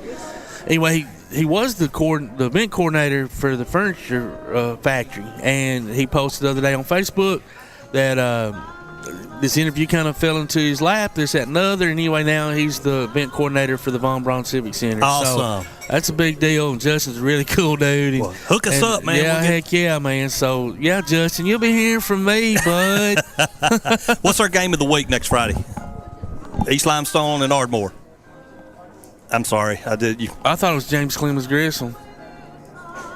Anyway, he was the event coordinator for the furniture factory, and he posted the other day on Facebook that this interview kind of fell into his lap, this, that, and other. And anyway, now he's the event coordinator for the Von Braun Civic Center. Awesome. So that's a big deal. And Justin's a really cool dude. Well, hook us up, man. Yeah, heck yeah, man. So, yeah, Justin, you'll be hearing from me, bud. What's our game of the week next Friday? East Limestone and Ardmore. I'm sorry, I thought it was James Clemens Grissom.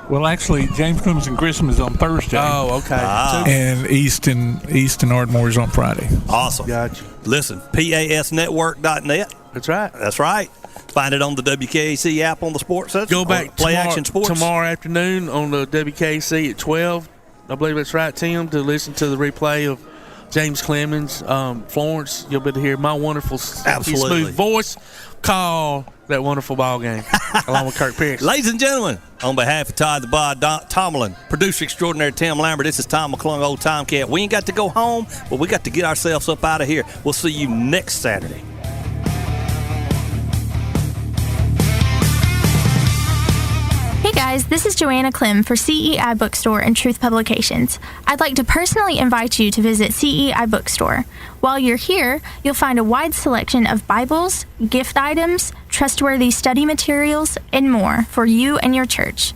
Well, actually, James Clemens and Grissom is on Thursday. Oh, okay. And East and Ardmore is on Friday. Awesome. Gotcha. Listen, PASnetwork.net. That's right. That's right. Find it on the WKAC app on the Sports Center. Go back Play Action Sports tomorrow afternoon on the WKAC at 12. I believe that's right, Tim, to listen to the replay of James Clemens, Florence. You'll be able to hear my wonderful, smooth voice call that wonderful ball game, along with Kirk Pierce. Ladies and gentlemen, on behalf of Todd the Bod Tomlin, producer extraordinary Tim Lambert, this is Tom McClung, old Tomcat. We ain't got to go home, but we got to get ourselves up out of here. We'll see you next Saturday. Hey guys, this is Joanna Clem for CEI Bookstore and Truth Publications. I'd like to personally invite you to visit CEI Bookstore. While you're here, you'll find a wide selection of Bibles, gift items, trustworthy study materials, and more for you and your church.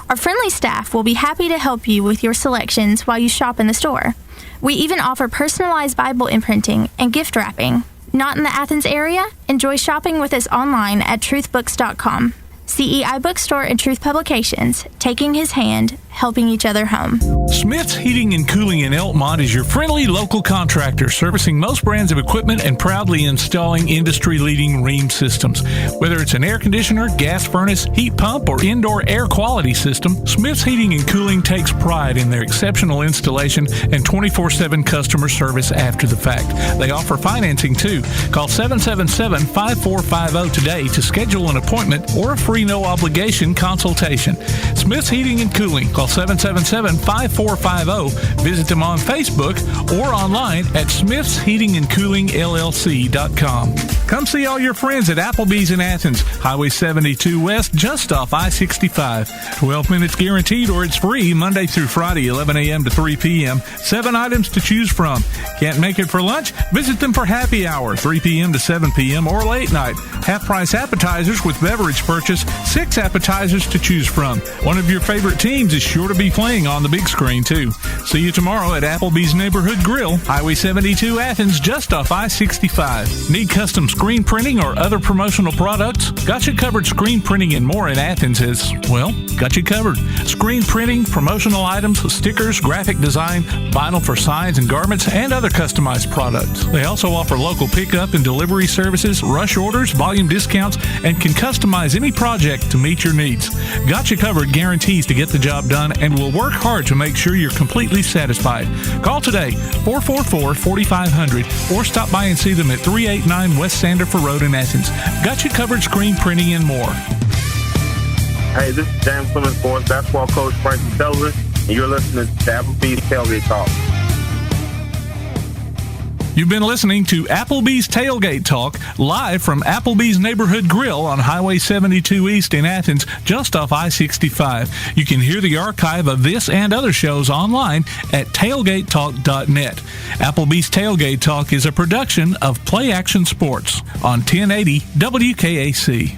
Our friendly staff will be happy to help you with your selections while you shop in the store. We even offer personalized Bible imprinting and gift wrapping. Not in the Athens area? Enjoy shopping with us online at truthbooks.com. CEI Bookstore and Truth Publications, taking his hand, helping each other home. Smith's Heating and Cooling in Elkmont is your friendly local contractor servicing most brands of equipment and proudly installing industry-leading Rheem systems. Whether it's an air conditioner, gas furnace, heat pump, or indoor air quality system, Smith's Heating and Cooling takes pride in their exceptional installation and 24/7 customer service after the fact. They offer financing too. Call 777-5450 today to schedule an appointment or a free no-obligation consultation. Smith's Heating and Cooling. Call 777-5450. Visit them on Facebook or online at smithsheatingandcoolingllc.com. Come see all your friends at Applebee's in Athens, Highway 72 West, just off I-65. 12 minutes guaranteed or it's free Monday through Friday, 11 a.m. to 3 p.m. 7 items to choose from. Can't make it for lunch? Visit them for happy hour, 3 p.m. to 7 p.m. or late night. Half-price appetizers with beverage purchase, 6 appetizers to choose from. One of your favorite teams is sure to be playing on the big screen, too. See you tomorrow at Applebee's Neighborhood Grill, Highway 72 Athens, just off I-65. Need custom screen printing or other promotional products? Got You Covered Screen Printing and More in Athens has, well, got you covered. Screen printing, promotional items, stickers, graphic design, vinyl for signs and garments, and other customized products. They also offer local pickup and delivery services, rush orders, volume discounts, and can customize any project to meet your needs. Got You Covered guarantees to get the job done and will work hard to make sure you're completely satisfied. Call today, 444-4500, or stop by and see them at 389 West Sandifer Road in Athens. Got You Covered Screen Printing and More. Hey, this is James Clemens, boys basketball coach Frank Sullivan, and you're listening to Applebee's Tailgate Talk. You've been listening to Applebee's Tailgate Talk, live from Applebee's Neighborhood Grill on Highway 72 East in Athens, just off I-65. You can hear the archive of this and other shows online at tailgatetalk.net. Applebee's Tailgate Talk is a production of Play Action Sports on 1080 WKAC.